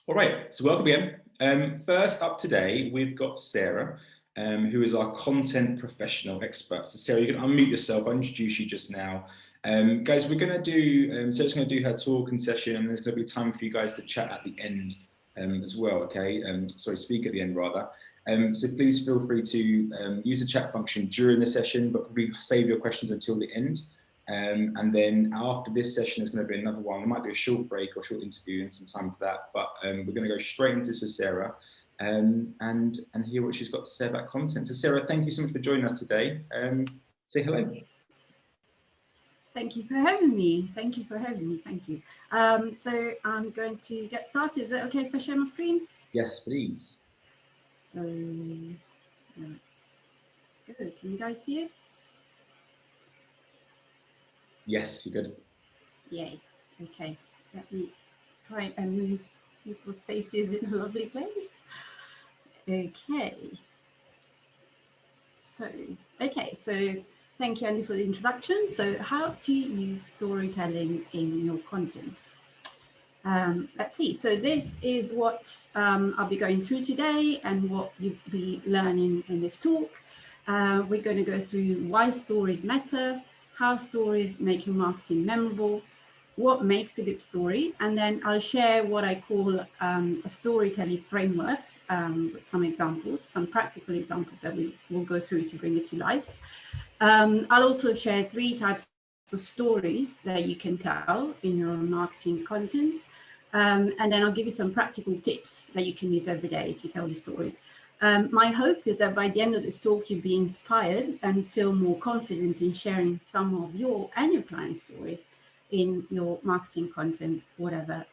All right, so welcome again. First up today, we've got Sarah, who is our content professional expert. So Sarah, you can unmute yourself. I introduced you just now. Guys, we're going to do, Sarah's going to do her talking session, and there's going to be time for you guys to chat at the end as well, okay? Sorry, speak at the end rather. So please feel free to use the chat function during the session, but probably save your questions until the end. And then after this session, there's going to be another one. There might be a short break or short interview and some time for that. But we're going to go straight into this with Sarah and hear what she's got to say about content. So Sarah, thank you so much for joining us today. Say hello. Thank you for having me. Thank you for having me. Thank you. So I'm going to get started. Is it okay if I share my screen? Yes, please. So, good. Can you guys see it? Yes, you're good. Yay. Okay. Let me try and move people's faces in a lovely place. Okay. So thank you, Andy, for the introduction. So how to use storytelling in your content. Let's see. So this is what I'll be going through today and what you'll be learning in this talk. We're going to go through why stories matter, how stories make your marketing memorable, what makes a good story, and then I'll share what I call a storytelling framework with some examples, some practical examples that we will go through to bring it to life. I'll also share 3 types of stories that you can tell in your marketing content. And then I'll give you some practical tips that you can use every day to tell your stories. My hope is that by the end of this talk, you'll be inspired and feel more confident in sharing some of your and your clients' stories in your marketing content, whatever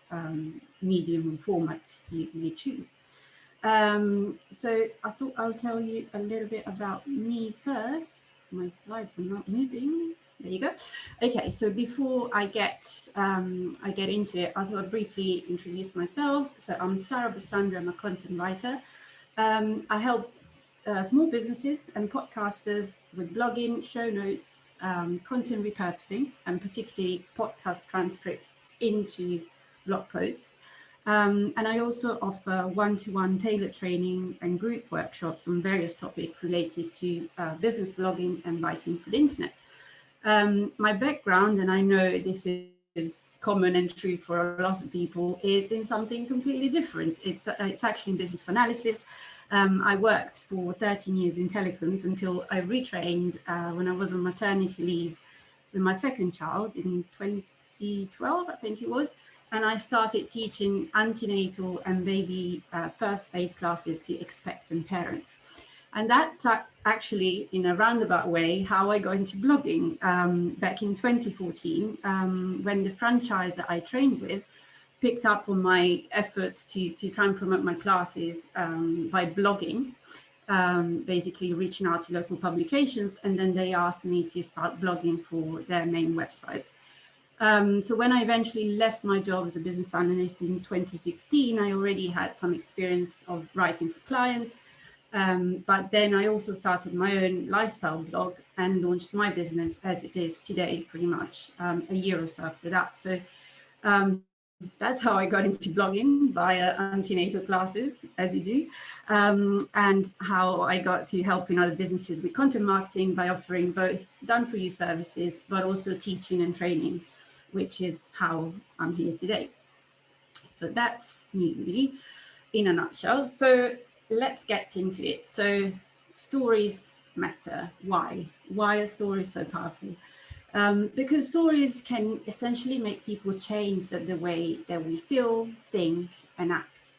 medium or format you choose. So I thought I'll tell you a little bit about me first. My slides are not moving. There you go. Okay, so before I get into it, I thought I'd briefly introduce myself. So I'm Sara Bussandri. I'm a content writer. I help small businesses and podcasters with blogging, show notes, content repurposing, and particularly podcast transcripts into blog posts. And I also offer one-to-one tailored training and group workshops on various topics related to business blogging and writing for the internet. My background, and I know this is common and true for a lot of people, is in something completely different. It's actually in business analysis. I worked for 13 years in telecoms until I retrained when I was on maternity leave with my second child in 2012, I think it was. And I started teaching antenatal and baby first aid classes to expectant parents. And that's actually, in a roundabout way, how I got into blogging back in 2014, when the franchise that I trained with picked up on my efforts to try and promote my classes by blogging, basically reaching out to local publications. And then they asked me to start blogging for their main websites. So when I eventually left my job as a business analyst in 2016, I already had some experience of writing for clients. But then I also started my own lifestyle blog and launched my business as it is today, pretty much a year or so after that. So that's how I got into blogging via antenatal classes, as you do, and how I got to helping other businesses with content marketing by offering both done-for-you services, but also teaching and training, which is how I'm here today. So that's me, really, in a nutshell. So let's get into it. So stories matter. Why? Why are stories so powerful? Because stories can essentially make people change the way that we feel, think, and act.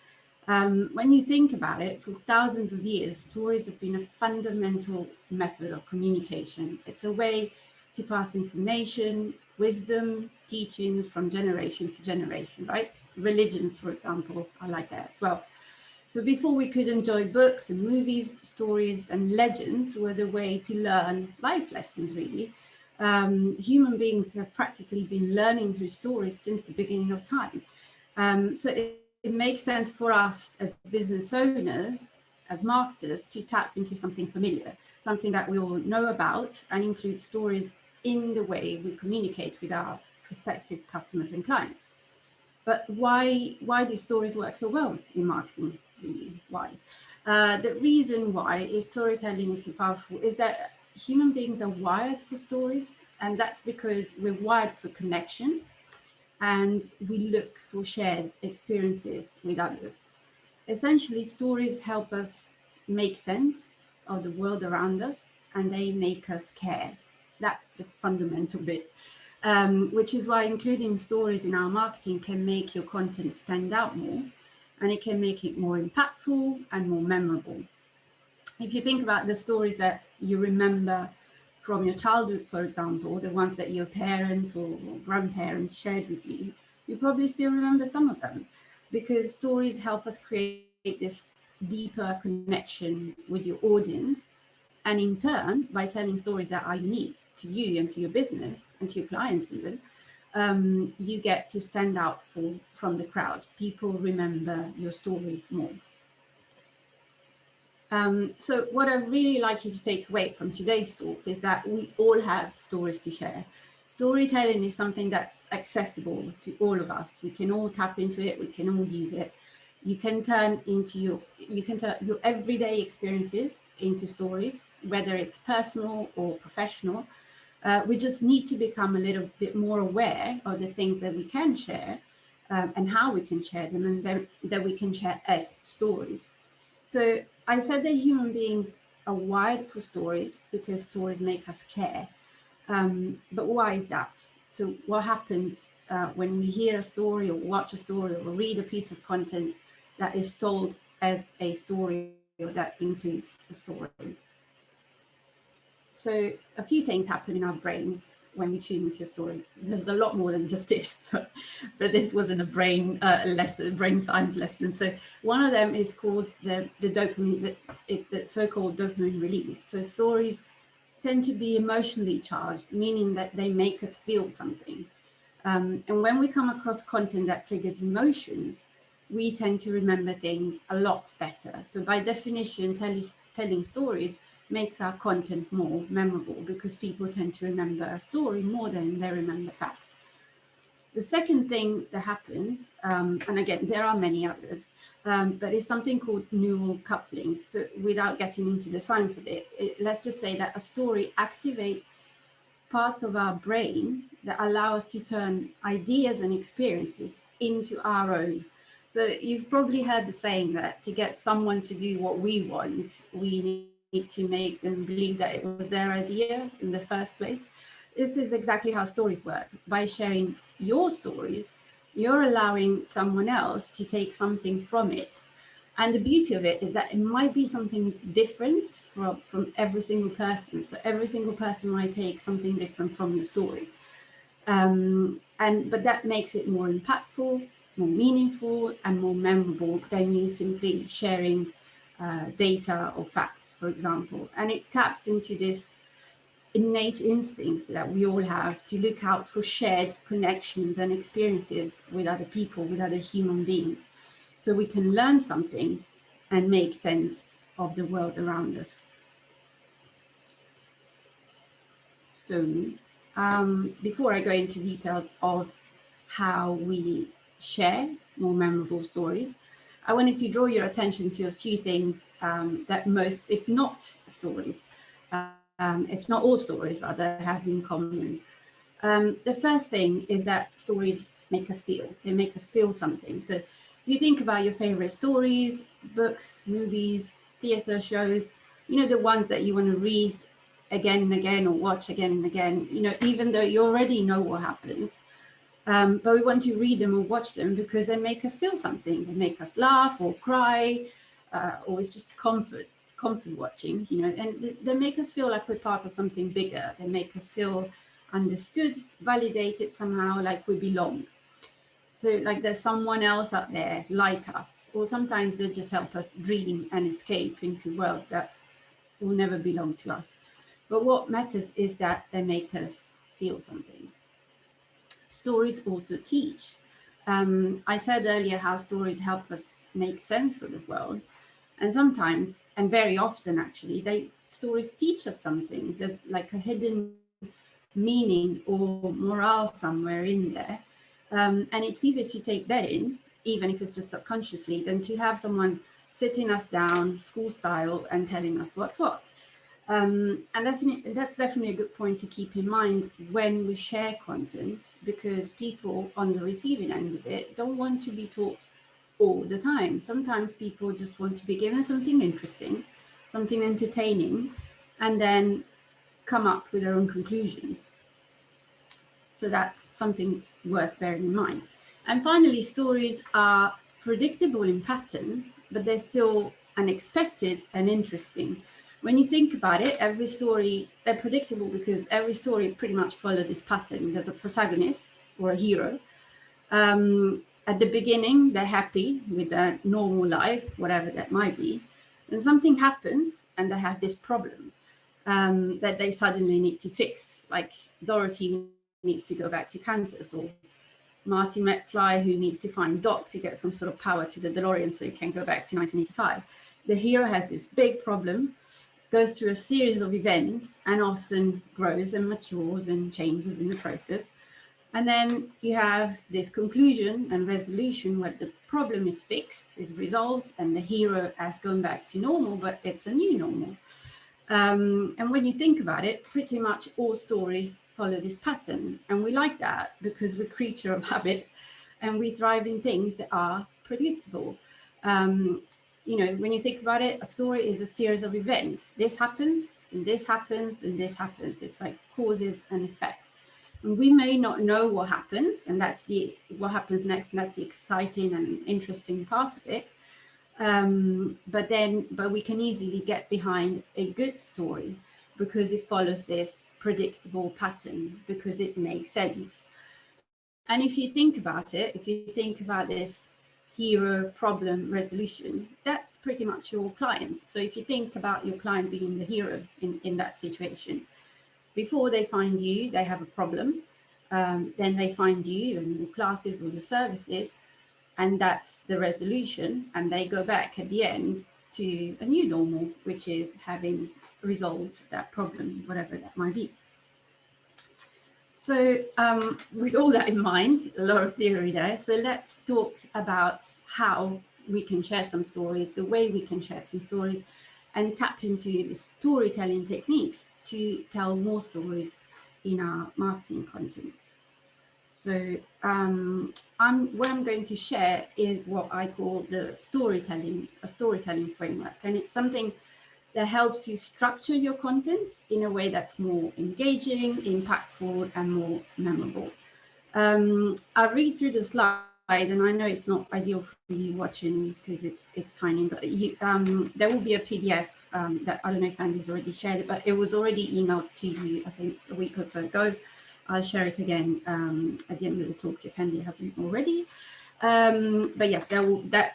When you think about it, for thousands of years, stories have been a fundamental method of communication. It's a way to pass information, wisdom, teachings from generation to generation, right? Religions, for example, are like that as well. So before we could enjoy books and movies, stories and legends were the way to learn life lessons, really. Human beings have practically been learning through stories since the beginning of time. So it makes sense for us as business owners, as marketers, to tap into something familiar, something that we all know about, and include stories in the way we communicate with our prospective customers and clients. But why do stories work so well in marketing? Really, why? The reason why is storytelling is so powerful is that human beings are wired for stories, and that's because we're wired for connection, and we look for shared experiences with others. Essentially, stories help us make sense of the world around us, and they make us care. That's the fundamental bit, which is why including stories in our marketing can make your content stand out more, and it can make it more impactful and more memorable. If you think about the stories that you remember from your childhood, for example, the ones that your parents or grandparents shared with you probably still remember some of them, because stories help us create this deeper connection with your audience. And in turn, by telling stories that are unique to you and to your business and to your clients even, you get to stand out from the crowd. People remember your stories more. So what I really like you to take away from today's talk is that we all have stories to share. Storytelling is something that's accessible to all of us. We can all tap into it. We can all use it. You can turn your everyday experiences into stories, whether it's personal or professional. We just need to become a little bit more aware of the things that we can share, and how we can share them, and that we can share as stories. So I said that human beings are wired for stories because stories make us care. But why is that? So what happens when we hear a story or watch a story or read a piece of content that is told as a story or that includes a story? So a few things happen in our brains when we tune into a story. There's a lot more than just this, but this wasn't a brain science lesson. So one of them is called the dopamine. It's the so-called dopamine release. So stories tend to be emotionally charged, meaning that they make us feel something. And when we come across content that triggers emotions, we tend to remember things a lot better. So by definition, telling stories makes our content more memorable because people tend to remember a story more than they remember facts. The second thing that happens, and again, there are many others, but it's something called neural coupling. So without getting into the science of it, let's just say that a story activates parts of our brain that allow us to turn ideas and experiences into our own. So you've probably heard the saying that to get someone to do what we want, we need to make them believe that it was their idea in the first place. This is exactly how stories work. By sharing your stories, you're allowing someone else to take something from it. And the beauty of it is that it might be something different from every single person. So every single person might take something different from your story. But that makes it more impactful, more meaningful, and more memorable than you simply sharing data or facts, for example. And it taps into this innate instinct that we all have to look out for shared connections and experiences with other people, with other human beings, so we can learn something and make sense of the world around us. So before I go into details of how we share more memorable stories, I wanted to draw your attention to a few things that most, if not stories, if not all stories rather, have in common. The first thing is that stories make us feel. They make us feel something. So if you think about your favorite stories, books, movies, theater shows, the ones that you want to read again and again or watch again and again, even though you already know what happens, but we want to read them or watch them because they make us feel something. They make us laugh or cry, or it's just comfort watching, and they make us feel like we're part of something bigger. They make us feel understood, validated somehow, like we belong. So like there's someone else out there like us, or sometimes they just help us dream and escape into a world that will never belong to us. But what matters is that they make us feel something. Stories also teach. I said earlier how stories help us make sense of the world. And sometimes, and very often actually, stories teach us something. There's like a hidden meaning or morale somewhere in there. And it's easier to take that in, even if it's just subconsciously, than to have someone sitting us down school style and telling us what's what. And that's definitely a good point to keep in mind when we share content, because people on the receiving end of it don't want to be taught all the time. Sometimes people just want to be given something interesting, something entertaining, and then come up with their own conclusions. So that's something worth bearing in mind. And finally, stories are predictable in pattern, but they're still unexpected and interesting. When you think about it, every story, they're predictable because every story pretty much follows this pattern. There's a protagonist or a hero. At the beginning, they're happy with their normal life, whatever that might be. Then something happens and they have this problem that they suddenly need to fix. Like Dorothy needs to go back to Kansas, or Marty McFly who needs to find Doc to get some sort of power to the DeLorean so he can go back to 1985. The hero has this big problem, goes through a series of events, and often grows and matures and changes in the process. And then you have this conclusion and resolution where the problem is fixed, is resolved, and the hero has gone back to normal, but it's a new normal. And when you think about it, pretty much all stories follow this pattern. And we like that because we're creature of habit and we thrive in things that are predictable. When you think about it, a story is a series of events. This happens, and this happens, and this happens. It's like causes and effects. And we may not know what happens, and that's what happens next, and that's the exciting and interesting part of it. But we can easily get behind a good story because it follows this predictable pattern, because it makes sense. And if you think about it, if you think about this hero problem resolution, that's pretty much your clients. So if you think about your client being the hero in that situation, before they find you, they have a problem. Then they find you and your classes or your services, and that's the resolution. And they go back at the end to a new normal, which is having resolved that problem, whatever that might be. So with all that in mind, a lot of theory there. So let's talk about how we can share some stories, the way we can share some stories, and tap into the storytelling techniques to tell more stories in our marketing content. So what I'm going to share is what I call a storytelling framework. And it's something that helps you structure your content in a way that's more engaging, impactful, and more memorable. I'll read through the slide, and I know it's not ideal for you watching because it's tiny, but there will be a PDF that I don't know if Andy's already shared it, but it was already emailed to you, I think, a week or so ago. I'll share it again at the end of the talk if Andy hasn't already. But yes,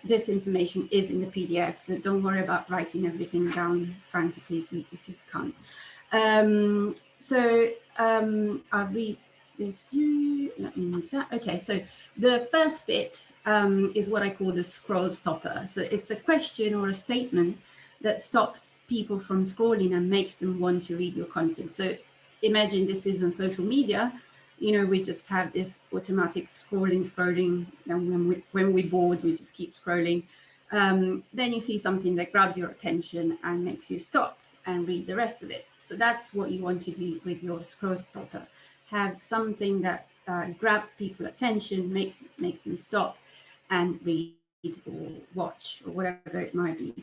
this information is in the PDF, so don't worry about writing everything down frantically if you can't. I'll read this through. Let me move that. Okay, so the first bit is what I call the scroll stopper. So it's a question or a statement that stops people from scrolling and makes them want to read your content. So imagine this is on social media. We just have this automatic scrolling, and when we're bored, we just keep scrolling. Then you see something that grabs your attention and makes you stop and read the rest of it. So that's what you want to do with your scroll stopper. Have something that grabs people's attention, makes them stop and read or watch or whatever it might be.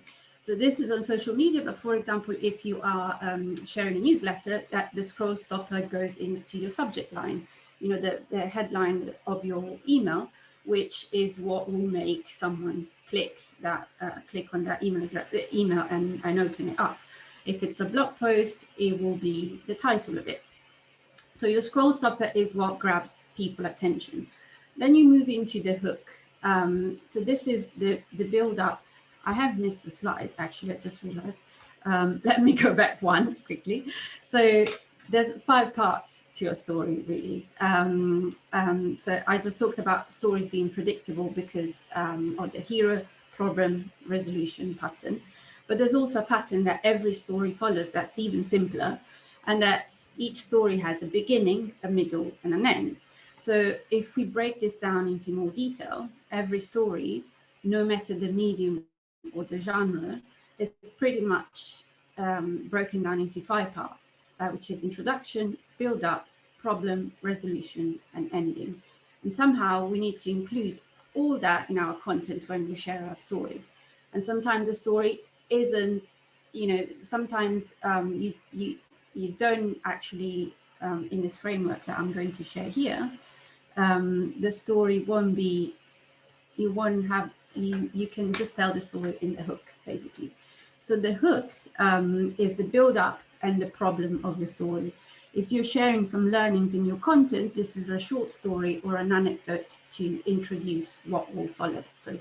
So this is on social media, but for example, if you are sharing a newsletter, that the scroll stopper goes into your subject line, the headline of your email, which is what will make someone click on that email and open it up. If it's a blog post, it will be the title of it. So your scroll stopper is what grabs people's attention. Then you move into the hook. So this is the build up. I have missed the slide, actually, I just realized. Let me go back one quickly. So there's 5 parts to your story, really. So I just talked about stories being predictable because of the hero problem resolution pattern. But there's also a pattern that every story follows that's even simpler. And that's each story has a beginning, a middle, and an end. So if we break this down into more detail, every story, no matter the medium or the genre, is pretty much broken down into 5 parts, which is introduction, build up, problem, resolution, and ending. And somehow we need to include all that in our content when we share our stories. And sometimes the story isn't, sometimes you don't actually, in this framework that I'm going to share here, the story won't be, you can just tell the story in the hook, basically. So the hook is the build up and the problem of the story. If you're sharing some learnings in your content, this is a short story or an anecdote to introduce what will follow. So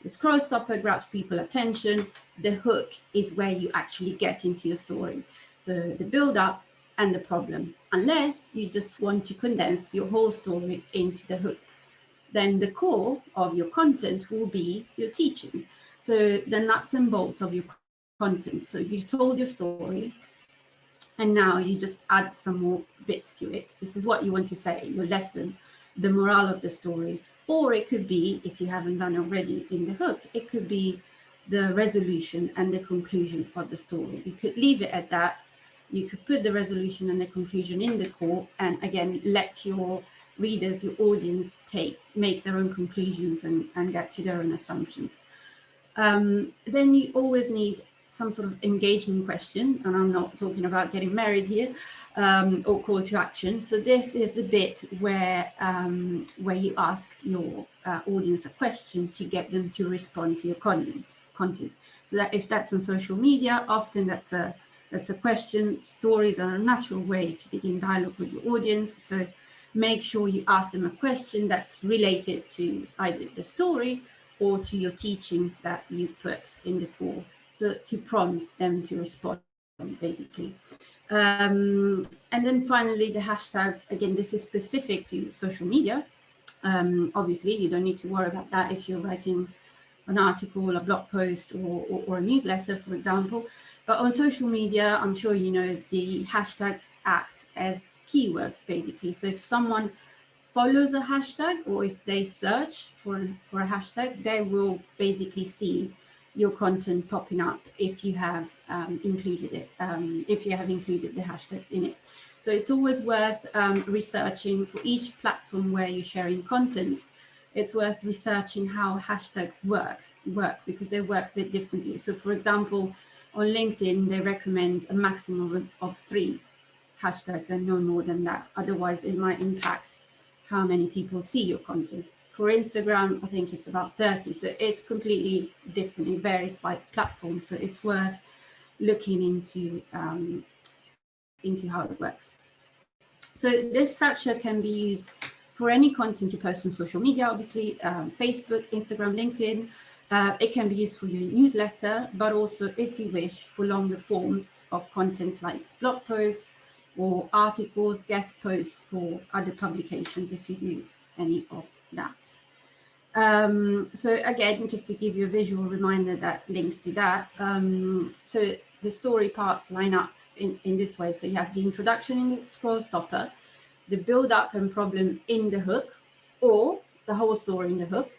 the scroll stopper grabs people's attention. The hook is where you actually get into your story. So the build up and the problem, unless you just want to condense your whole story into the hook. Then the core of your content will be your teaching. So the nuts and bolts of your content. So you told your story, and now you just add some more bits to it. This is what you want to say, your lesson, the morale of the story. Or it could be, if you haven't done already in the hook, it could be the resolution and the conclusion of the story. You could leave it at that. You could put the resolution and the conclusion in the core, and again, let your readers, your audience, make their own conclusions and get to their own assumptions. Then you always need some sort of engagement question, and I'm not talking about getting married here, or call to action. So this is the bit where you ask your audience a question to get them to respond to your content. So that if that's on social media, often that's a question. Stories are a natural way to begin dialogue with your audience. So make sure you ask them a question that's related to either the story or to your teachings that you put in the core. So to prompt them to respond, basically. And then finally, the hashtags. Again, this is specific to social media. Obviously, you don't need to worry about that if you're writing an article, a blog post, or a newsletter, for example. But on social media, I'm sure you know the hashtags act as keywords, basically. So if someone follows a hashtag, or if they search for a hashtag, they will basically see your content popping up if you have included it, if you have included the hashtags in it. So it's always worth researching for each platform where you're sharing content. It's worth researching how hashtags work because they work a bit differently. So for example, on LinkedIn, they recommend a maximum of 3 hashtags and no more than that. Otherwise, it might impact how many people see your content. For Instagram, I think it's about 30. So it's completely different. It varies by platform. So it's worth looking into how it works. So this structure can be used for any content you post on social media, obviously, Facebook, Instagram, LinkedIn. It can be used for your newsletter, but also, if you wish, for longer forms of content like blog posts or articles, guest posts for other publications, if you do any of that. So again, just to give you a visual reminder that links to that. So the story parts line up in this way. So you have the introduction in the scroll stopper, the build up and problem in the hook, or the whole story in the hook.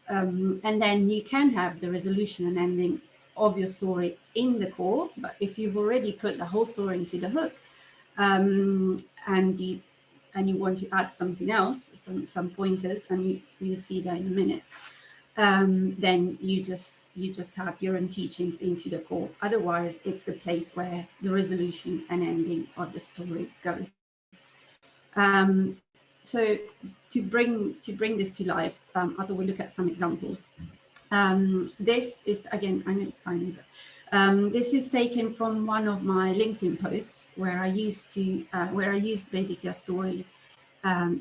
And then you can have the resolution and ending of your story in the core. But if you've already put the whole story into the hook, and you want to add something else, some pointers, and you'll see that in a minute, then you just have your own teachings into the core. Otherwise, it's the place where the resolution and ending of the story goes. So to bring this to life, I thought we'll look at some examples. This is, again, I know it's tiny, but this is taken from one of my LinkedIn posts where I used basically a story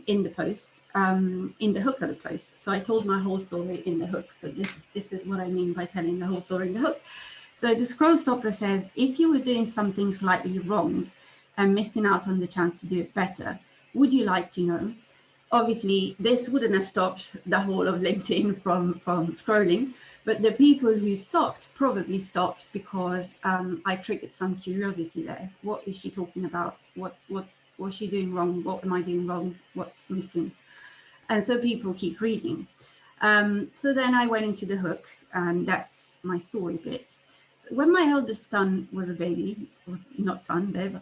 in the post, in the hook of the post. So I told my whole story in the hook. So this is what I mean by telling the whole story in the hook. So the scroll stopper says, if you were doing something slightly wrong and missing out on the chance to do it better, would you like to know? Obviously, this wouldn't have stopped the whole of LinkedIn from scrolling, but the people who stopped probably stopped because I triggered some curiosity there. What is she talking about? What's she doing wrong? What am I doing wrong? What's missing? And so people keep reading. So then I went into the hook, and that's my story bit. So when my eldest son was a baby, not son, babe,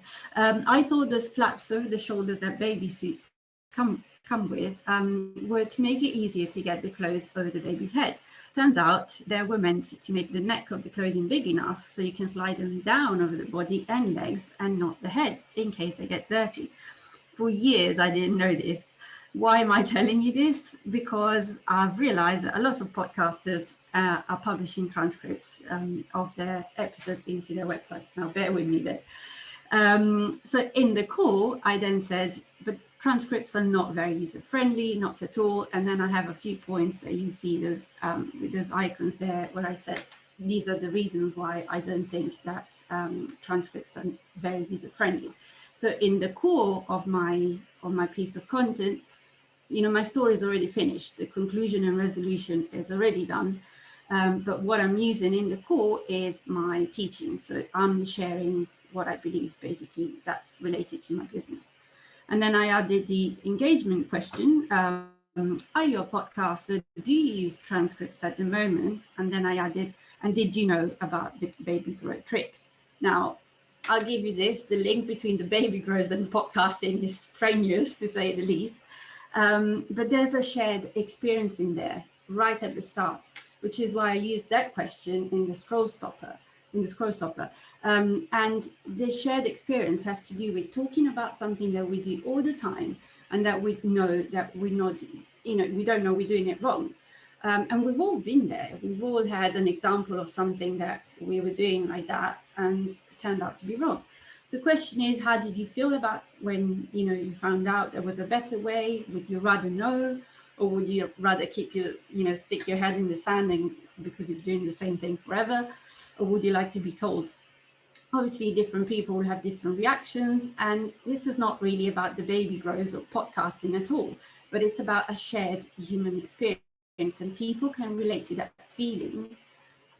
I thought those flaps over the shoulders that baby suits come with were to make it easier to get the clothes over the baby's head. Turns out they were meant to make the neck of the clothing big enough so you can slide them down over the body and legs and not the head in case they get dirty. For years, I didn't know this. Why am I telling you this? Because I've realized that a lot of podcasters are publishing transcripts of their episodes into their website. Now, bear with me there. So in the call, I then said, but transcripts are not very user-friendly, not at all. And then I have a few points that you see those, with those icons there where I said, these are the reasons why I don't think that transcripts are very user-friendly. So in the core of my piece of content, you know, my story is already finished. The conclusion and resolution is already done. But what I'm using in the core is my teaching. So I'm sharing what I believe, basically, that's related to my business. And then I added the engagement question. Are you a podcaster? Do you use transcripts at the moment? And then I added, and did you know about the baby grow trick? Now, I'll give you this. The link between the baby grows and podcasting is strenuous, to say the least. But there's a shared experience in there right at the start, which is why I used that question in the scroll stopper. And the shared experience has to do with talking about something that we do all the time and that we know that we're not, you know, we don't know we're doing it wrong. And we've all been there. We've all had an example of something that we were doing like that and it turned out to be wrong. So the question is, how did you feel about when, you know, you found out there was a better way? Would you rather know, or would you rather keep your, you know, stick your head in the sand and, because you're doing the same thing forever? Or would you like to be told? Obviously, different people will have different reactions, and this is not really about the baby grows or podcasting at all, but it's about a shared human experience, and people can relate to that feeling,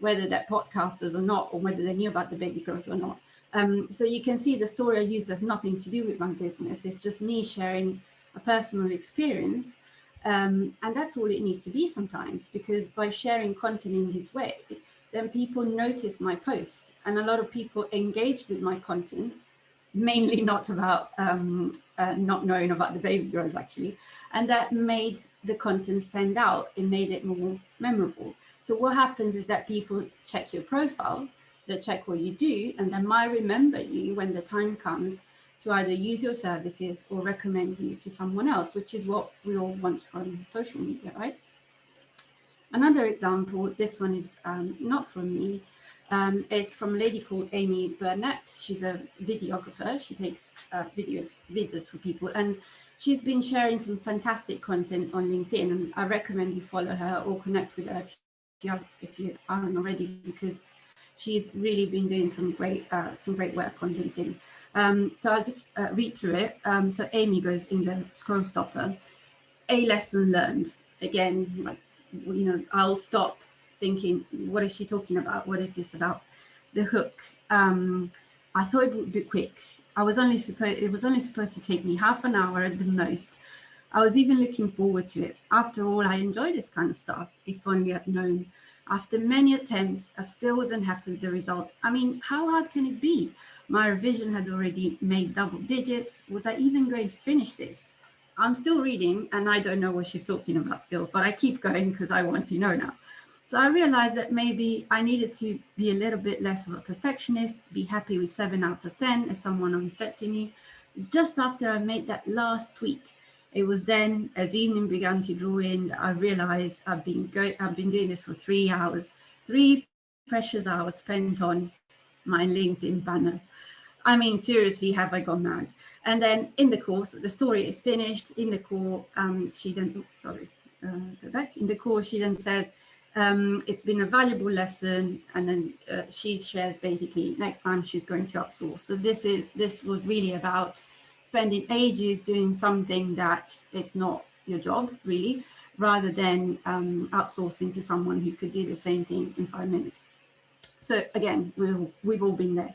whether they're podcasters or not, or whether they knew about the baby grows or not. So you can see the story I used has nothing to do with my business. It's just me sharing a personal experience. And that's all it needs to be sometimes, because by sharing content in this way, then people notice my post, and a lot of people engaged with my content, mainly not about not knowing about the baby grows actually, and that made the content stand out. It made it more memorable. So what happens is that people check your profile, they check what you do, and they might remember you when the time comes to either use your services or recommend you to someone else, which is what we all want from social media, right? Another example, this one is not from me. It's from a lady called Amy Burnett. She's a videographer. She takes videos for people, and she's been sharing some fantastic content on LinkedIn. And I recommend you follow her or connect with her if you aren't already, because she's really been doing some great work on LinkedIn. So I'll just read through it. So Amy goes in the scroll stopper. A lesson learned. Again, like, you know, I'll stop thinking, what is she talking about? What is this about? The hook. I thought it would be quick. It was only supposed to take me half an hour at the most. I was even looking forward to it. After all, I enjoy this kind of stuff. If only I'd known. After many attempts, I still wasn't happy with the result. I mean, how hard can it be? My revision had already made double digits. Was I even going to finish this? I'm still reading, and I don't know what she's talking about still, but I keep going because I want to know now. So I realized that maybe I needed to be a little bit less of a perfectionist, be happy with 7 out of 10, as someone once said to me, just after I made that last tweak. It was then, as evening began to draw in, that I realized I've been doing this for 3 hours, 3 precious hours spent on my LinkedIn banner. I mean, seriously, have I gone mad? And then in the course, the story is finished. In the core, she then, go back. In the core, she then says, it's been a valuable lesson. And then she shares basically next time she's going to outsource. So this was really about spending ages doing something that it's not your job really, rather than outsourcing to someone who could do the same thing in 5 minutes. So again, we've all been there.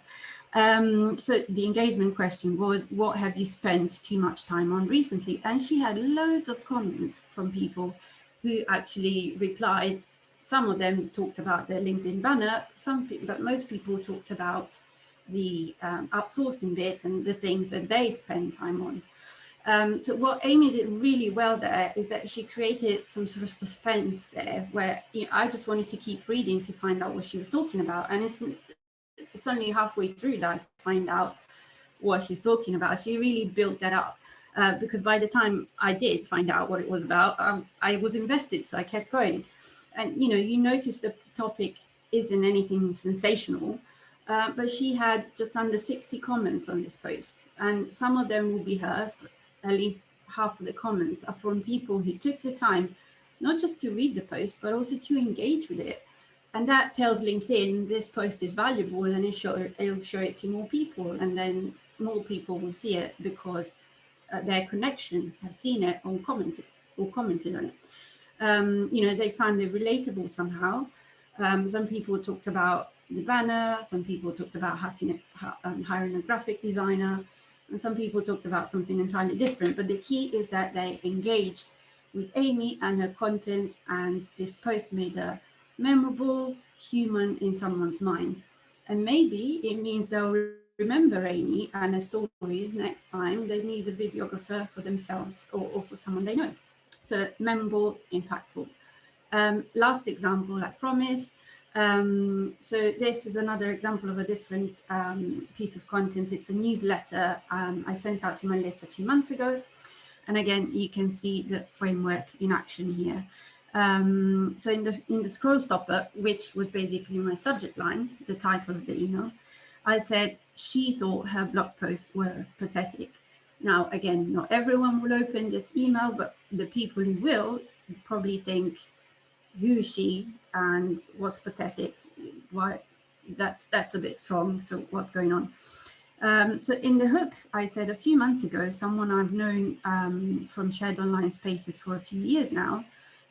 So the engagement question was, what have you spent too much time on recently? And she had loads of comments from people who actually replied. Some of them talked about their LinkedIn banner, but most people talked about the outsourcing bit and the things that they spend time on. So what Amy did really well there is that she created some sort of suspense there, where I just wanted to keep reading to find out what she was talking about. And it's only halfway through that I find out what she's talking about. She really built that up, because by the time I did find out what it was about, I was invested, so I kept going. And you notice the topic isn't anything sensational, but she had just under 60 comments on this post, and some of them will be hers, but at least half of the comments are from people who took the time not just to read the post, but also to engage with it. And that tells LinkedIn this post is valuable, and it'll show it to more people, and then more people will see it because their connection have seen it or commented on it. They found it relatable somehow. Some people talked about the banner, some people talked about hiring a graphic designer, and some people talked about something entirely different. But the key is that they engaged with Amy and her content, and this post made her memorable, human in someone's mind. And maybe it means they'll remember Amy and her stories next time they need a videographer for themselves or for someone they know. So memorable, impactful. Last example, I promised. So this is another example of a different piece of content. It's a newsletter I sent out to my list a few months ago. And again, you can see the framework in action here. So in the scroll stopper, which was basically my subject line, the title of the email, I said she thought her blog posts were pathetic. Now, again, not everyone will open this email, but the people who will probably think, who is she and what's pathetic? Why? That's a bit strong. So what's going on? So in the hook, I said a few months ago, someone I've known from shared online spaces for a few years now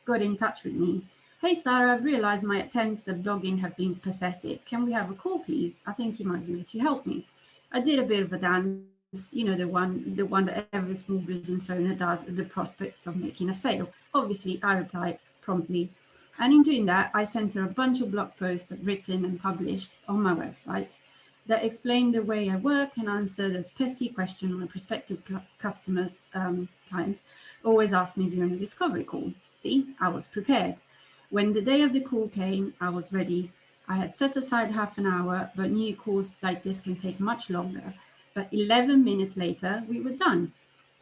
got in touch with me. Hey, Sara, I've realized my attempts at blogging have been pathetic. Can we have a call, please? I think you might be able to help me. I did a bit of a dance, the one that every small business owner does at the prospects of making a sale. Obviously, I replied promptly. And in doing that, I sent her a bunch of blog posts I've written and published on my website that explain the way I work and answer those pesky questions my prospective customers, clients, always ask me during a discovery call. See, I was prepared. When the day of the call came, I was ready. I had set aside half an hour, but new calls like this can take much longer. But 11 minutes later, we were done.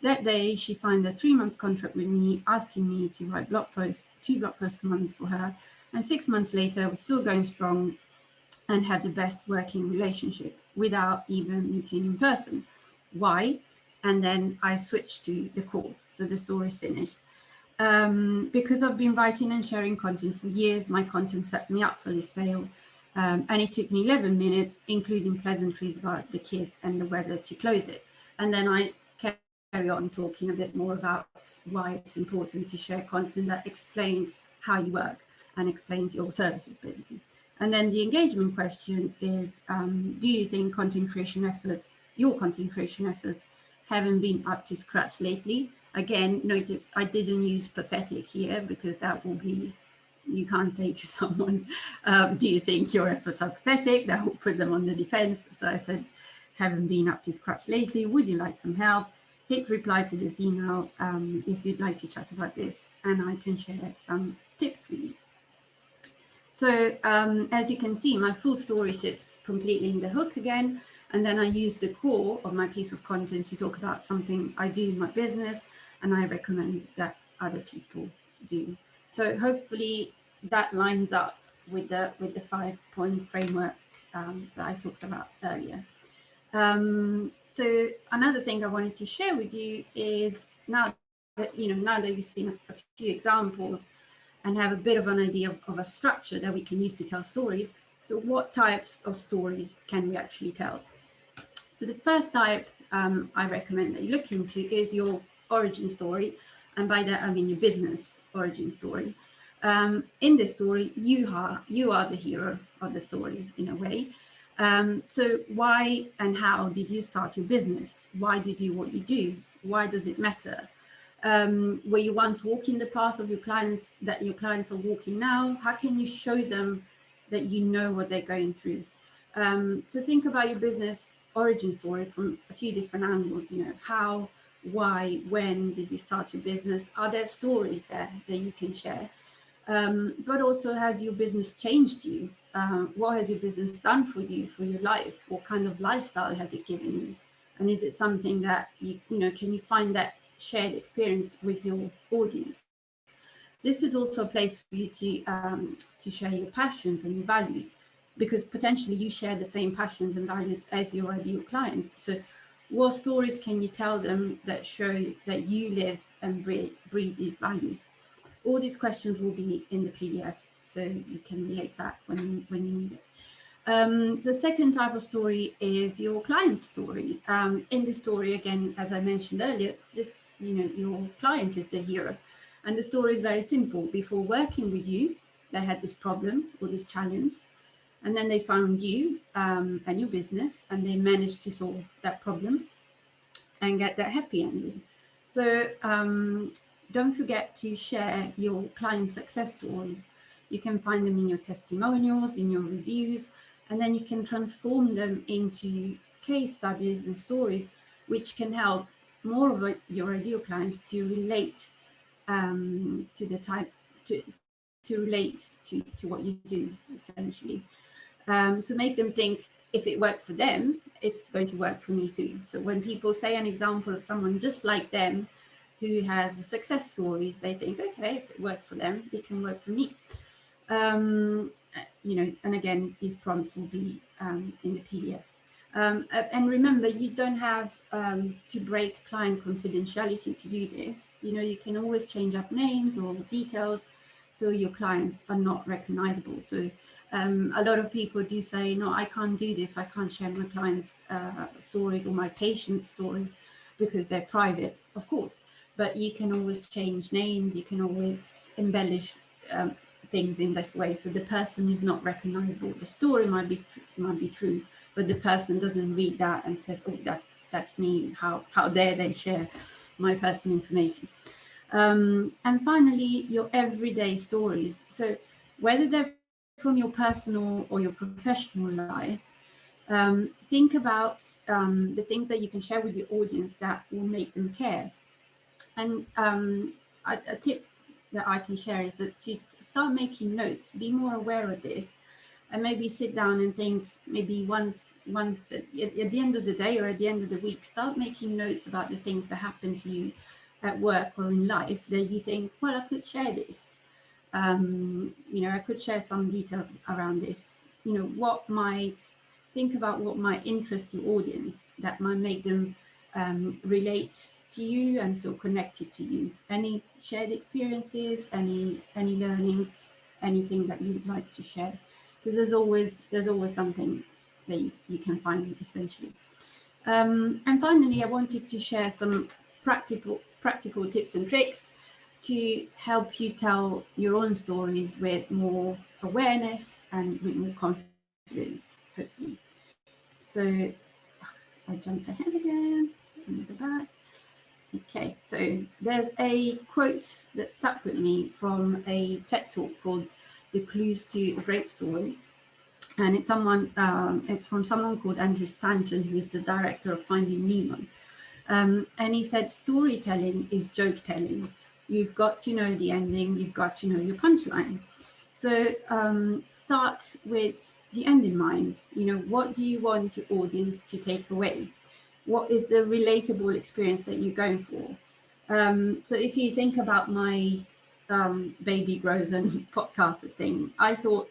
That day, she signed a 3-month contract with me, asking me to write 2 blog posts a month for her. And 6 months later, we're still going strong and have the best working relationship without even meeting in person. Why? And then I switched to the call. So the story is finished. Because I've been writing and sharing content for years, my content set me up for this sale. And it took me 11 minutes, including pleasantries about the kids and the weather, to close it. And then I carry on talking a bit more about why it's important to share content that explains how you work and explains your services, basically. And then the engagement question is, do you think your content creation efforts haven't been up to scratch lately? Again, notice I didn't use pathetic here, because that will be, you can't say to someone, do you think your efforts are pathetic? That will put them on the defense. So I said, haven't been up to scratch lately. Would you like some help? Hit reply to this email if you'd like to chat about this, and I can share some tips with you. So as you can see, my full story sits completely in the hook again, and then I use the core of my piece of content to talk about something I do in my business, and I recommend that other people do. So hopefully that lines up with the 5-point framework that I talked about earlier. So another thing I wanted to share with you is, now that you've seen a few examples and have a bit of an idea of a structure that we can use to tell stories. So what types of stories can we actually tell? So the first type I recommend that you look into is your origin story. And by that, I mean your business origin story. In this story, you are the hero of the story in a way. So why and how did you start your business? Why do you do what you do? Why does it matter? Were you once walking the path of your clients that your clients are walking now? How can you show them that you know what they're going through? So think about your business origin story from a few different angles. How, why, when did you start your business? Are there stories there that you can share? But also, has your business changed you? What has your business done for you, for your life? What kind of lifestyle has it given you? And is it something that can you find that shared experience with your audience? This is also a place for you to share your passions and your values, because potentially you share the same passions and values as your ideal clients. So what stories can you tell them that show that you live and breathe these values? All these questions will be in the PDF, so you can relate back when you need it. The second type of story is your client's story. In the story, again, as I mentioned earlier, your client is the hero. And the story is very simple. Before working with you, they had this problem or this challenge, and then they found you and your business, and they managed to solve that problem and get that happy ending. So don't forget to share your client success stories. You can find them in your testimonials, in your reviews, and then you can transform them into case studies and stories, which can help more of your ideal clients to relate to the type to relate to what you do, essentially. So make them think, if it worked for them, it's going to work for me too. So when people say an example of someone just like them who has success stories, they think, okay, if it works for them, it can work for me. And again, these prompts will be in the PDF. And remember, you don't have to break client confidentiality to do this. You can always change up names or details so your clients are not recognizable. So a lot of people do say, no, I can't do this. I can't share my clients' stories or my patients' stories because they're private, of course. But you can always change names. You can always embellish things in this way, so the person is not recognizable. The story might be true, but the person doesn't read that and says, oh, that's me. How dare they share my personal information? And finally, your everyday stories. So whether they're from your personal or your professional life, think about the things that you can share with your audience that will make them care. And a tip that I can share is that to start making notes, be more aware of this, and maybe sit down and think, maybe once at the end of the day or at the end of the week, start making notes about the things that happen to you at work or in life that you think, well, I could share this. I could share some details around this. Think about what might interest your audience, that might make them relate to you and feel connected to you. Any shared experiences, any learnings, anything that you'd like to share, because there's always something that you can find, essentially. And finally, I wanted to share some practical tips and tricks to help you tell your own stories with more awareness and with more confidence, hopefully. So I jumped ahead again. And go back. Okay, so there's a quote that stuck with me from a TED talk called "The Clues to a Great Story," and it's from someone called Andrew Stanton, who is the director of Finding Nemo. And he said, storytelling is joke telling. You've got to know the ending. You've got to know your punchline. So start with the end in mind. What do you want your audience to take away? What is the relatable experience that you're going for? So if you think about my baby grows and podcaster thing, I thought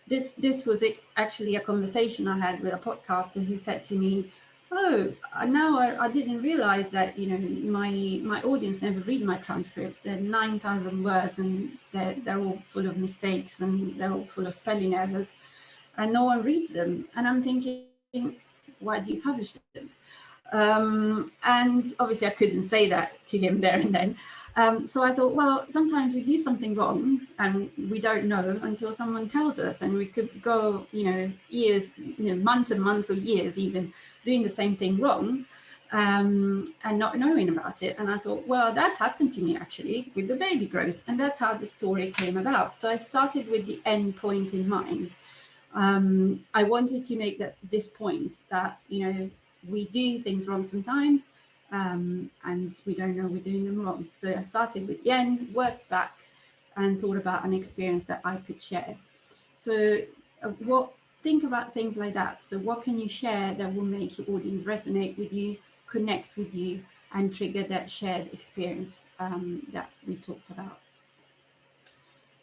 this was actually a conversation I had with a podcaster who said to me, oh, now I didn't realize that, my audience never read my transcripts. They're 9,000 words and they're all full of mistakes and they're all full of spelling errors and no one reads them. And I'm thinking, why do you publish them? And obviously I couldn't say that to him there and then. So I thought, well, sometimes we do something wrong and we don't know until someone tells us, and we could go, years, months and months or years even doing the same thing wrong, and not knowing about it. And I thought, well, that's happened to me actually with the baby growth, and that's how the story came about. So I started with the end point in mind. I wanted to make this point that, we do things wrong sometimes, and we don't know we're doing them wrong. So I started with the end, worked back, and thought about an experience that I could share. So think about things like that. So what can you share that will make your audience resonate with you, connect with you, and trigger that shared experience that we talked about.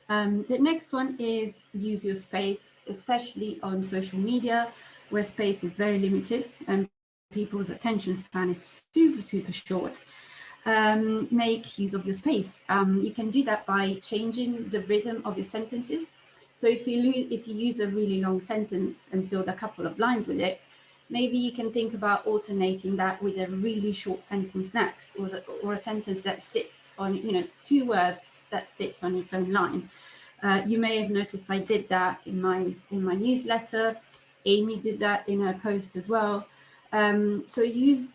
The next one is use your space, especially on social media, where space is very limited and people's attention span is super, super short. Make use of your space. You can do that by changing the rhythm of your sentences. So if you use a really long sentence and build a couple of lines with it, maybe you can think about alternating that with a really short sentence next, or a sentence that sits on, 2 words that sit on its own line. You may have noticed I did that in my newsletter. Amy did that in her post as well. So use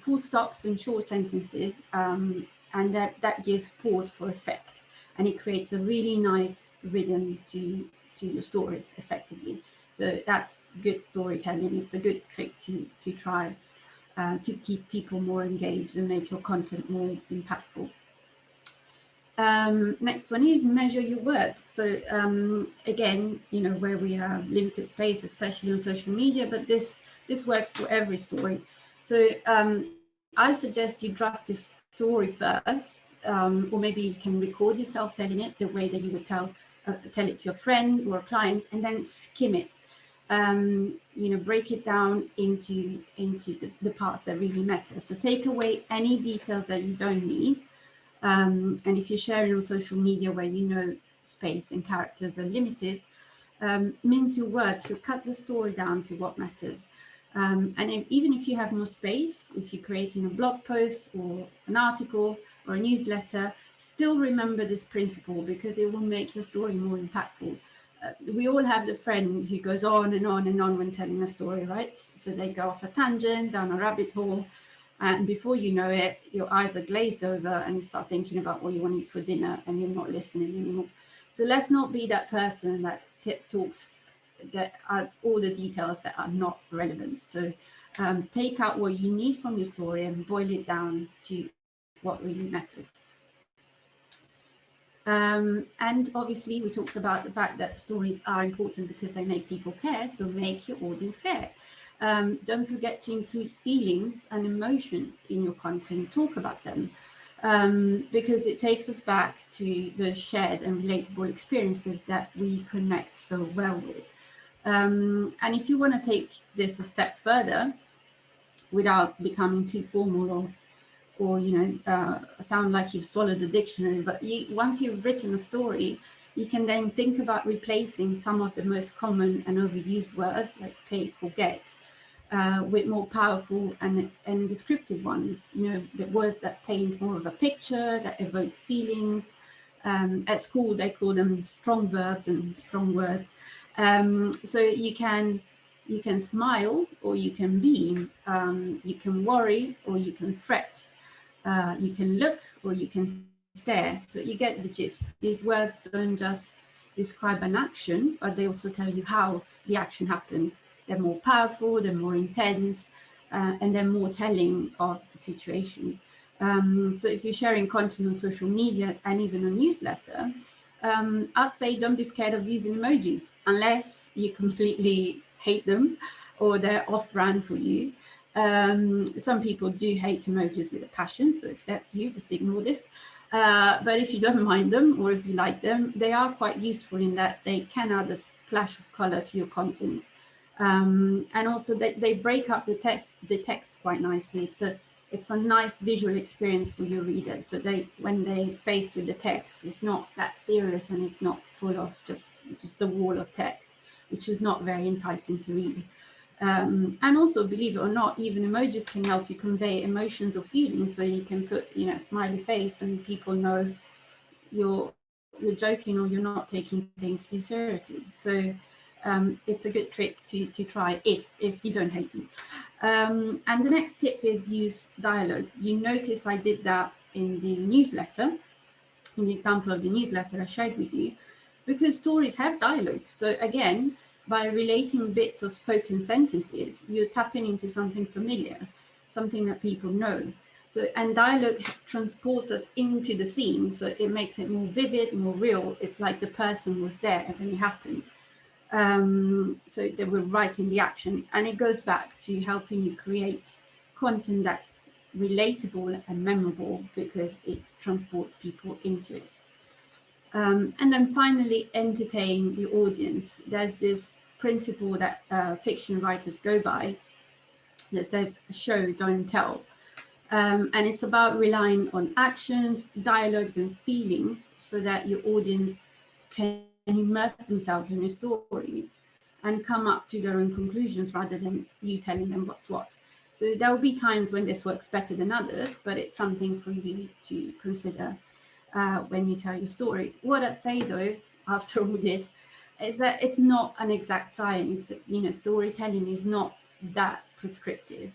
full stops and short sentences, and that gives pause for effect, and it creates a really nice rhythm to your story effectively. So that's good storytelling. It's a good trick to try to keep people more engaged and make your content more impactful. Next one is measure your words. So again, where we have limited space, especially on social media, but this works for every story. So I suggest you draft your story first, or maybe you can record yourself telling it the way that you would tell it to your friend or a client, and then skim it. Break it down into the parts that really matter. So take away any details that you don't need. And if you're sharing on social media where space and characters are limited, mince your words, so cut the story down to what matters. And even if you have more space, if you're creating a blog post or an article or a newsletter, still remember this principle, because it will make your story more impactful. We all have the friend who goes on and on and on when telling a story, right? So they go off a tangent, down a rabbit hole, and before you know it, your eyes are glazed over and you start thinking about what you want to eat for dinner and you're not listening anymore. So let's not be that person that that adds all the details that are not relevant. So take out what you need from your story and boil it down to what really matters. And obviously we talked about the fact that stories are important because they make people care, so make your audience care. Don't forget to include feelings and emotions in your content. Talk about them, because it takes us back to the shared and relatable experiences that we connect so well with. And if you want to take this a step further without becoming too formal or sound like you've swallowed the dictionary, but once you've written a story, you can then think about replacing some of the most common and overused words like take or get with more powerful and descriptive ones, the words that paint more of a picture, that evoke feelings. At school, they call them strong verbs and strong words. So you can smile or you can beam, you can worry or you can fret, you can look or you can stare. So you get the gist. These words don't just describe an action, but they also tell you how the action happened. They're more powerful, they're more intense, and they're more telling of the situation. So if you're sharing content on social media and even a newsletter, I'd say don't be scared of using emojis unless you completely hate them or they're off-brand for you. Some people do hate emojis with a passion, so if that's you, just ignore this. But if you don't mind them or if you like them, they are quite useful in that they can add a splash of color to your content. And also they break up the text quite nicely. It's a nice visual experience for your readers. So when they face with the text, it's not that serious and it's not full of just a wall of text, which is not very enticing to read. And also, believe it or not, even emojis can help you convey emotions or feelings. So you can put, a smiley face, and people know you're joking or you're not taking things too seriously. So it's a good trick to try if you don't hate me. And the next tip is use dialogue. You notice I did that in the newsletter, in the example of the newsletter I shared with you, because stories have dialogue. So again, by relating bits of spoken sentences, you're tapping into something familiar, something that people know. So, and dialogue transports us into the scene, so it makes it more vivid, more real. It's like the person was there when it happened. So they were right in the action, and it goes back to helping you create content that's relatable and memorable because it transports people into it. And then finally, entertain the audience. There's this principle that fiction writers go by that says show, don't tell. And it's about relying on actions, dialogues, and feelings so that your audience can immerse themselves in your story and come up to their own conclusions rather than you telling them what's what. So there will be times when this works better than others, but it's something for you to consider when you tell your story. What I'd say though, after all this, is that it's not an exact science. Storytelling is not that prescriptive.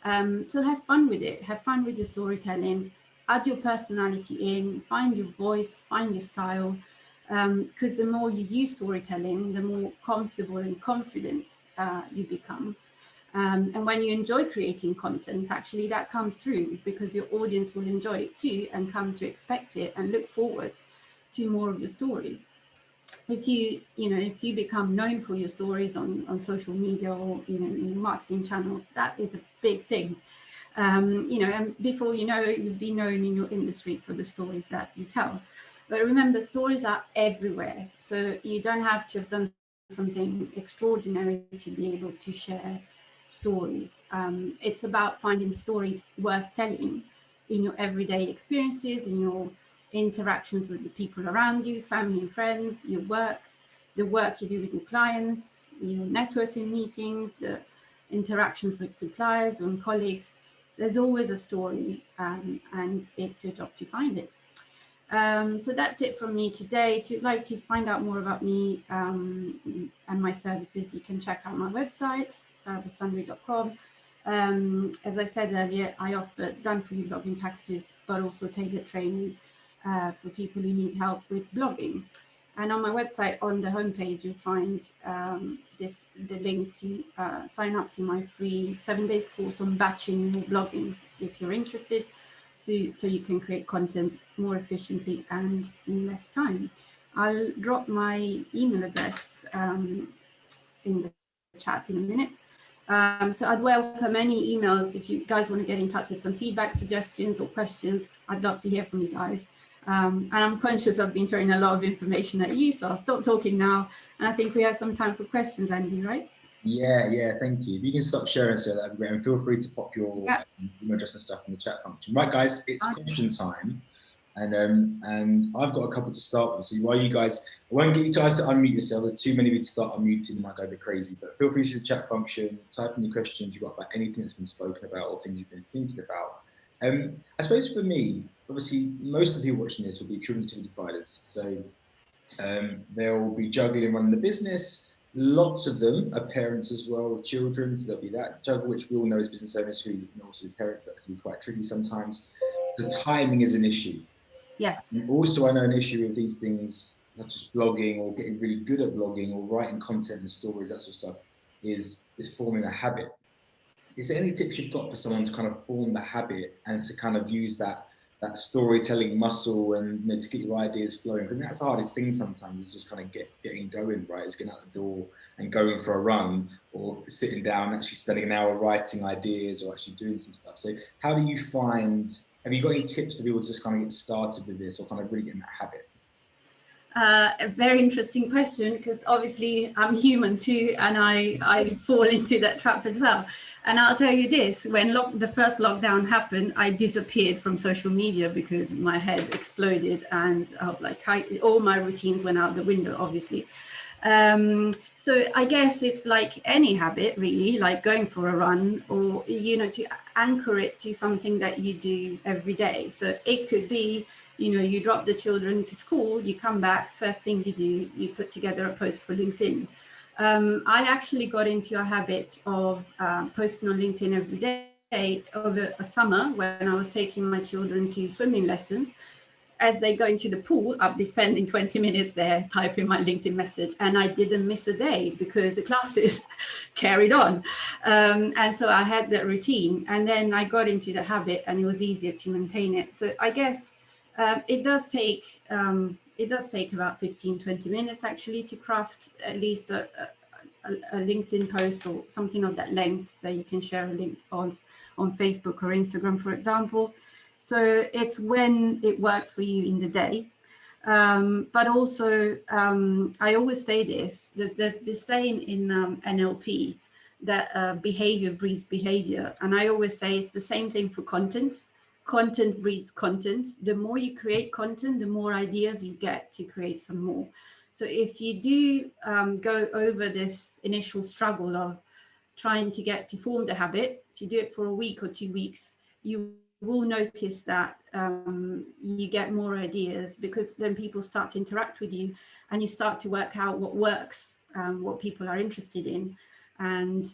So have fun with it. Have fun with your storytelling. Add your personality in. Find your voice. Find your style. Because the more you use storytelling, the more comfortable and confident you become. And when you enjoy creating content, actually that comes through because your audience will enjoy it too and come to expect it and look forward to more of your stories. If you become known for your stories on social media or in marketing channels, that is a big thing. And before you know it, you'll be known in your industry for the stories that you tell. But remember, stories are everywhere, so you don't have to have done something extraordinary to be able to share stories. It's about finding stories worth telling in your everyday experiences, in your interactions with the people around you, family and friends, your work, the work you do with your clients, your networking meetings, the interactions with suppliers and colleagues. There's always a story, and it's your job to find it. So that's it from me today. If you'd like to find out more about me and my services, you can check out my website, sarabussandri.com. As I said earlier, I offer done-for-you blogging packages, but also tailored training for people who need help with blogging. And on my website, on the homepage, you'll find the link to sign up to my free 7 days course on batching your blogging if you're interested, so you can create content more efficiently and in less time. I'll drop my email address in the chat in a minute. So I'd welcome any emails if you guys want to get in touch with some feedback, suggestions, or questions. I'd love to hear from you guys. And I'm conscious I've been throwing a lot of information at you, so I'll stop talking now. And I think we have some time for questions, Andy, right? Yeah, thank you. If you can stop sharing, so that'd be great. And feel free to pop your email address and stuff in the chat function. Right, guys, it's question time. And I've got a couple to start with. So while you guys, I won't get you guys to unmute yourself. There's too many of you to start unmuting, you might go a bit crazy. But feel free to use the chat function, type in your questions you've got about anything that's been spoken about or things you've been thinking about. I suppose for me, obviously, most of the people watching this will be children's activity providers. So they'll be juggling running the business. Lots of them are parents as well with children, so there'll be that juggle, which we all know as business owners who also parents, that can be quite tricky sometimes. The timing is an issue. Yes. And also, I know an issue with these things, such as blogging or getting really good at blogging or writing content and stories, that sort of stuff, is forming a habit. Is there any tips you've got for someone to kind of form the habit and to kind of use that storytelling muscle and to get your ideas flowing? I think that's the hardest thing sometimes, is just kind of getting going, right? Is getting out the door and going for a run, or sitting down, actually spending an hour writing ideas or actually doing some stuff. So how do you find, have you got any tips for people to just kind of get started with this or kind of really get in that habit? A very interesting question, because obviously I'm human too, and I fall into that trap as well. And I'll tell you this, when the first lockdown happened, I disappeared from social media because my head exploded and all my routines went out the window, obviously. So I guess it's like any habit, really, like going for a run, or, you know, to anchor it to something that you do every day. So it could be, you know, you drop the children to school, you come back, first thing you do, you put together a post for LinkedIn. I actually got into a habit of posting on LinkedIn every day over a summer when I was taking my children to swimming lessons. As they go into the pool, I'll be spending 20 minutes there typing my LinkedIn message, and I didn't miss a day because the classes carried on. And so I had that routine, and then I got into the habit, and it was easier to maintain it. So I guess it does take about 15-20 minutes actually to craft at least a LinkedIn post or something of that length that you can share a link on Facebook or Instagram, for example. So it's when it works for you in the day. But also, I always say this, that there's this saying in NLP that behavior breeds behavior. And I always say it's the same thing for content. Content breeds content. The more you create content, the more ideas you get to create some more. So if you do go over this initial struggle of trying to get to form the habit, if you do it for a week or 2 weeks, you will notice that you get more ideas, because then people start to interact with you and you start to work out what works, what people are interested in, and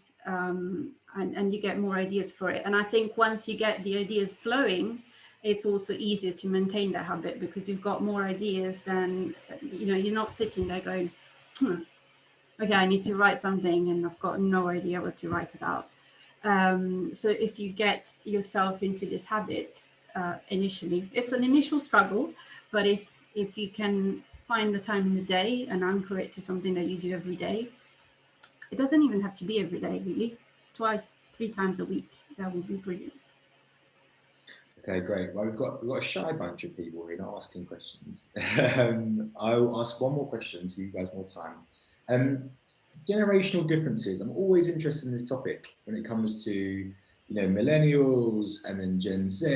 you get more ideas for it. And I think once you get the ideas flowing, it's also easier to maintain that habit, because you've got more ideas than, you know, you're not sitting there going, okay, I need to write something and I've got no idea what to write about. So if you get yourself into this habit initially, it's an initial struggle, but if you can find the time in the day and anchor it to something that you do every day, it doesn't even have to be every day, really. Twice, 3 times a week, that would be brilliant. Okay, great. Well, we've got a shy bunch of people here not asking questions. I'll ask one more question so you guys more time. Generational differences. I'm always interested in this topic when it comes to, you know, millennials and then Gen Z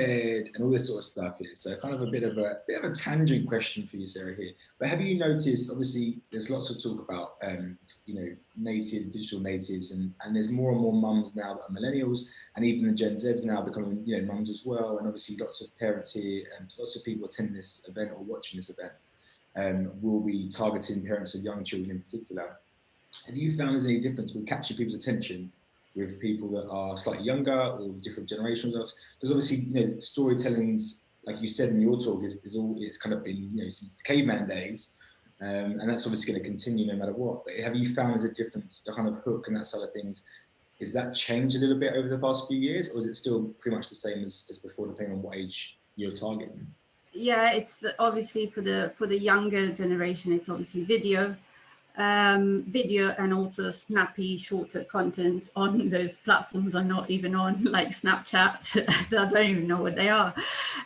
and all this sort of stuff here. So kind of a bit of a tangent question for you, Sarah, here. But have you noticed, obviously, there's lots of talk about, you know, digital natives, and there's more and more mums now that are millennials, and even the Gen Zs now becoming, you know, mums as well. And obviously lots of parents here and lots of people attending this event or watching this event will be targeting parents of young children in particular. Have you found there's any difference with catching people's attention with people that are slightly younger or different generations? Because obviously, you know, storytelling's, like you said in your talk, it's kind of been, you know, since the caveman days, and that's obviously going to continue no matter what. But have you found there's a difference, the kind of hook and that side of things? Is that changed a little bit over the past few years, or is it still pretty much the same as before, depending on what age you're targeting? Yeah, it's obviously for the younger generation, it's obviously video and also snappy, shorter content on those platforms I'm not even on, like Snapchat. I don't even know what they are.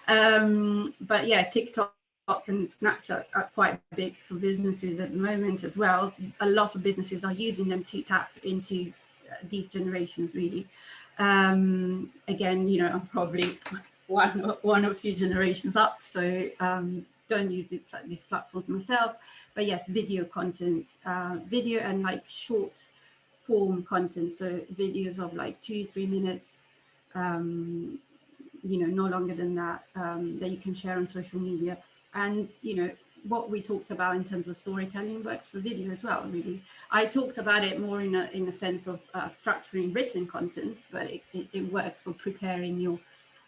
But yeah, TikTok and Snapchat are quite big for businesses at the moment as well. A lot of businesses are using them to tap into these generations, really. Again, you know, I'm probably one or few generations up, so don't use these platforms myself. But yes, video content, video and like short form content. So videos of like 2-3 minutes, you know, no longer than that, that you can share on social media. And, you know, what we talked about in terms of storytelling works for video as well, really. I talked about it more in a sense of structuring written content, but it works for preparing your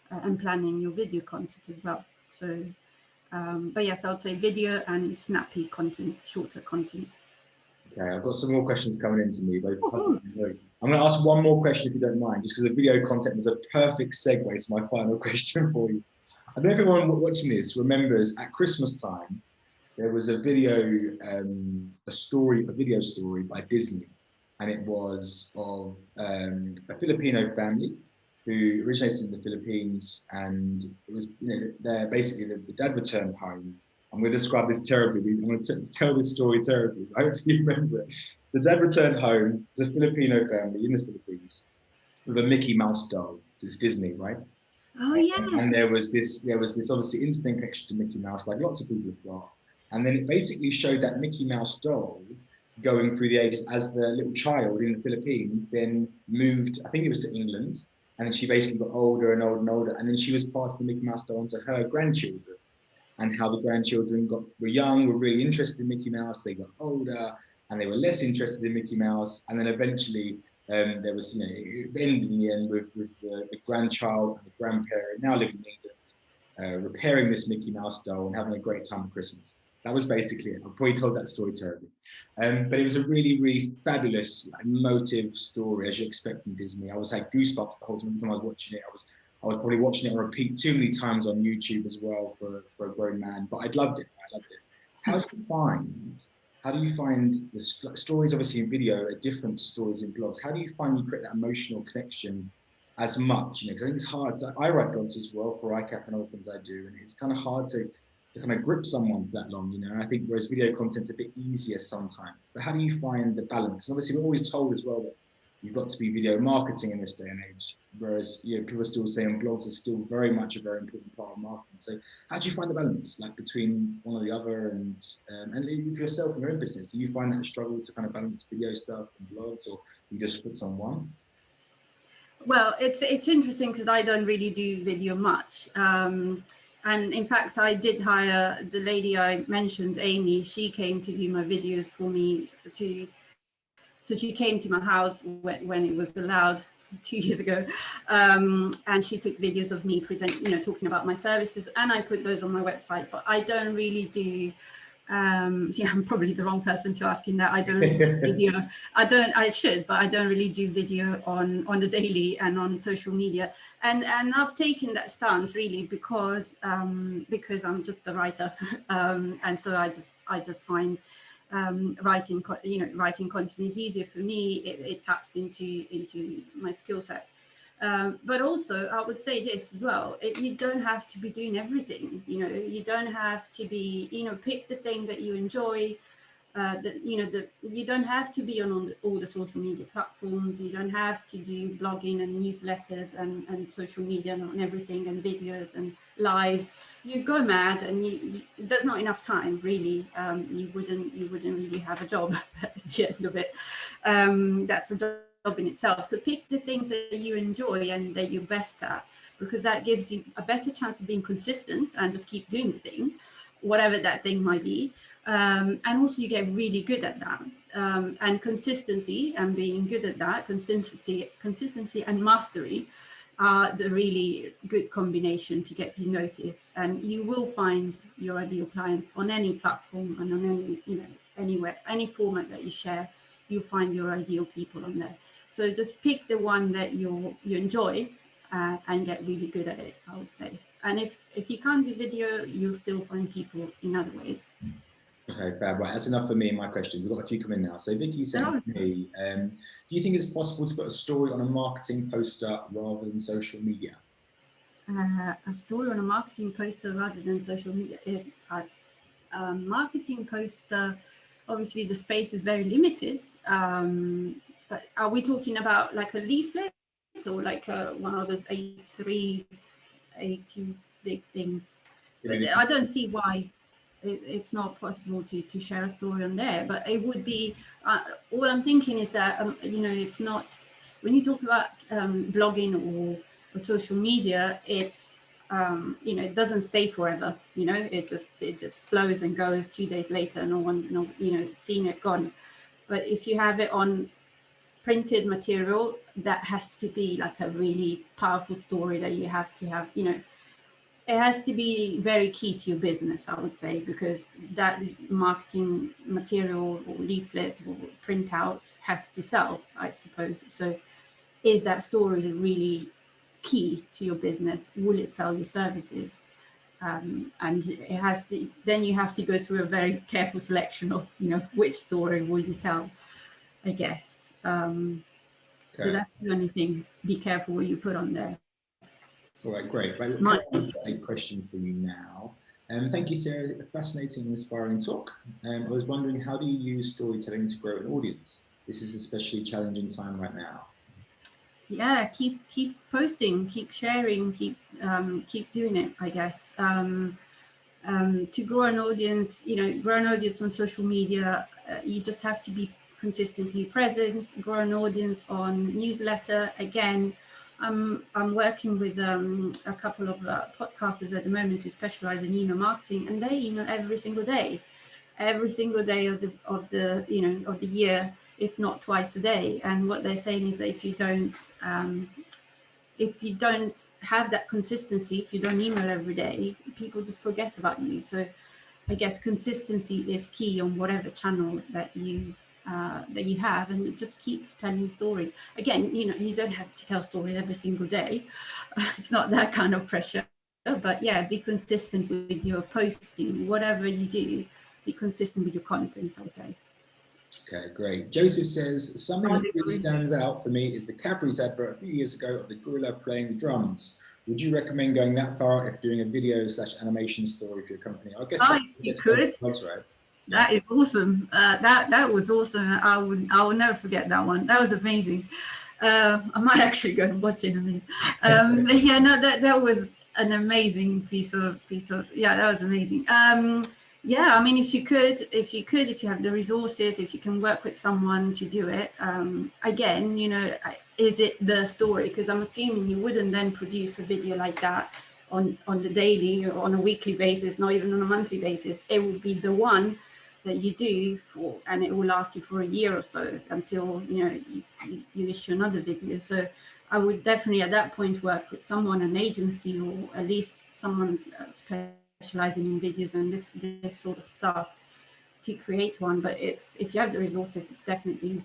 and planning your video content as well. So, but yes, I would say video and snappy content, shorter content. Okay, I've got some more questions coming in to me. I'm going to ask one more question if you don't mind, just because the video content was a perfect segue to my final question for you. I don't know if everyone watching this remembers at Christmas time, there was a video story by Disney, and it was of a Filipino family who originated in the Philippines, and it was, you know, they're basically the dad returned home. I'm going to describe this terribly. I'm going to tell this story terribly. I hope you remember it. The dad returned home to a Filipino family in the Philippines with a Mickey Mouse doll. It's Disney, right? Oh yeah. And there was this obviously instant connection to Mickey Mouse, like lots of people have got. And then it basically showed that Mickey Mouse doll going through the ages as the little child in the Philippines, then moved, I think it was to England, and then she basically got older and older and older, and then she was passing the Mickey Mouse doll on to her grandchildren, and how the grandchildren were young, were really interested in Mickey Mouse, they got older, and they were less interested in Mickey Mouse, and then eventually there was, you know, it ended in the end with the grandchild and the grandparent now living in England, repairing this Mickey Mouse doll and having a great time at Christmas. That was basically it. I probably told that story terribly. But it was a really, really fabulous, emotive story, as you expect from Disney. I had goosebumps the whole time I was watching it. I was probably watching it on repeat too many times on YouTube as well for a grown man. But I loved it. I loved it. How do you find the stories, obviously in video, are different stories in blogs? How do you find you create that emotional connection as much? You know, because I think it's hard. I write blogs as well for ICAP and other things I do, and it's kind of hard to kind of grip someone for that long, you know. I think whereas video content's a bit easier sometimes. But how do you find the balance? And obviously, we're always told as well that you've got to be video marketing in this day and age, whereas, you know, people are still saying blogs are still very much a very important part of marketing. So how do you find the balance, like between one or the other, and yourself in your own business? Do you find that a struggle to kind of balance video stuff and blogs, or you just focus on one? Well, it's interesting because I don't really do video much. And in fact, I did hire the lady I mentioned, Amy. She came to do my videos for me. So she came to my house when it was allowed 2 years ago, and she took videos of me talking about my services, and I put those on my website. But I don't really do. I'm probably the wrong person to ask in that. I don't video. I should, but I don't really do video on the daily and on social media. And I've taken that stance really because I'm just a writer, and so I just find writing content is easier for me. It taps into my skill set. But also, I would say this as well: you don't have to be doing everything. You know, you don't have to be. You know, pick the thing that you enjoy. You don't have to be on all the social media platforms. You don't have to do blogging and newsletters and social media and everything and videos and lives. You go mad, and there's not enough time really. You wouldn't really have a job at the end of it. That's a job in itself. So pick the things that you enjoy and that you're best at, because that gives you a better chance of being consistent and just keep doing the thing, whatever that thing might be. And also you get really good at that. And consistency and being good at that, consistency and mastery are the really good combination to get you noticed. And you will find your ideal clients on any platform and on any, anywhere, any format that you share, you'll find your ideal people on there. So just pick the one that you enjoy and get really good at it, I would say. And if you can't do video, you'll still find people in other ways. Okay, fab. Right, that's enough for me and my questions. We've got a few coming now. So Vicky said to me, do you think it's possible to put a story on a marketing poster rather than social media? A story on a marketing poster rather than social media. A marketing poster, obviously the space is very limited. But are we talking about like a leaflet or like one of those A2 big things? But I don't see why it's not possible to share a story on there. But it would be, all I'm thinking is that, it's not, when you talk about blogging or social media, it's, it doesn't stay forever, it just flows and goes. 2 days later, no one, seen it, gone. But if you have it on printed material, that has to be like a really powerful story that you have to have, it has to be very key to your business, I would say, because that marketing material or leaflet or printout has to sell, I suppose. So is that story really key to your business? Will it sell your services? And it has to, then you have to go through a very careful selection of, which story will you tell, I guess. So that's the only thing. Be careful what you put on there. All right, great. Right, that's a question for you now. Thank you, Sarah. A fascinating and inspiring talk. I was wondering, how do you use storytelling to grow an audience? This is especially challenging time right now. Yeah, keep posting, keep sharing, keep doing it, I guess. To grow an audience, grow an audience on social media, you just have to be consistently present, grow an audience on newsletter. Again, I'm working with a couple of podcasters at the moment who specialize in email marketing, and they email every single day of the year, if not twice a day. And what they're saying is that if you don't have that consistency, if you don't email every day, people just forget about you. So I guess consistency is key on whatever channel that you have, and just keep telling stories. Again, you don't have to tell stories every single day. It's not that kind of pressure, but yeah, be consistent with your posting. Whatever you do, be consistent with your content, I would say. Okay, great. Joseph says, something that really stands out for me is the Cadbury's advert a few years ago of the gorilla playing the drums. Would you recommend going that far if doing a video/animation story for your company? I guess you could. That's right. That is awesome. That was awesome. I will never forget that one. That was amazing. I might actually go and watch it in a minute. But yeah, no, that was an amazing piece of yeah, that was amazing. Yeah, I mean, if you have the resources, if you can work with someone to do it, again, is it the story? Because I'm assuming you wouldn't then produce a video like that on the daily or on a weekly basis, not even on a monthly basis. It would be the one that you do and it will last you for a year or so until you issue another video. So I would definitely at that point work with someone, an agency, or at least someone specializing in videos and this sort of stuff to create one. But if you have the resources, it's definitely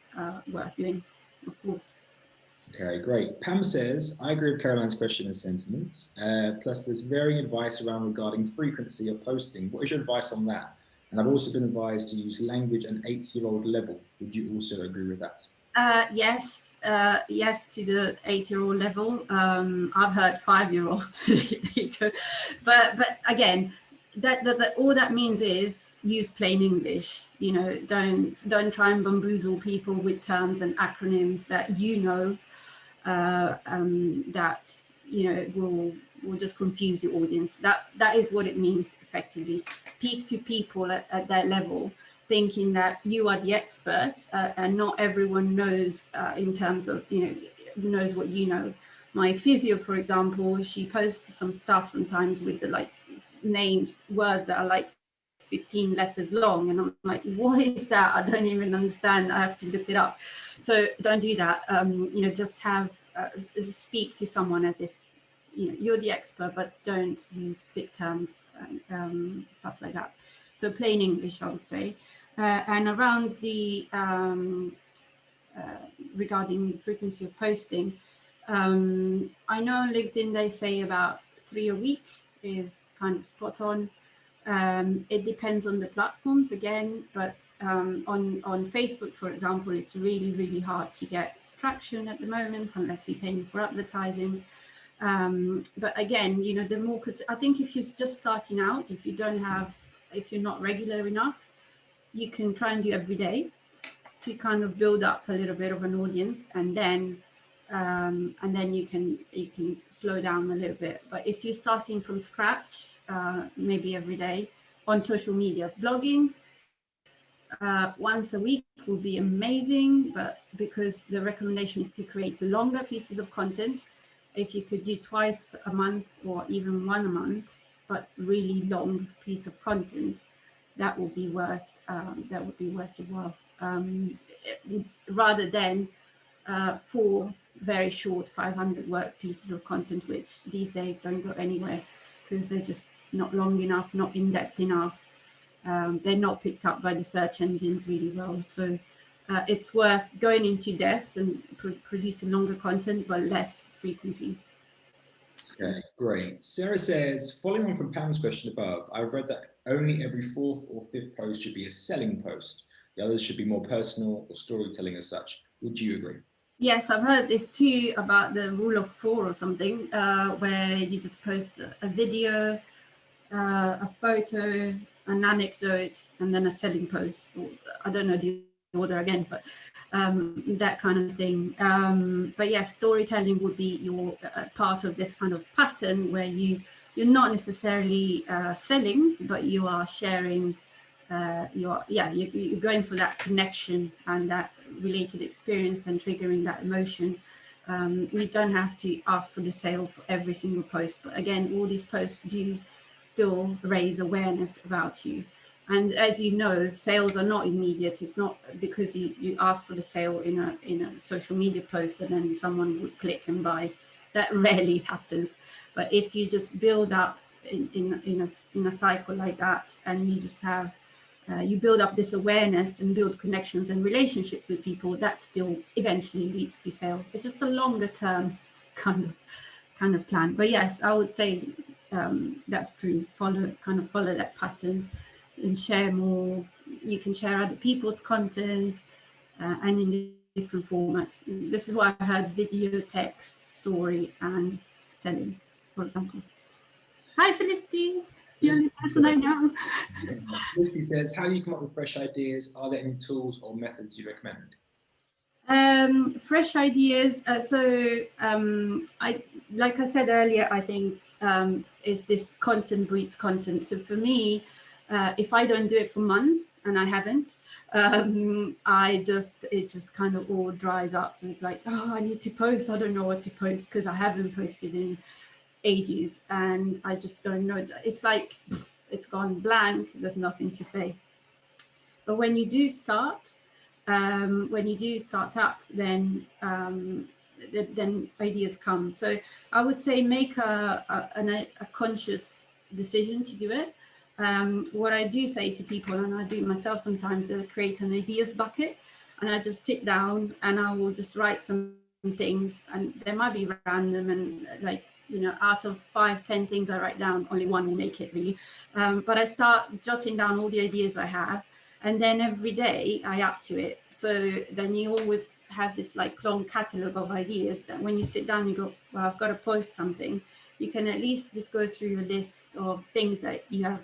worth doing, of course. Okay, great. Pam says, I agree with Caroline's question and sentiments. Plus, there's varying advice around regarding frequency of posting. What is your advice on that? And I've also been advised to use language an 8-year-old level. Would you also agree with that? Yes, to the 8-year-old level. I've heard 5-year-old. but again, all that means is use plain English. Don't try and bamboozle people with terms and acronyms that that will just confuse your audience. That is what it means effectively. Speak to people at that level, thinking that you are the expert, and not everyone knows in terms of knows what you know. My physio, for example, she posts some stuff sometimes with the names, words that are 15 letters long, and I'm like, what is that? I don't even understand. I have to look it up. So don't do that. Just speak to someone as if you're the expert, but don't use big terms and stuff like that. So plain English, I would say. And around the regarding the frequency of posting, I know on LinkedIn they say about 3 a week is kind of spot on. It depends on the platforms again, but on Facebook, for example, it's really, really hard to get traction at the moment unless you're paying for advertising. But again, the more, I think if you're just starting out, if you're not regular enough, you can try and do every day to kind of build up a little bit of an audience, and then you can slow down a little bit. But if you're starting from scratch, maybe every day on social media, blogging once a week will be amazing. But because the recommendation is to create longer pieces of content, if you could do twice a month or even one a month, but really long piece of content, that would be worth your while, rather than 4 very short 500 word pieces of content, which these days don't go anywhere because they're just not long enough, not in depth enough. They're not picked up by the search engines really well. So it's worth going into depth and producing longer content, but less frequently. Okay, great. Sarah says, following on from Pam's question above, I've read that only every 4th or 5th post should be a selling post. The others should be more personal or storytelling as such. Would you agree? Yes, I've heard this too about the rule of 4 or something, where you just post a video, a photo, an anecdote, and then a selling post. Or, I don't know the order again, but that kind of thing. But yes, storytelling would be your part of this kind of pattern where you're not necessarily selling, but you are sharing you're going for that connection and that related experience and triggering that emotion. We don't have to ask for the sale for every single post, but again, all these posts do still raise awareness about you. And as you know, sales are not immediate. It's not because you ask for the sale in a social media post and then someone would click and buy. That rarely happens. But if you just build up in a cycle like that, and you just have you build up this awareness and build connections and relationships with people, that still eventually leads to sales. It's just a longer term kind of plan. But yes, I would say that's true. Follow that pattern and share more. You can share other people's content and in different formats. This is why I had video, text, story, and selling, for example. Hi, Felicity. The only person I know. Lucy says, how do you come up with fresh ideas? Are there any tools or methods you recommend? Fresh ideas. Like I said earlier, I think is this content breeds content. So for me, if I don't do it for months, and I haven't, it just kind of all dries up. And it's like, oh, I need to post. I don't know what to post because I haven't posted in ages, and I just don't know. It's like it's gone blank. There's nothing to say. But when you do start up, then ideas come. So I would say make a conscious decision to do it. What I do say to people, and I do myself sometimes, is create an ideas bucket, and I just sit down and I will just write some things, and they might be random, and like, out of 5-10 things I write down, only one will make it really. But I start jotting down all the ideas I have, and then every day I add to it. So then you always have this like long catalogue of ideas that when you sit down, you go, well, I've got to post something. You can at least just go through a list of things that you have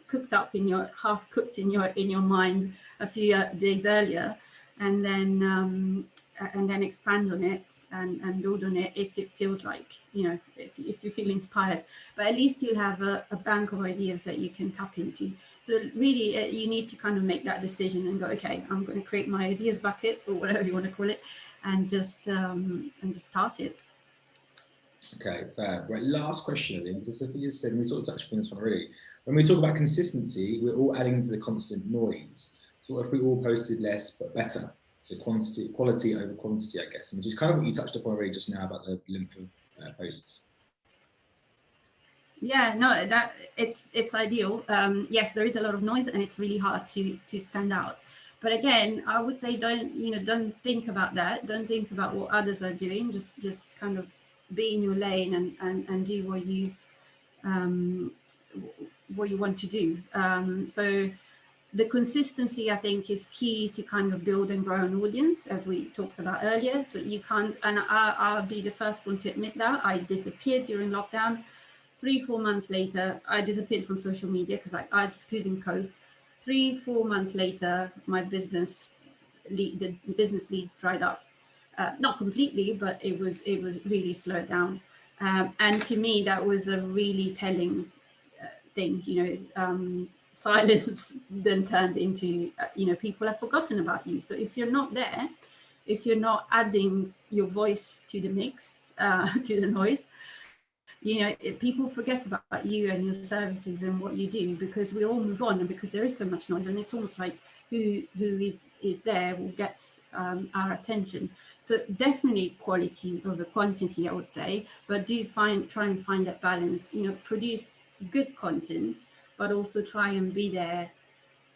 cooked up half cooked in your mind a few days earlier, and then expand on it and build on it if it feels like, if you feel inspired. But at least you'll have a bank of ideas that you can tap into. So really, you need to kind of make that decision and go, okay, I'm going to create my ideas bucket, or whatever you want to call it, and just start it. Okay, fair. Right, last question, I think. As Sophia said, and we sort of touched on this one already. When we talk about consistency, we're all adding to the constant noise. So if we all posted less but better? So quality over quantity, I guess, which is kind of what you touched upon already just now about the length of posts. Yeah, no, that it's ideal. Yes, there is a lot of noise, and it's really hard to stand out. But again, I would say don't think about that. Don't think about what others are doing. Just kind of be in your lane and do what you want to do. So the consistency, I think, is key to kind of build and grow an audience, as we talked about earlier. So you can't, and I'll be the first one to admit that I disappeared during lockdown. 3-4 months later, I disappeared from social media because I just couldn't cope. 3-4 months later, my business leads dried up. Not completely, but it was really slowed down. And to me, that was a really telling thing. Silence then turned into, people have forgotten about you. So if you're not there, if you're not adding your voice to the mix, to the noise, people forget about you and your services and what you do, because we all move on, and because there is so much noise, and it's almost like who is there will get our attention. So definitely quality over quantity, I would say, but try and find that balance. Produce good content, but also try and be there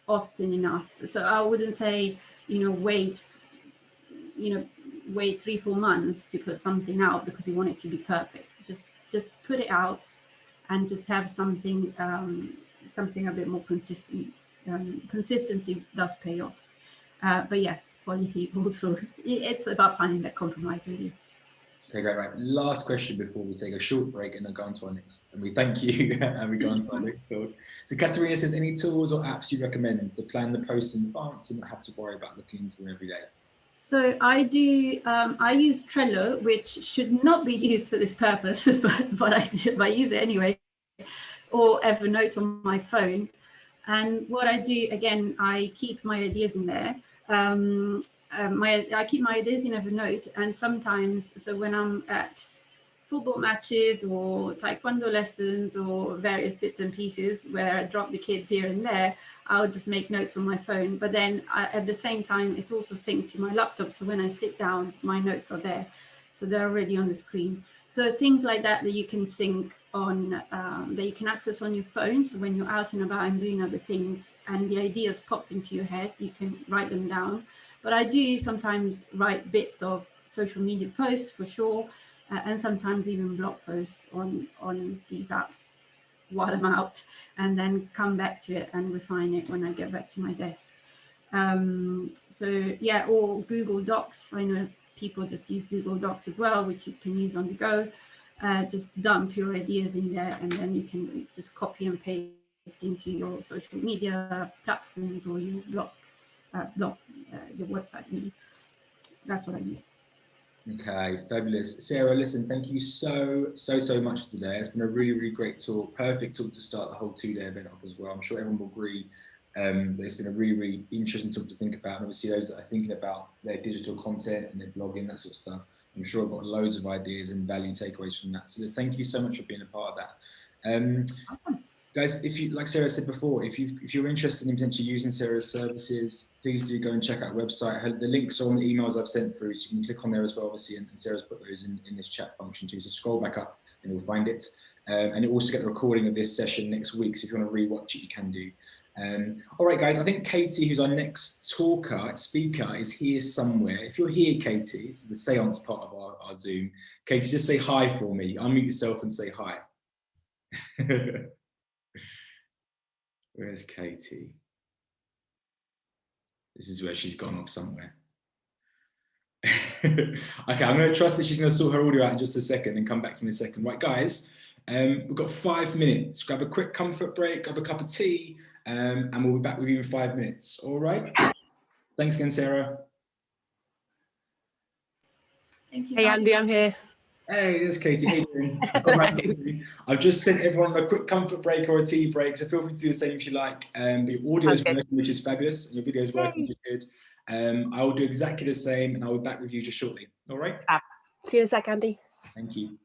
often enough. So I wouldn't say wait 3-4 months to put something out because you want it to be perfect. Just put it out and just have something a bit more consistent. Consistency does pay off. But yes, quality also, it's about finding that compromise, really. Okay, great. Right. Last question before we take a short break and then go on to our next. And we thank you and we go on to our next talk. So Katerina says, any tools or apps you recommend to plan the posts in advance and not have to worry about looking into them every day? So I use Trello, which should not be used for this purpose, but I use it anyway, or Evernote on my phone. And what I do, again, I keep my ideas in there. I keep my ideas in Evernote, and sometimes, so when I'm at football matches or taekwondo lessons or various bits and pieces where I drop the kids here and there, I'll just make notes on my phone. But then at the same time, it's also synced to my laptop. So when I sit down, my notes are there. So they're already on the screen. So things like that that you can sync on, that you can access on your phone. So when you're out and about and doing other things and the ideas pop into your head, you can write them down. But I do sometimes write bits of social media posts for sure, and sometimes even blog posts on these apps while I'm out, and then come back to it and refine it when I get back to my desk. So yeah, or Google Docs. I know people just use Google Docs as well, which you can use on the go. Just dump your ideas in there, and then you can just copy and paste into your social media platforms or your your website. Really. So that's what I use. Okay, fabulous. Sarah, listen, thank you so much for today. It's been a really great talk. Perfect talk to start the whole 2-day event off as well. I'm sure everyone will agree that it's been a really interesting talk to think about. And obviously those that are thinking about their digital content and their blogging, that sort of stuff, I'm sure I've got loads of ideas and value takeaways from that. So thank you so much for being a part of that. Guys, if you, like Sarah said before, if you're interested in potentially using Sarah's services, please do go and check out her website. The links are on the emails I've sent through, so you can click on there as well, obviously, and Sarah's put those in this chat function too. So scroll back up and you'll find it. And you'll also get the recording of this session next week, so if you want to rewatch it, you can do. All right, guys, I think Katie, who's our next speaker, is here somewhere. If you're here, Katie, this is the seance part of our Zoom. Katie, just say hi for me. Unmute yourself and say hi. Where's Katie? This is where she's gone off somewhere. Okay, I'm going to trust that she's going to sort her audio out in just a second and come back to me in a second. Right, guys, we've got 5 minutes. Grab a quick comfort break, grab a cup of tea, and we'll be back with you in 5 minutes. All right? Thanks again, Sarah. Thank you. Hey, Andy, I'm here. Hey, there's Katie. How you doing? I've just sent everyone a quick comfort break or a tea break, so feel free to do the same if you like. But your audio is working, which is fabulous, and your video is working, which is good. I will do exactly the same, and I will be back with you just shortly. All right? See you in a sec, Andy. Thank you.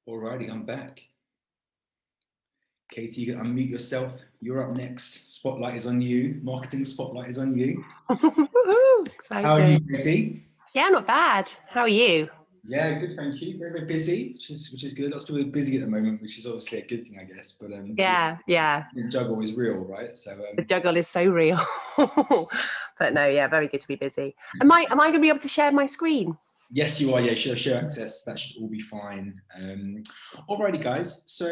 Alrighty, I'm back. Katie, you can unmute yourself. You're up next. Spotlight is on you. Marketing spotlight is on you. Woohoo! Exciting. How are you, Katie? Yeah, not bad. How are you? Yeah, good, thank you. Very, very busy, which is good. Lots of people are busy at the moment, which is obviously a good thing, I guess. But Yeah. the juggle is real, right? So The juggle is so real. But no, yeah, very good to be busy. Am I going to be able to share my screen? yes, you are. Yeah, share access. That should all be fine. Alrighty, guys. So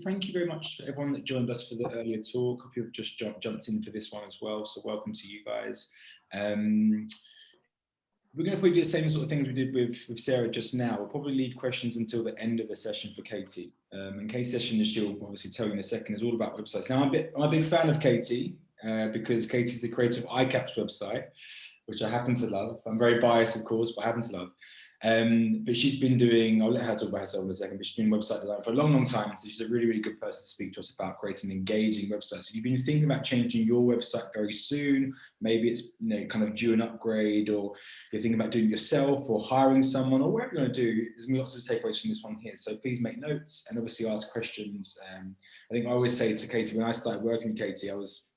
thank you very much to everyone that joined us for the earlier talk. Hope you've just jumped in for this one as well. So welcome to you guys. We're going to probably do the same sort of things we did with Sarah just now. We'll probably leave questions until the end of the session for Katie. And Katie's session, as she'll obviously tell you in a second, is all about websites. Now, I'm a big fan of Katie because Katie's the creator of iCap's website, which I happen to love. I'm very biased, of course, but I happen to love. But she's been doing, I'll let her talk about herself in a second, but she's been website design for a long, long time. So she's a really, really good person to speak to us about creating engaging websites. So you've been thinking about changing your website very soon. Maybe it's kind of due an upgrade, or you're thinking about doing it yourself or hiring someone, or whatever you're going to do. There's going to be lots of takeaways from this one here. So please make notes and obviously ask questions. I think I always say to Katie, when I started working with Katie, I was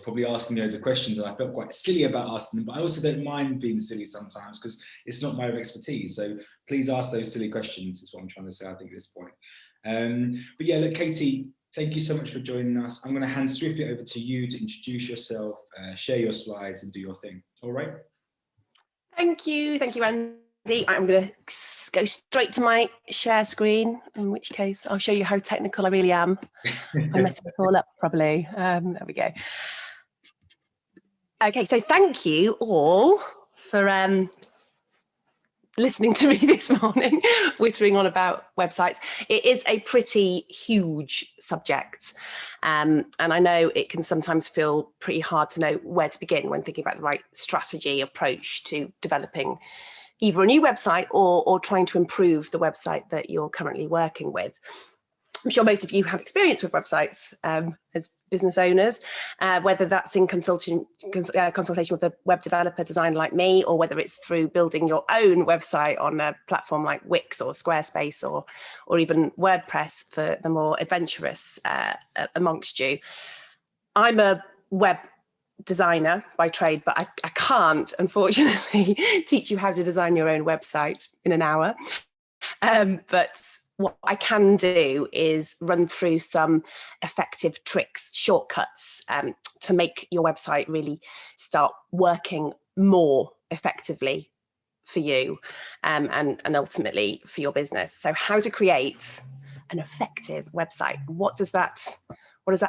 probably asking loads of questions and I felt quite silly about asking them, but I also don't mind being silly sometimes because it's not my own expertise. So please ask those silly questions is what I'm trying to say, I think, at this point. But yeah, look, Katie, thank you so much for joining us. I'm going to hand swiftly over to you to introduce yourself, share your slides and do your thing. All right. Thank you, Andy. I'm going to go straight to my share screen, in which case I'll show you how technical I really am. I'm messing it all up probably. There we go. Okay, so thank you all for listening to me this morning, whittering on about websites. It is a pretty huge subject, and I know it can sometimes feel pretty hard to know where to begin when thinking about the right strategy approach to developing either a new website or trying to improve the website that you're currently working with. I'm sure most of you have experience with websites as business owners, whether that's in consultation with a web developer designer like me, or whether it's through building your own website on a platform like Wix or Squarespace or even WordPress for the more adventurous amongst you. I'm a web designer by trade, but I can't, unfortunately, teach you how to design your own website in an hour. But what I can do is run through some effective tricks, shortcuts to make your website really start working more effectively for you and ultimately for your business. So how to create an effective website. What does that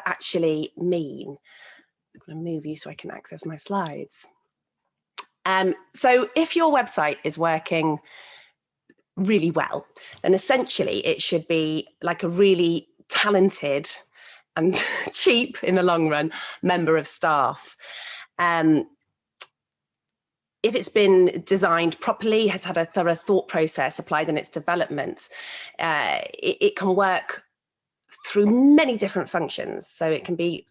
actually mean? I'm going to move you so I can access my slides. So if your website is working really well, then essentially it should be like a really talented and cheap in the long run member of staff. If it's been designed properly, has had a thorough thought process applied in its development, it can work through many different functions. So it can be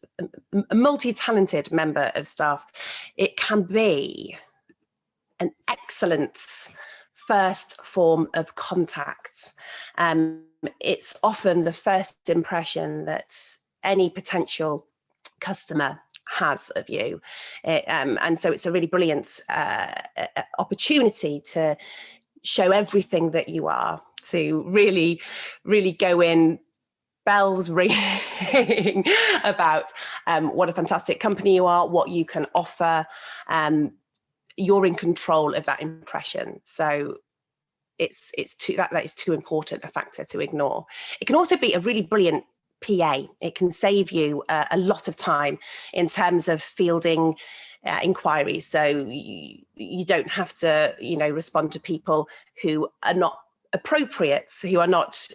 a multi-talented member of staff. It can be an excellent first form of contact. It's often the first impression that any potential customer has of you. And so it's a really brilliant opportunity to show everything that you are, to really, really go in bells ringing about what a fantastic company you are, what you can offer. You're in control of that impression. So that is too important a factor to ignore. It can also be a really brilliant PA. It can save you a lot of time in terms of fielding inquiries. So you don't have to, respond to people who are not appropriate, who are not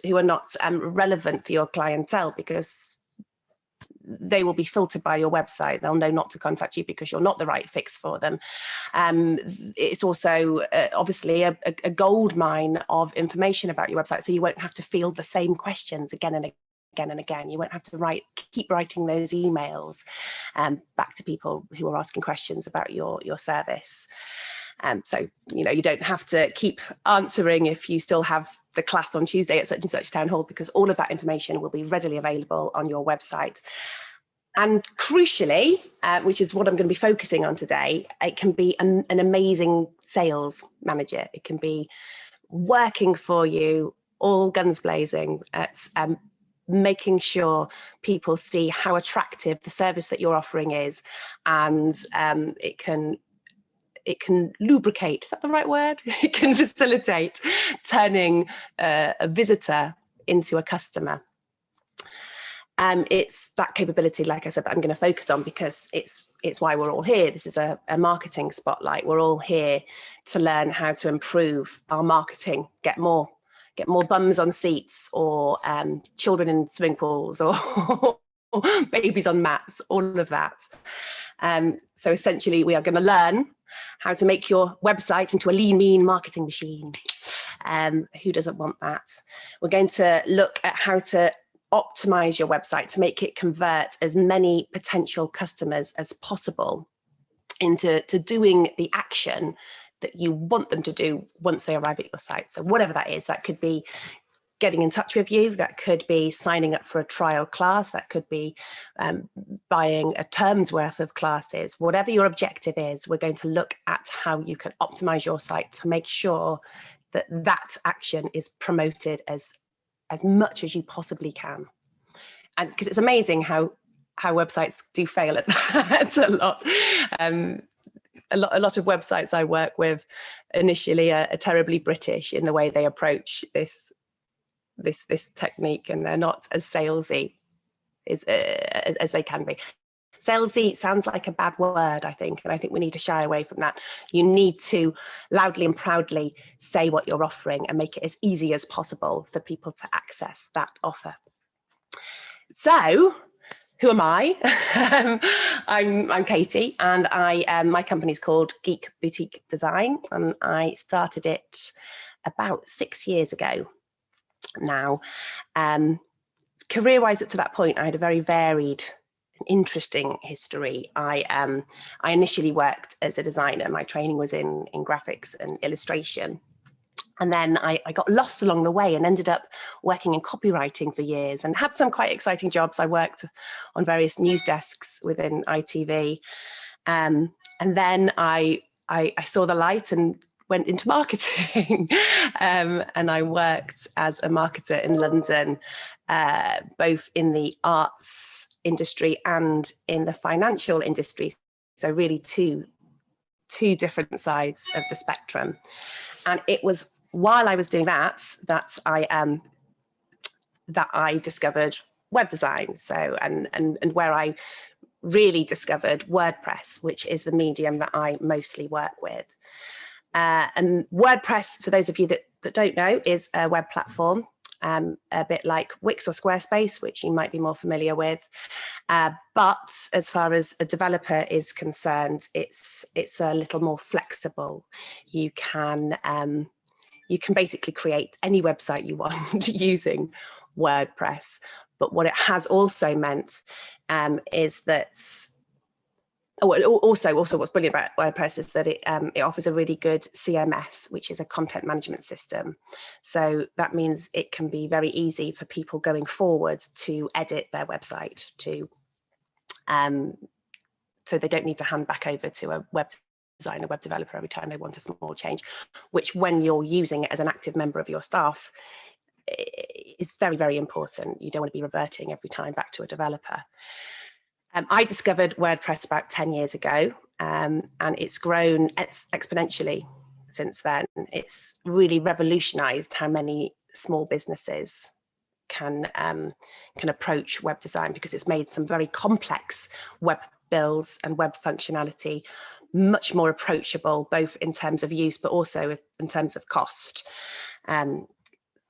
relevant for your clientele, because they will be filtered by your website. They'll know not to contact you because you're not the right fix for them. It's also obviously a gold mine of information about your website, so you won't have to field the same questions again and again and again. You won't have to keep writing those emails back to people who are asking questions about your service. So, you don't have to keep answering if you still have the class on Tuesday at such and such town hall, because all of that information will be readily available on your website. And crucially, which is what I'm going to be focusing on today, it can be an amazing sales manager. It can be working for you, all guns blazing, at making sure people see how attractive the service that you're offering is, and it can lubricate, is that the right word? It can facilitate turning a visitor into a customer. It's that capability, like I said, that I'm going to focus on, because it's why we're all here. This is a marketing spotlight. We're all here to learn how to improve our marketing, get more bums on seats, or children in swimming pools, or babies on mats, all of that. So essentially, we are going to learn how to make your website into a lean, mean marketing machine. Who doesn't want that? We're going to look at how to optimize your website to make it convert as many potential customers as possible into doing the action that you want them to do once they arrive at your site. So whatever that is, that could be getting in touch with you, that could be signing up for a trial class, that could be buying a term's worth of classes. Whatever your objective is, we're going to look at how you can optimize your site to make sure that that action is promoted as much as you possibly can. And because it's amazing how websites do fail at that a lot. A lot of websites I work with initially are terribly British in the way they approach this technique, and they're not as salesy as they can be. Salesy sounds like a bad word, I think, and I think we need to shy away from that. You need to loudly and proudly say what you're offering and make it as easy as possible for people to access that offer. So, who am I? I'm Katie, and my company's called Geek Boutique Design, and I started it about 6 years ago now. Career-wise, up to that point, I had a very varied, interesting history. I initially worked as a designer. My training was in graphics and illustration. And then I got lost along the way and ended up working in copywriting for years, and had some quite exciting jobs. I worked on various news desks within ITV. And then I saw the light and went into marketing. And I worked as a marketer in London, both in the arts industry and in the financial industry. So really two different sides of the spectrum. And it was while I was doing that I discovered web design. So and where I really discovered WordPress, which is the medium that I mostly work with. And WordPress, for those of you that don't know, is a web platform, a bit like Wix or Squarespace, which you might be more familiar with. But as far as a developer is concerned, it's a little more flexible. You can basically create any website you want using WordPress. But what it has also meant is that, also what's brilliant about WordPress is that it offers a really good CMS, which is a content management system. So that means it can be very easy for people going forward to edit their website, so they don't need to hand back over to a web designer, web developer every time they want a small change, which when you're using it as an active member of your staff is very, very important. You don't want to be reverting every time back to a developer. I discovered WordPress about 10 years ago, and it's grown exponentially since then. It's really revolutionized how many small businesses can approach web design, because it's made some very complex web builds and web functionality much more approachable, both in terms of use, but also in terms of cost.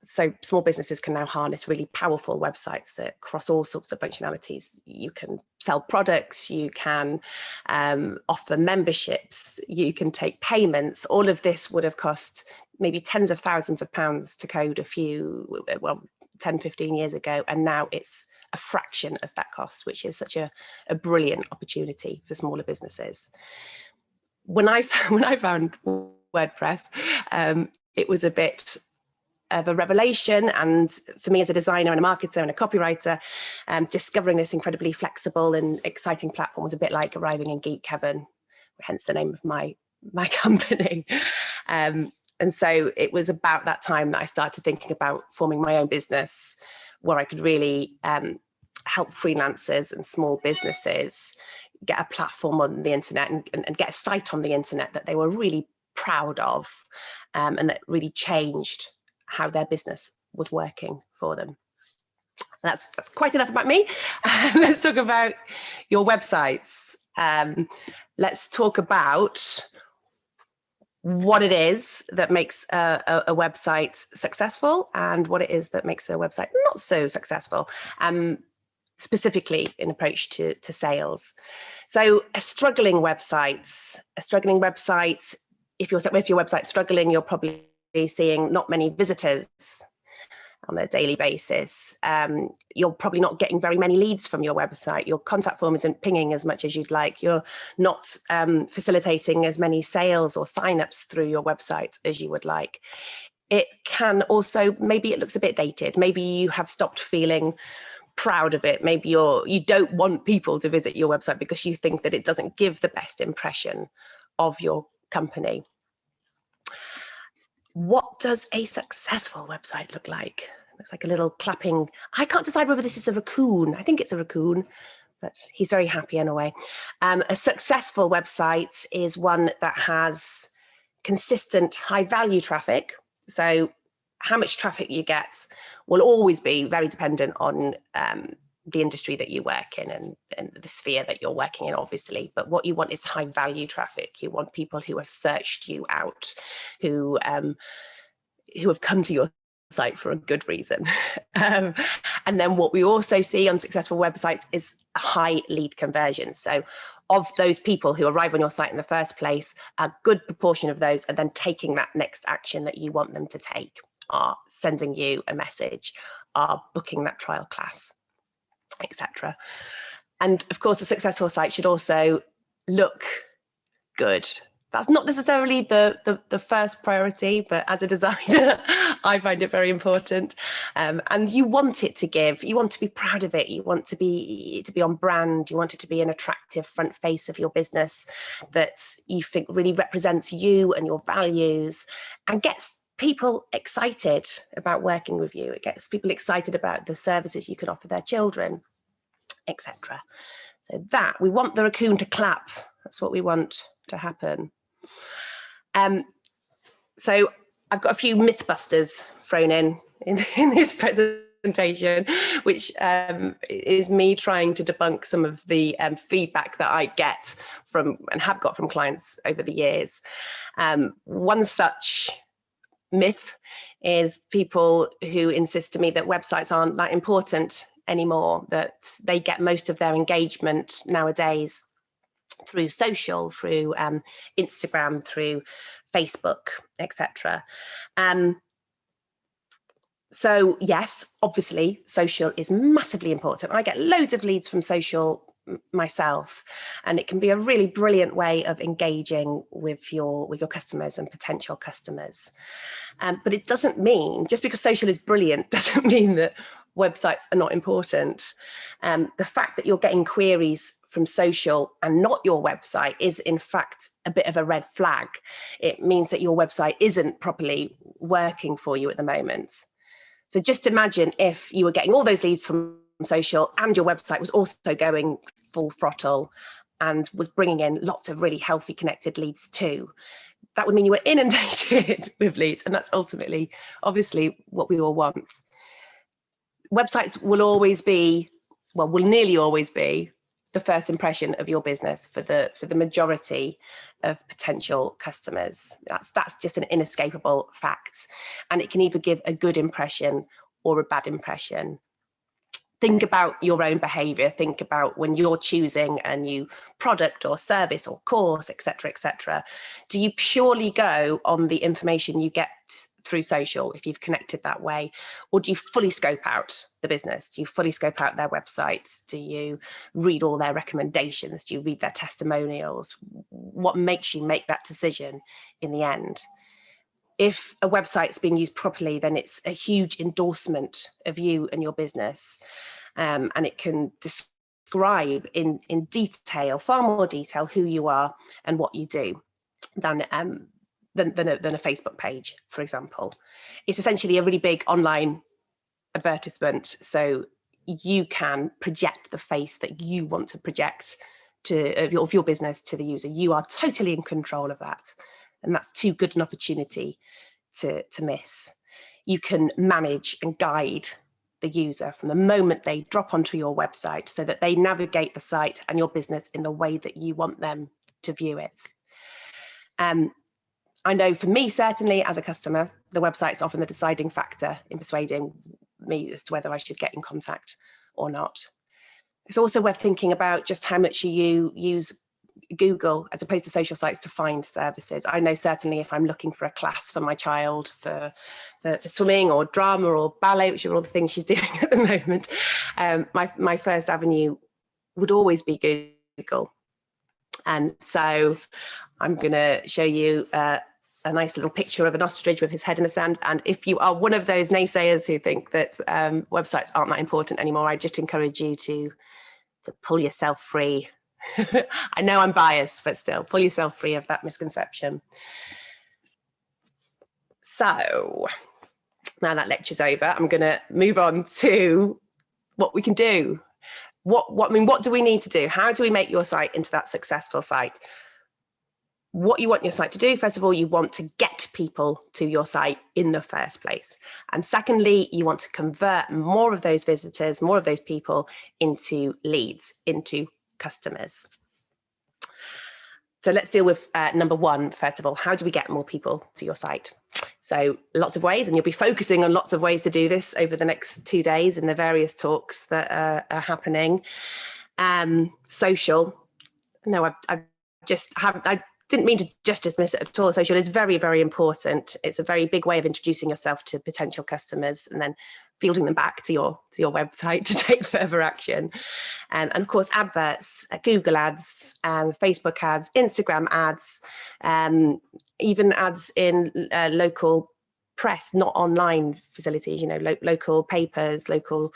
So small businesses can now harness really powerful websites that cross all sorts of functionalities. You can sell products, you can offer memberships, you can take payments. All of this would have cost maybe tens of thousands of pounds to code 10, 15 years ago, and now it's a fraction of that cost, which is such a brilliant opportunity for smaller businesses. when I found WordPress, it was a bit of a revelation, and for me as a designer and a marketer and a copywriter, discovering this incredibly flexible and exciting platform was a bit like arriving in geek heaven, hence the name of my company. And so it was about that time that I started thinking about forming my own business, where I could really help freelancers and small businesses get a platform on the internet and get a site on the internet that they were really proud of, and that really changed how their business was working for them. That's quite enough about me. Let's talk about your websites. Let's talk about what it is that makes a website successful and what it is that makes a website not so successful, specifically in approach to sales. So a struggling website, if your website's struggling, you're probably seeing not many visitors on a daily basis. You're probably not getting very many leads from your website. Your contact form isn't pinging as much as you'd like. You're not facilitating as many sales or signups through your website as you would like. It can also, maybe it looks a bit dated. Maybe you have stopped feeling proud of it. Maybe you don't want people to visit your website because you think that it doesn't give the best impression of your company. What does a successful website look like? Looks like a little clapping. I can't decide whether this is a raccoon. I think it's a raccoon, but he's very happy in a way. A successful website is one that has consistent high value traffic. So how much traffic you get will always be very dependent on the industry that you work in and the sphere that you're working in, obviously. But what you want is high value traffic. You want people who have searched you out, who have come to your site for a good reason. And then what we also see on successful websites is a high lead conversion. So of those people who arrive on your site in the first place, a good proportion of those are then taking that next action that you want them to take, are sending you a message, are booking that trial class, etc. And of course, a successful site should also look good. That's not necessarily the first priority, but as a designer, I find it very important. And you want it to give. You want to be proud of it. You want to be on brand. You want it to be an attractive front face of your business that you think really represents you and your values and gets people excited about working with you. It gets people excited about the services you can offer their children, etc. So that we want the raccoon to clap. That's what we want to happen. So I've got a few mythbusters thrown in this presentation, which is me trying to debunk some of the feedback that I get from and have got from clients over the years. One such myth is people who insist to me that websites aren't that important anymore, that they get most of their engagement nowadays through social, through Instagram, through Facebook, etc. So yes, obviously social is massively important. I get loads of leads from social myself, and it can be a really brilliant way of engaging with your customers and potential customers. But it doesn't mean, just because social is brilliant doesn't mean that websites are not important. The fact that you're getting queries from social and not your website is in fact a bit of a red flag. It means that your website isn't properly working for you at the moment. So just imagine if you were getting all those leads from social and your website was also going full throttle and was bringing in lots of really healthy connected leads too. That would mean you were inundated with leads, and that's ultimately, obviously, what we all want. Websites will always be, well, will nearly always be the first impression of your business for the majority of potential customers. That's just an inescapable fact, and it can either give a good impression or a bad impression. Think about your own behavior. Think about when you're choosing a new product or service or course, etc. Do you purely go on the information you get through social if you've connected that way, or do you fully scope out the business? Do you fully scope out their websites? Do you read all their recommendations? Do you read their testimonials? what makes you make that decision in the end. If a website's being used properly, then it's a huge endorsement of you and your business, and it can describe in detail, far more detail, who you are and what you do than a Facebook page, for example. It's essentially a really big online advertisement, so you can project the face that you want to project of your business to the user. You are totally in control of that, and that's too good an opportunity to miss. You can manage and guide the user from the moment they drop onto your website so that they navigate the site and your business in the way that you want them to view it. I know for me, certainly as a customer, the website's often the deciding factor in persuading me as to whether I should get in contact or not. It's also worth thinking about just how much you use Google as opposed to social sites to find services. I know certainly if I'm looking for a class for my child for swimming or drama or ballet, which are all the things she's doing at the moment, my first avenue would always be Google. And so I'm going to show you a nice little picture of an ostrich with his head in the sand. And if you are one of those naysayers who think that websites aren't that important anymore, I just encourage you to pull yourself free. I know I'm biased, but still, pull yourself free of that misconception. So now that lecture's over, I'm going to move on to what we can do. What do we need to do? How do we make your site into that successful site? What you want your site to do, first of all, you want to get people to your site in the first place. And secondly, you want to convert more of those visitors, more of those people into leads, into customers. So let's deal with number one, first of all. How do we get more people to your site? So lots of ways, and you'll be focusing on lots of ways to do this over the next 2 days in the various talks that are happening. Social. No, I didn't mean to just dismiss it at all. Social is very, very important. It's a very big way of introducing yourself to potential customers and then fielding them back to your website to take further action. And of course, adverts, Google ads, Facebook ads, Instagram ads, even ads in local press, not online facilities, local papers, local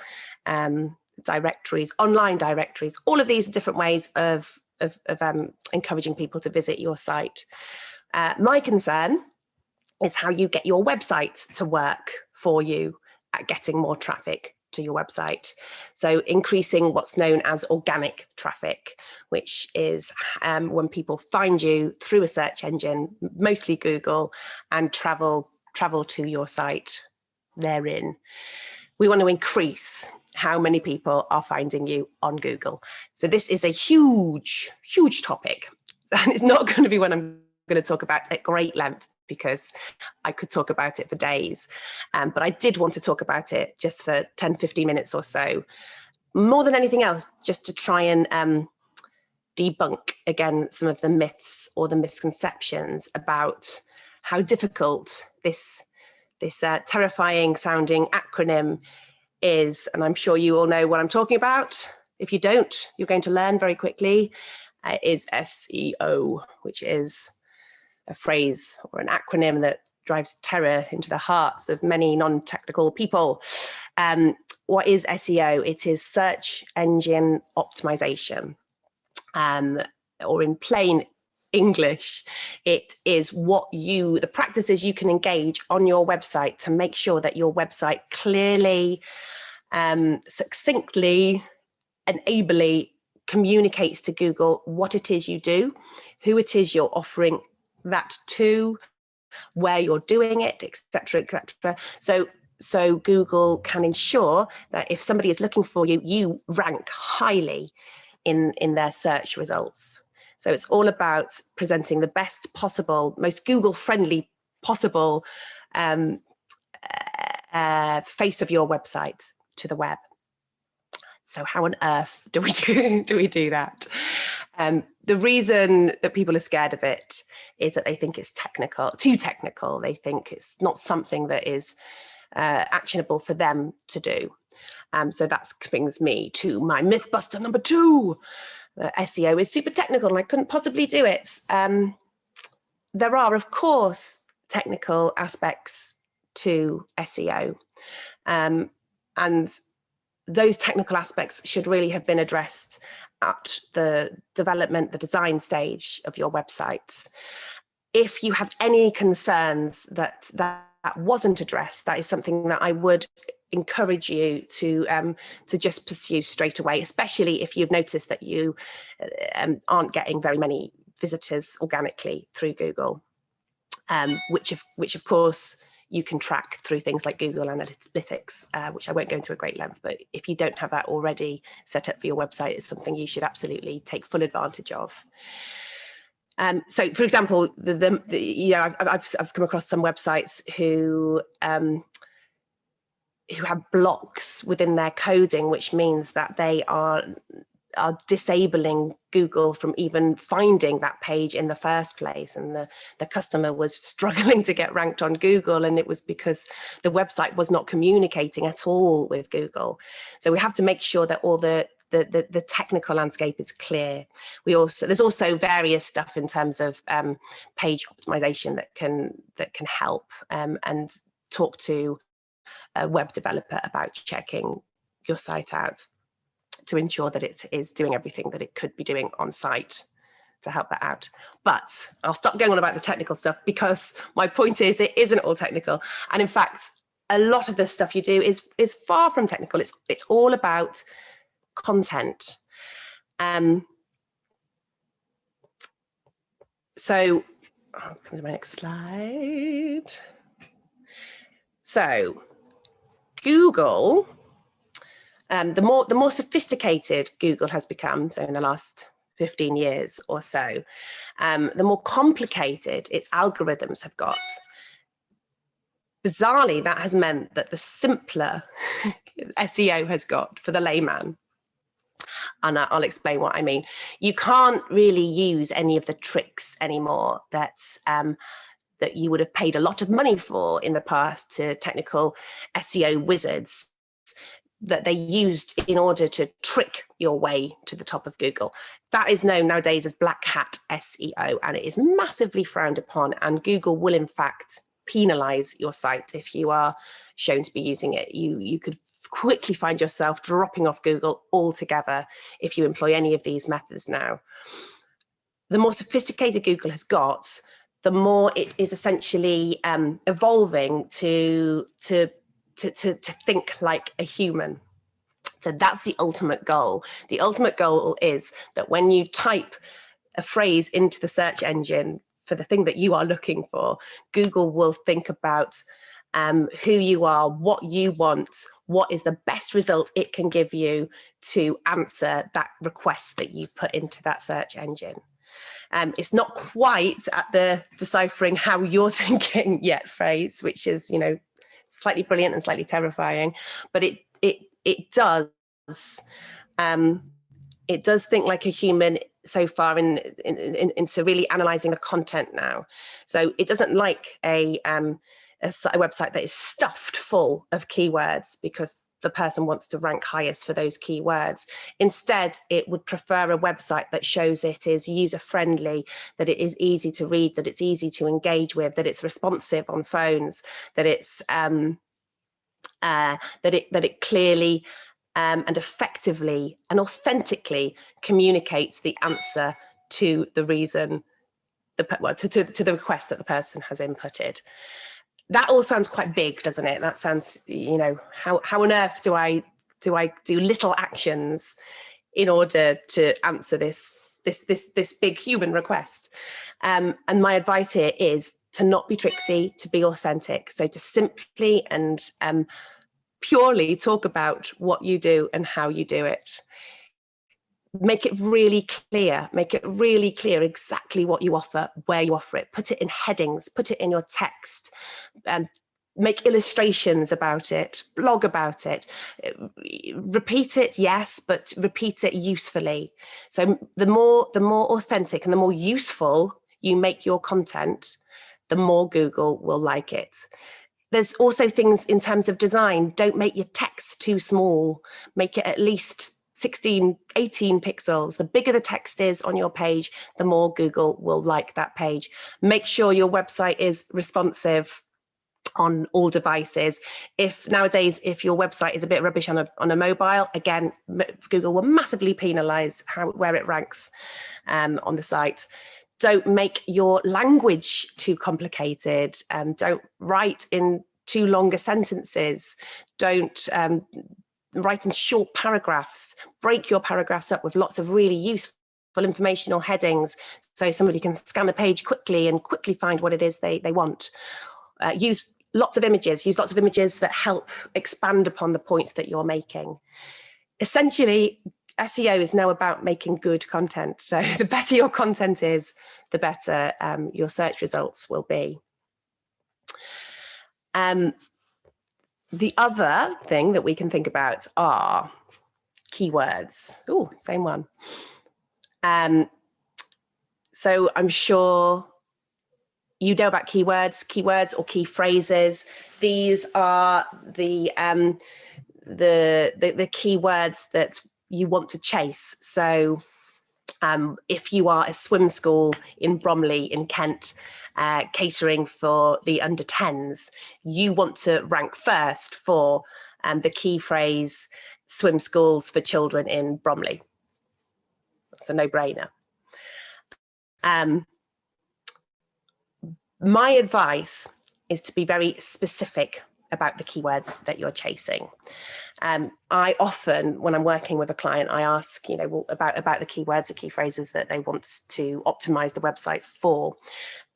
directories, online directories. All of these are different ways of encouraging people to visit your site. My concern is how you get your website to work for you at getting more traffic to your website. So increasing what's known as organic traffic, which is when people find you through a search engine, mostly Google, and travel to your site therein. We want to increase how many people are finding you on Google. So this is a huge, huge topic. And it's not going to be one I'm going to talk about at great length, because I could talk about it for days. But I did want to talk about it just for 10, 15 minutes or so. More than anything else, just to try and debunk, again, some of the myths or the misconceptions about how difficult this terrifying sounding acronym is. And I'm sure you all know what I'm talking about. If you don't, you're going to learn very quickly. Is SEO, which is a phrase or an acronym that drives terror into the hearts of many non-technical people. What is SEO? It is search engine optimization, or in plain English, it is the practices you can engage on your website to make sure that your website clearly, succinctly, and ably communicates to Google what it is you do, who it is you're offering that to, where you're doing it, etc., etc. So Google can ensure that if somebody is looking for you, you rank highly in their search results. So it's all about presenting the best possible, most Google-friendly possible face of your website to the web. So how on earth do we do that? The reason that people are scared of it is that they think it's too technical. They think it's not something that is actionable for them to do. So that brings me to my Mythbuster number 2. SEO is super technical and I couldn't possibly do it. There are, of course, technical aspects to SEO, and those technical aspects should really have been addressed at the development, the design stage of your website. If you have any concerns that wasn't addressed, that is something that I would encourage you to just pursue straight away, especially if you've noticed that you aren't getting very many visitors organically through Google, which of course you can track through things like Google Analytics, which I won't go into a great length, but if you don't have that already set up for your website, it's something you should absolutely take full advantage of. So, for example, I've come across some websites who have blocks within their coding, which means that they are disabling Google from even finding that page in the first place, and the customer was struggling to get ranked on Google, and it was because the website was not communicating at all with Google. So we have to make sure that all the technical landscape is clear. There's also various stuff in terms of page optimization that can help, and talk to a web developer about checking your site out to ensure that it is doing everything that it could be doing on site to help that out. But I'll stop going on about the technical stuff, because my point is it isn't all technical, and in fact a lot of the stuff you do is far from technical. It's all about content. So I'll come to my next slide. So Google, the more sophisticated Google has become, so in the last 15 years or so, the more complicated its algorithms have got. Bizarrely, that has meant that the simpler SEO has got for the layman. And I'll explain what I mean. You can't really use any of the tricks anymore that you would have paid a lot of money for in the past to technical SEO wizards that they used in order to trick your way to the top of Google. That is known nowadays as black hat SEO, and it is massively frowned upon, and Google will in fact penalize your site if you are shown to be using it. You could quickly find yourself dropping off Google altogether if you employ any of these methods now. The more sophisticated Google has got, the more it is essentially evolving to think like a human. So that's the ultimate goal. The ultimate goal is that when you type a phrase into the search engine for the thing that you are looking for, Google will think about who you are, what you want, what is the best result it can give you to answer that request that you put into that search engine. It's not quite at the deciphering how you're thinking yet phrase, which is, you know, slightly brilliant and slightly terrifying, but it does think like a human so far into really analysing the content now. So it doesn't like a website that is stuffed full of keywords because the person wants to rank highest for those keywords. Instead, it would prefer a website that shows it is user-friendly, that it is easy to read, that it's easy to engage with, that it's responsive on phones, that it's that it clearly and effectively and authentically communicates the answer to the reason, to the request that the person has inputted. That all sounds quite big, doesn't it? That sounds, you know, how on earth do I do little actions in order to answer this big human request? And my advice here is to not be tricksy, to be authentic. So to simply and purely talk about what you do and how you do it. Make it really clear exactly what you offer, where you offer it, put it in headings, put it in your text, make illustrations about it, blog about it, repeat it, yes, but repeat it usefully. So the more authentic and the more useful you make your content, the more Google will like it. There's also things in terms of design. Don't make your text too small. Make it at least 16, 18 pixels. The bigger the text is on your page, the more Google will like that page. Make sure your website is responsive on all devices. If nowadays, if your website is a bit rubbish on a mobile, again, Google will massively penalize where it ranks on the site. Don't make your language too complicated. Don't write in too longer sentences. Don't write in short paragraphs. Break your paragraphs up with lots of really useful informational headings so somebody can scan a page quickly and quickly find what it is they want. Use lots of images that help expand upon the points that you're making. Essentially, SEO is now about making good content. So the better your content is, the better your search results will be. The other thing that we can think about are keywords. Oh, same one. So I'm sure you know about keywords or key phrases. These are the keywords that you want to chase. So if you are a swim school in Bromley in Kent, catering for the under 10s, you want to rank first for the key phrase swim schools for children in Bromley. That's a no-brainer. My advice is to be very specific about the keywords that you're chasing. I often, when I'm working with a client, I ask, about the keywords, the key phrases that they want to optimize the website for.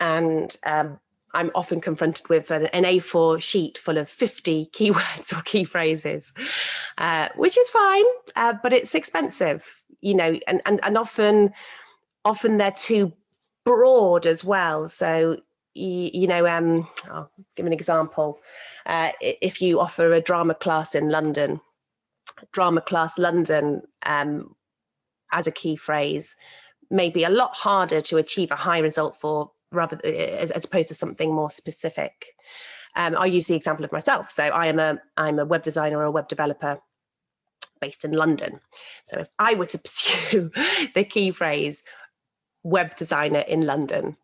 And I'm often confronted with an A4 sheet full of 50 keywords or key phrases, which is fine, but it's expensive, and often they're too broad as well. So, I'll give an example. If you offer a drama class in London, drama class London as a key phrase may be a lot harder to achieve a high result for, rather as opposed to something more specific. I'll use the example of myself. So I'm a web designer or a web developer based in London. So if I were to pursue the key phrase web designer in London,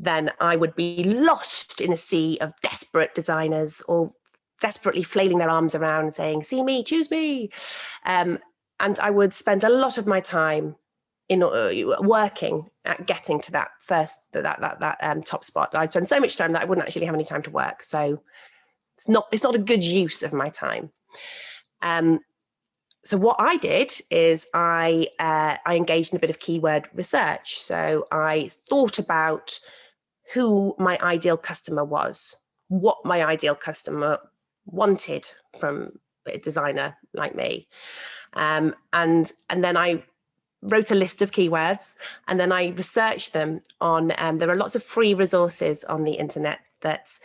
then I would be lost in a sea of desperate designers, or desperately flailing their arms around saying, "See me, choose me." And I would spend a lot of my time in working at getting to that first, that top spot. I'd spend so much time that I wouldn't actually have any time to work. So it's not a good use of my time. So what I did is I engaged in a bit of keyword research. So I thought about who my ideal customer was, what my ideal customer wanted from a designer like me. And then I wrote a list of keywords, and then I researched them on, there are lots of free resources on the internet that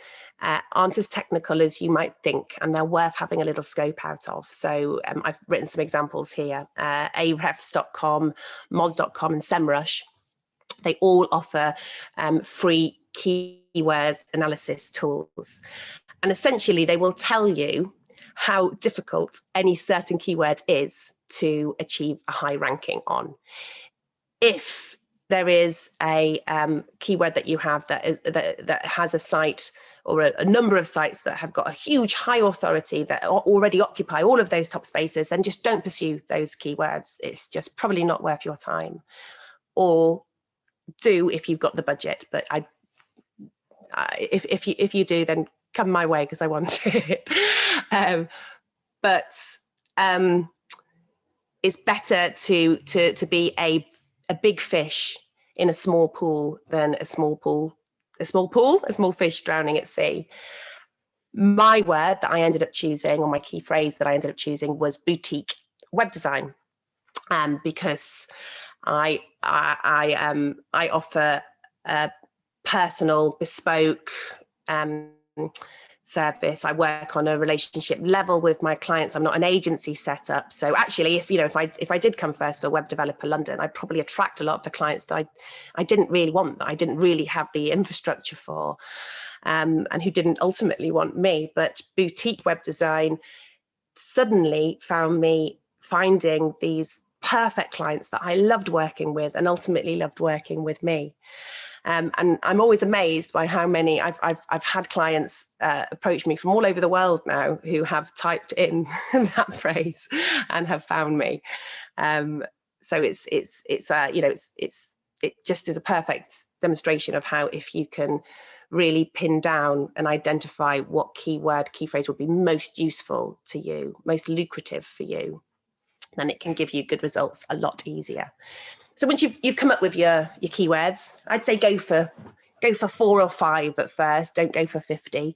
aren't as technical as you might think, and they're worth having a little scope out of. So I've written some examples here, Ahrefs.com, moz.com and SEMrush. They all offer free keywords analysis tools. And essentially, they will tell you how difficult any certain keyword is to achieve a high ranking on. If there is a keyword that you have that has a site or a number of sites that have got a huge high authority that already occupy all of those top spaces, then just don't pursue those keywords. It's just probably not worth your time. Or do if you've got the budget, but if you do, then come my way because I want it. But it's better to be a big fish in a small pool than a small fish drowning at sea. My word that I ended up choosing, or my key phrase that I ended up choosing, was boutique web design, because I offer a personal, bespoke service. I work on a relationship level with my clients. I'm not an agency set up. So actually, if I did come first for Web Developer London, I'd probably attract a lot of the clients that I didn't really want, that I didn't really have the infrastructure for, and who didn't ultimately want me. But boutique web design suddenly found me finding these perfect clients that I loved working with and ultimately loved working with me. And I'm always amazed by how many I've had clients approach me from all over the world now who have typed in that phrase and have found me. So it just is a perfect demonstration of how, if you can really pin down and identify what keyword, key phrase would be most useful to you, most lucrative for you, then it can give you good results a lot easier. So once you've come up with your keywords, I'd say go for 4 or 5 at first. Don't go for 50.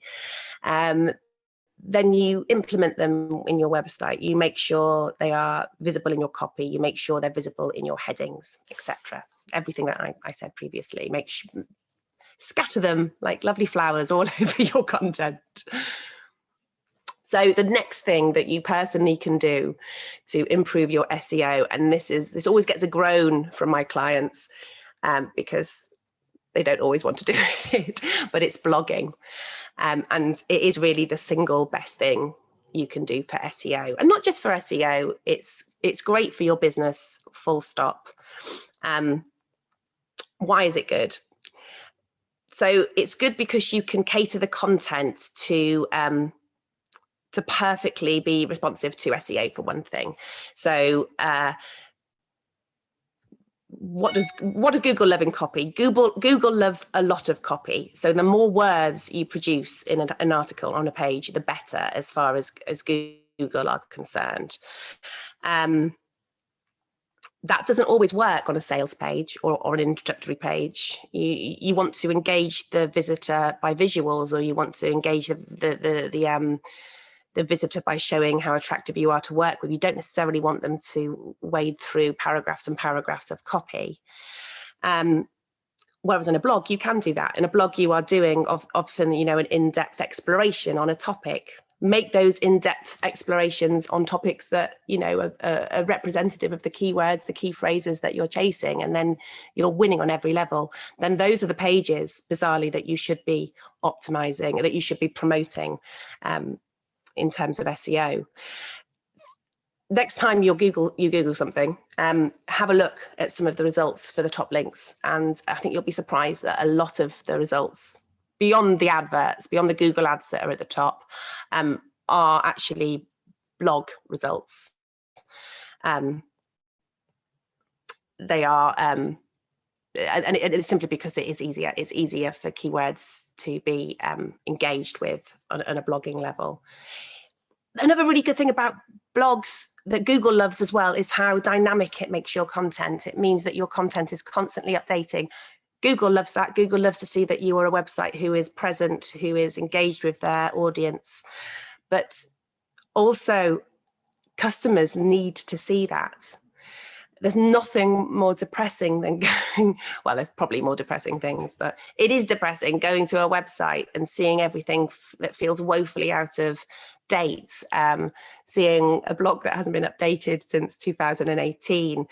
Then you implement them in your website. You make sure they are visible in your copy. You make sure they're visible in your headings, etc. Everything that I said previously. Scatter them like lovely flowers all over your content. So the next thing that you personally can do to improve your SEO, and this always gets a groan from my clients because they don't always want to do it, but it's blogging. And it is really the single best thing you can do for SEO, and not just for SEO. It's great for your business, full stop. Why is it good? So it's good because you can cater the content to perfectly be responsive to SEO, for one thing. So what does Google love in copy? Google loves a lot of copy. So the more words you produce in an article on a page, the better, as far as Google are concerned. That doesn't always work on a sales page or an introductory page. You want to engage the visitor by visuals, or you want to engage the visitor by showing how attractive you are to work with. You don't necessarily want them to wade through paragraphs and paragraphs of copy. Whereas in a blog, you can do that. In a blog, you are doing often, an in-depth exploration on a topic. Make those in-depth explorations on topics that, are representative of the keywords, the key phrases that you're chasing, and then you're winning on every level. Then those are the pages, bizarrely, that you should be optimizing, that you should be promoting in terms of SEO. Next time you Google something, have a look at some of the results for the top links, and I think you'll be surprised that a lot of the results, beyond the adverts, beyond the Google ads that are at the top, are actually blog results. They are, and it's simply because it is easier. It's easier for keywords to be engaged with on a blogging level. Another really good thing about blogs that Google loves as well is how dynamic it makes your content. It means that your content is constantly updating. Google loves that. Google loves to see that you are a website who is present, who is engaged with their audience. But also, customers need to see that. There's nothing more depressing than going, well, there's probably more depressing things, but it is depressing going to a website and seeing everything that feels woefully out of date, seeing a blog that hasn't been updated since 2018,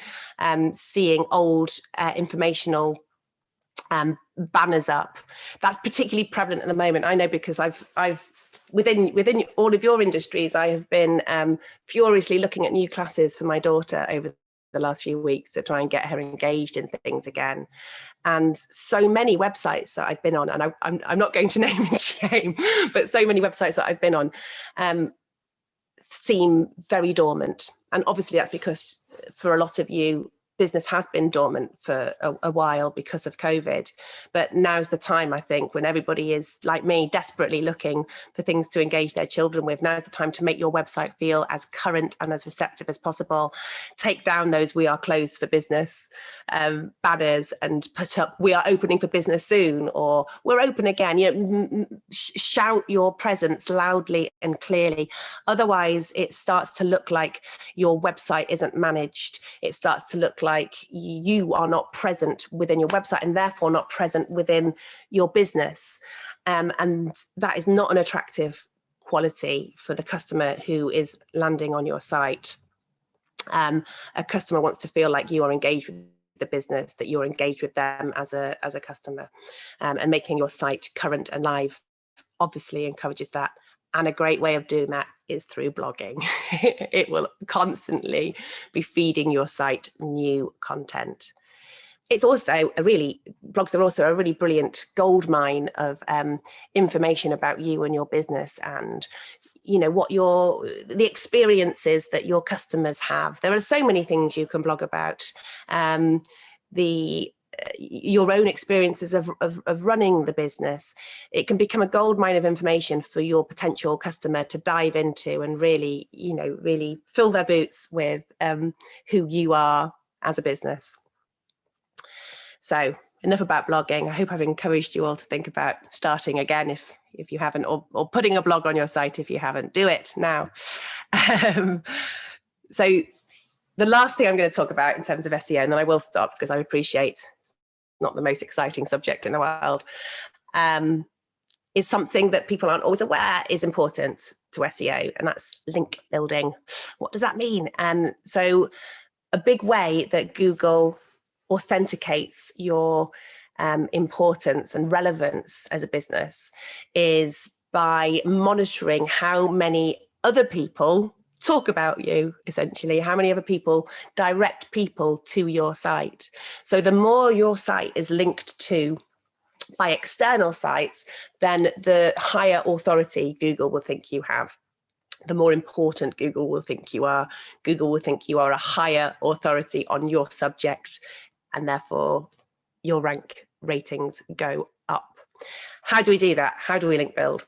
seeing old informational banners up. That's particularly prevalent at the moment. I know, because I've within all of your industries, I have been furiously looking at new classes for my daughter over the last few weeks to try and get her engaged in things again. And so many websites that I've been on, and I'm not going to name and shame, but so many websites that I've been on seem very dormant. And obviously that's because for a lot of you, business has been dormant for a while because of COVID. But now's the time, I think, when everybody is, like me, desperately looking for things to engage their children with. Now's the time to make your website feel as current and as receptive as possible. Take down those "we are closed for business" banners and put up "we are opening for business soon" or "we're open again." Shout your presence loudly and clearly. Otherwise, it starts to look like your website isn't managed. It starts to look like you are not present within your website and therefore not present within your business. And that is not an attractive quality for the customer who is landing on your site. A customer wants to feel like you are engaged with the business, that you're engaged with them as a customer, and making your site current and live obviously encourages that And a great way of doing that is through blogging. It will constantly be feeding your site new content. It's also blogs are also a really brilliant goldmine of information about you and your business, and what the experiences that your customers have. There are so many things you can blog about. Your own experiences of running the business. It can become a goldmine of information for your potential customer to dive into and really fill their boots with who you are as a business. So enough about blogging. I hope I've encouraged you all to think about starting again if you haven't, or putting a blog on your site if you haven't. Do it now. So the last thing I'm going to talk about in terms of SEO, and then I will stop because I appreciate it's not the most exciting subject in the world, is something that people aren't always aware is important to SEO, and that's link building. What does that mean? So a big way that Google authenticates your importance and relevance as a business is by monitoring how many other people talk about you, essentially, how many other people direct people to your site. So the more your site is linked to by external sites, then the higher authority Google will think you have. The more important Google will think you are. Google will think you are a higher authority on your subject, and therefore your rank ratings go up. How do we do that? How do we link build?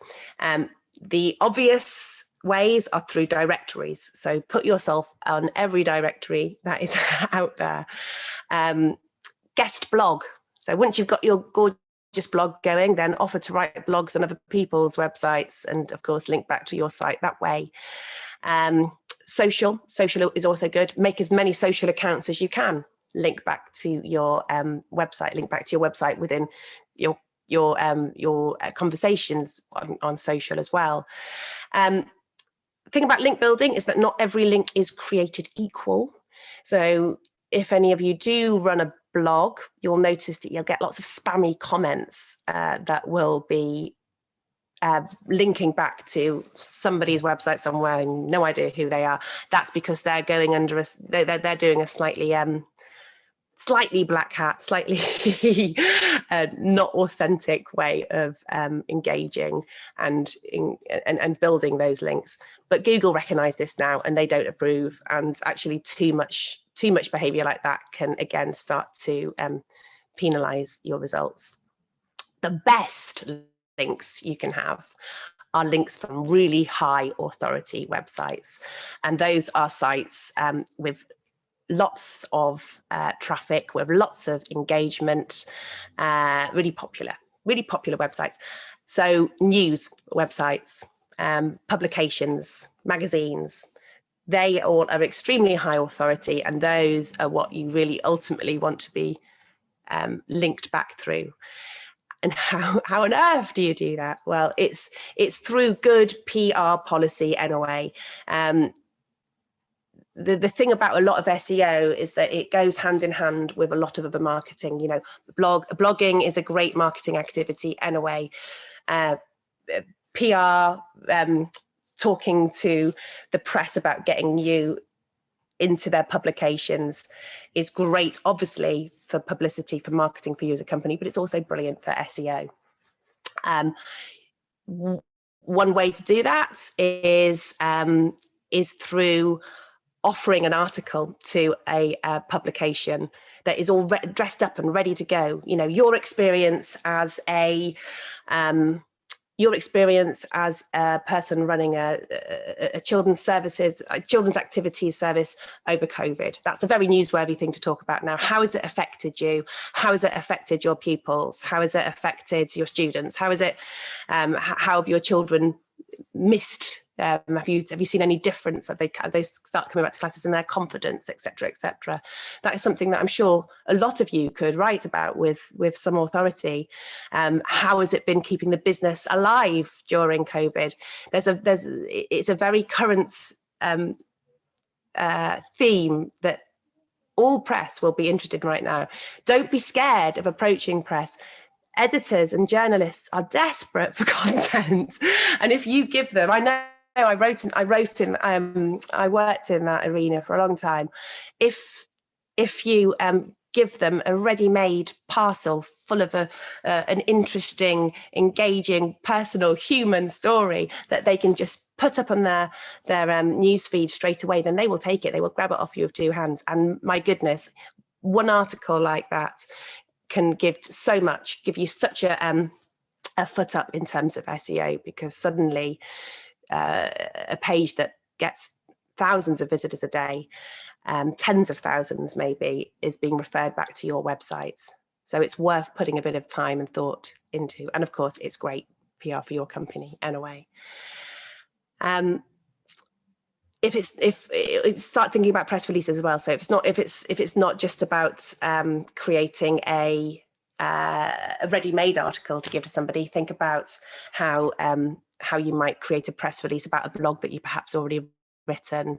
The obvious ways are through directories. So put yourself on every directory that is out there. Guest blog. So once you've got your gorgeous blog going, then offer to write blogs on other people's websites, and of course link back to your site that way. Social is also good. Make as many social accounts as you can. Link back to your website. Link back to your website within your conversations on social as well. The thing about link building is that not every link is created equal. So if any of you do run a blog, you'll notice that you'll get lots of spammy comments that will be linking back to somebody's website somewhere and no idea who they are. That's because they're going under they're doing a slightly black hat, slightly not authentic way of engaging and building those links. But Google recognize this now, and they don't approve. And actually, too much behavior like that can again start to penalize your results. The best links you can have are links from really high authority websites, and those are sites with lots of traffic, with lots of engagement, really popular websites. So news websites, publications, magazines, they all are extremely high authority, and those are what you really ultimately want to be linked back through. And how on earth do you do that? Well, it's through good PR policy anyway. The thing about a lot of SEO is that it goes hand in hand with a lot of other marketing. Blogging is a great marketing activity anyway. PR, talking to the press about getting you into their publications is great, obviously, for publicity, for marketing for you as a company, but it's also brilliant for SEO. One way to do that is through offering an article to a publication that is all dressed up and ready to go. Your experience as a person running a children's activities service over COVID. That's a very newsworthy thing to talk about now. How has it affected you? How has it affected your pupils? How has it affected your students? How have your children missed? Have you seen any difference? Have they start coming back to classes in their confidence, etc., etc.? That is something that I'm sure a lot of you could write about with some authority. How has it been keeping the business alive during COVID? It's a very current theme that all press will be interested in right now. Don't be scared of approaching press. editors and journalists are desperate for content, and if you give them, I know I worked in that arena for a long time. If you give them a ready-made parcel full of an interesting, engaging, personal, human story that they can just put up on their newsfeed straight away, then they will take it. They will grab it off you with two hands. And my goodness, one article like that can give so much, give you such a foot up in terms of SEO, because suddenly a page that gets thousands of visitors a day, tens of thousands maybe, is being referred back to your website. So it's worth putting a bit of time and thought into. And of course, it's great PR for your company anyway. Start thinking about press releases as well. So if it's not just about creating a ready-made article to give to somebody, think about how you might create a press release about a blog that you perhaps already written,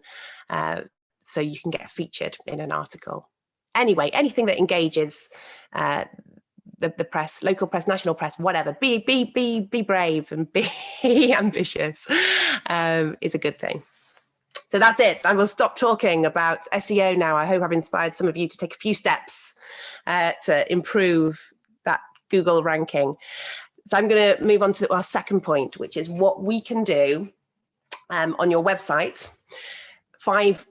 so you can get featured in an article. Anyway, anything that engages the press, local press, national press, whatever. Be brave and be ambitious is a good thing. So that's it. I will stop talking about SEO now. I hope I've inspired some of you to take a few steps to improve that Google ranking. So I'm going to move on to our second point, which is what we can do on your website. Five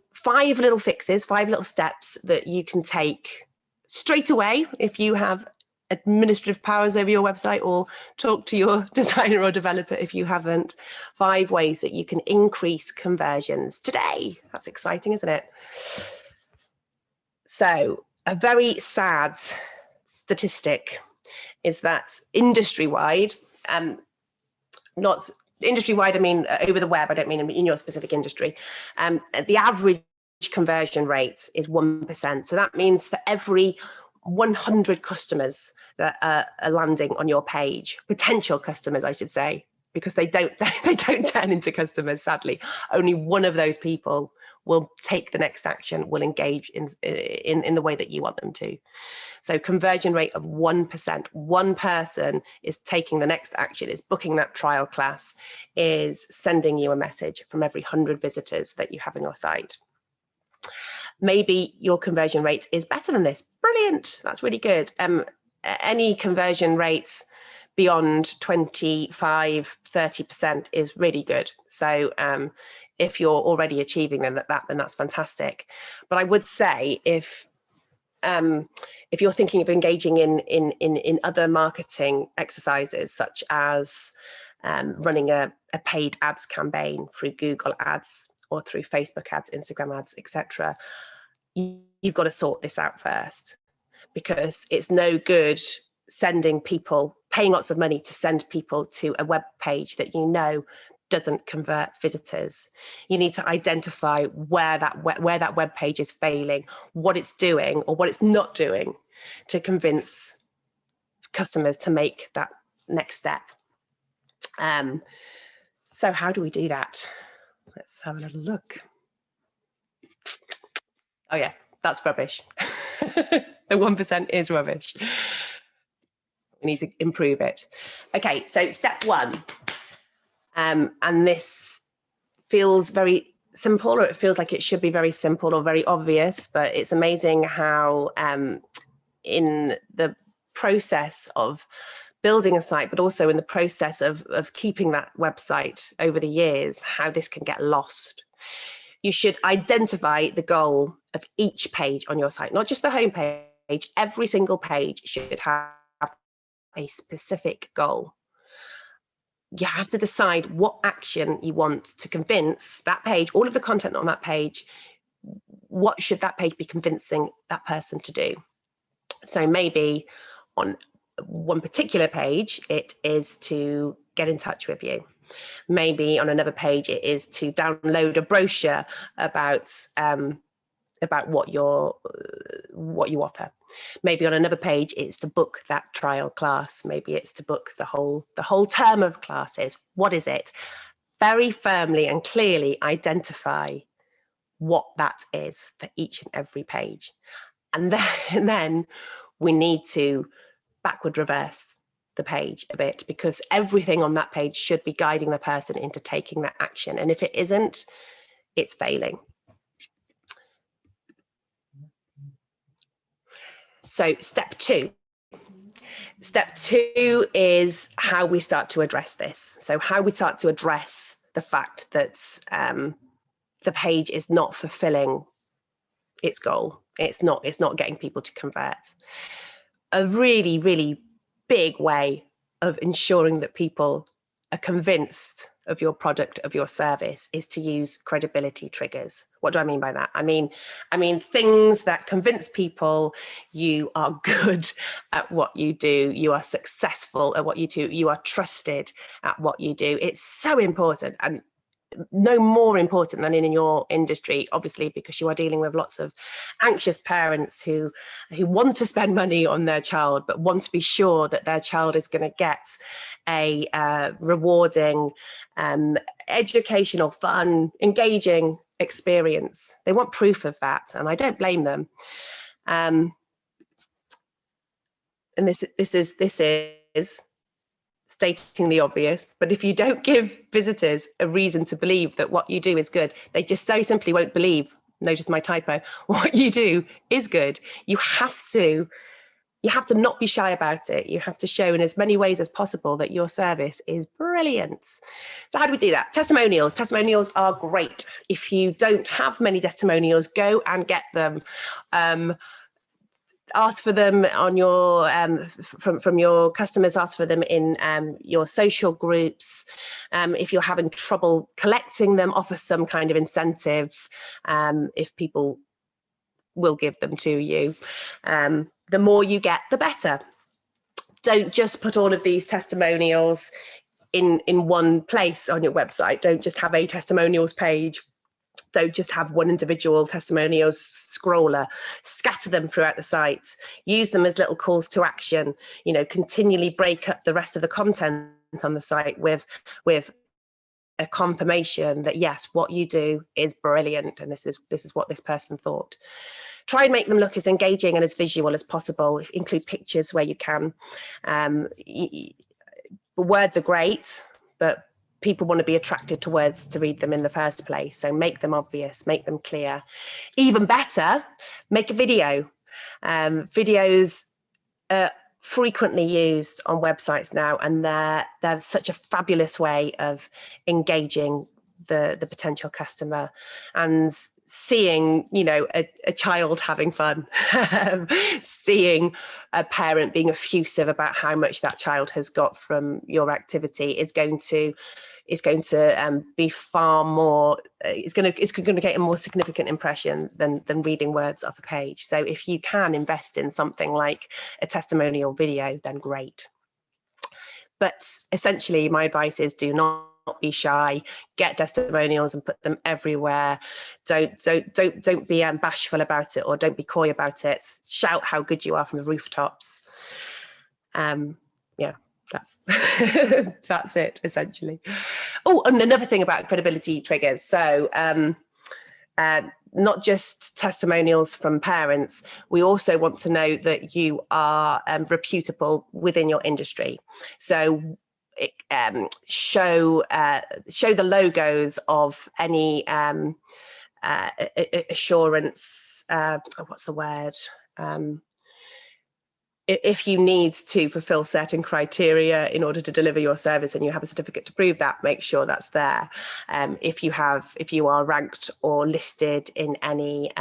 little fixes, 5 little steps that you can take straight away if you have administrative powers over your website, or talk to your designer or developer if you haven't. 5 ways that you can increase conversions today. That's exciting, isn't it? So a very sad statistic is that industry-wide, not industry-wide, I mean over the web, I don't mean in your specific industry, the average conversion rate is 1%. So that means for every 100 customers that are landing on your page, potential customers, I should say, because they don't turn into customers, sadly, only one of those people will take the next action, will engage in the way that you want them to. So conversion rate of 1%. One person is taking the next action, is booking that trial class, is sending you a message from every 100 visitors that you have on your site. Maybe your conversion rate is better than this. Brilliant, that's really good. Any conversion rates beyond 25, 30% is really good. So if you're already achieving them, then that's fantastic. But I would say if you're thinking of engaging in other marketing exercises, such as running a paid ads campaign through Google Ads or through Facebook ads, Instagram ads, etc., you've got to sort this out first, because it's no good sending people, paying lots of money to send people to a web page that you know doesn't convert visitors. You need to identify where that web page is failing, what it's doing or what it's not doing, to convince customers to make that next step. So how do we do that? Let's have a little look. Oh yeah, that's rubbish. The 1% is rubbish. We need to improve it. Okay, so step 1, and this feels very simple, or it feels like it should be very simple or very obvious, but it's amazing how in the process of building a site, but also in the process of keeping that website over the years, how this can get lost. You should identify the goal of each page on your site, not just the home page. Every single page should have a specific goal. You have to decide what action you want to convince that page, all of the content on that page, what should that page be convincing that person to do? So maybe on one particular page, it is to get in touch with you. Maybe on another page, it is to download a brochure about what you offer. Maybe on another page, it's to book that trial class. Maybe it's to book the whole term of classes. What is it? Very firmly and clearly identify what that is for each and every page. And then we need to backward reverse the page a bit, because everything on that page should be guiding the person into taking that action. And if it isn't, it's failing. So step two. Step two is how we start to address this. So how we start to address the fact that the page is not fulfilling its goal. It's not getting people to convert. A really, really big way of ensuring that people are convinced of your product, of your service, is to use credibility triggers. What do I mean by that? I mean things that convince people you are good at what you do, you are successful at what you do, you are trusted at what you do. It's so important, and no more important than in your industry, obviously, because you are dealing with lots of anxious parents who want to spend money on their child, but want to be sure that their child is going to get a rewarding, educational, fun, engaging experience. They want proof of that, and I don't blame them. And this is stating the obvious, but if you don't give visitors a reason to believe that what you do is good, they just so simply won't believe, notice my typo, what you do is good. You have to not be shy about it. You have to show in as many ways as possible that your service is brilliant. So how do we do that? Testimonials. Testimonials are great. If you don't have many testimonials, go and get them. Ask for them on your from your customers. Ask for them in your social groups. If you're having trouble collecting them, offer some kind of incentive. If people will give them to you, the more you get, the better. Don't just put all of these testimonials in one place on your website. Don't just have a testimonials page. Don't just have one individual testimonials scroller. Scatter them throughout the site. Use them as little calls to action. You know, continually break up the rest of the content on the site with a confirmation that yes, what you do is brilliant, and this is what this person thought. Try and make them look as engaging and as visual as possible. Include pictures where you can. Words are great, but people want to be attracted to words to read them in the first place. So make them obvious, make them clear. Even better, make a video. Videos are frequently used on websites now, and they're such a fabulous way of engaging the potential customer and seeing, you know, a child having fun, seeing a parent being effusive about how much that child has got from your activity is going to be far more. It's going to get a more significant impression than reading words off a page. So if you can invest in something like a testimonial video, then great. But essentially, my advice is do not be shy. Get testimonials and put them everywhere. Don't be bashful about it, or don't be coy about it. Shout how good you are from the rooftops. Yeah, that's that's it essentially. Oh, and another thing about credibility triggers. So not just testimonials from parents, we also want to know that you are reputable within your industry. So show the logos of any assurance, what's the word? If you need to fulfill certain criteria in order to deliver your service and you have a certificate to prove that, make sure that's there. If you are ranked or listed in any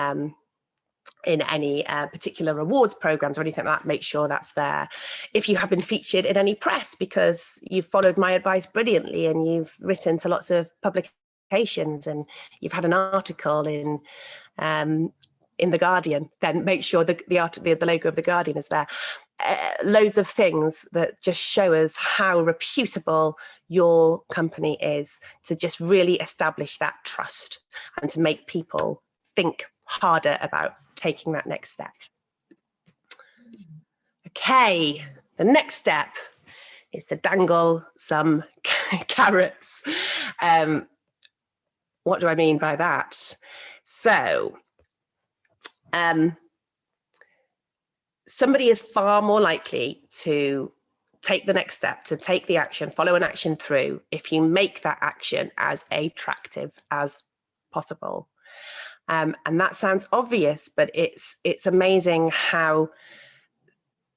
particular rewards programs or anything like that, make sure that's there. If you have been featured in any press because you've followed my advice brilliantly and you've written to lots of publications and you've had an article in the Guardian, then make sure the logo of the Guardian is there. Loads of things that just show us how reputable your company is, to just really establish that trust and to make people think harder about taking that next step. Okay, the next step is to dangle some carrots. What do I mean by that? So somebody is far more likely to take the next step, to take the action, follow an action through, if you make that action as attractive as possible. And that sounds obvious, but it's amazing how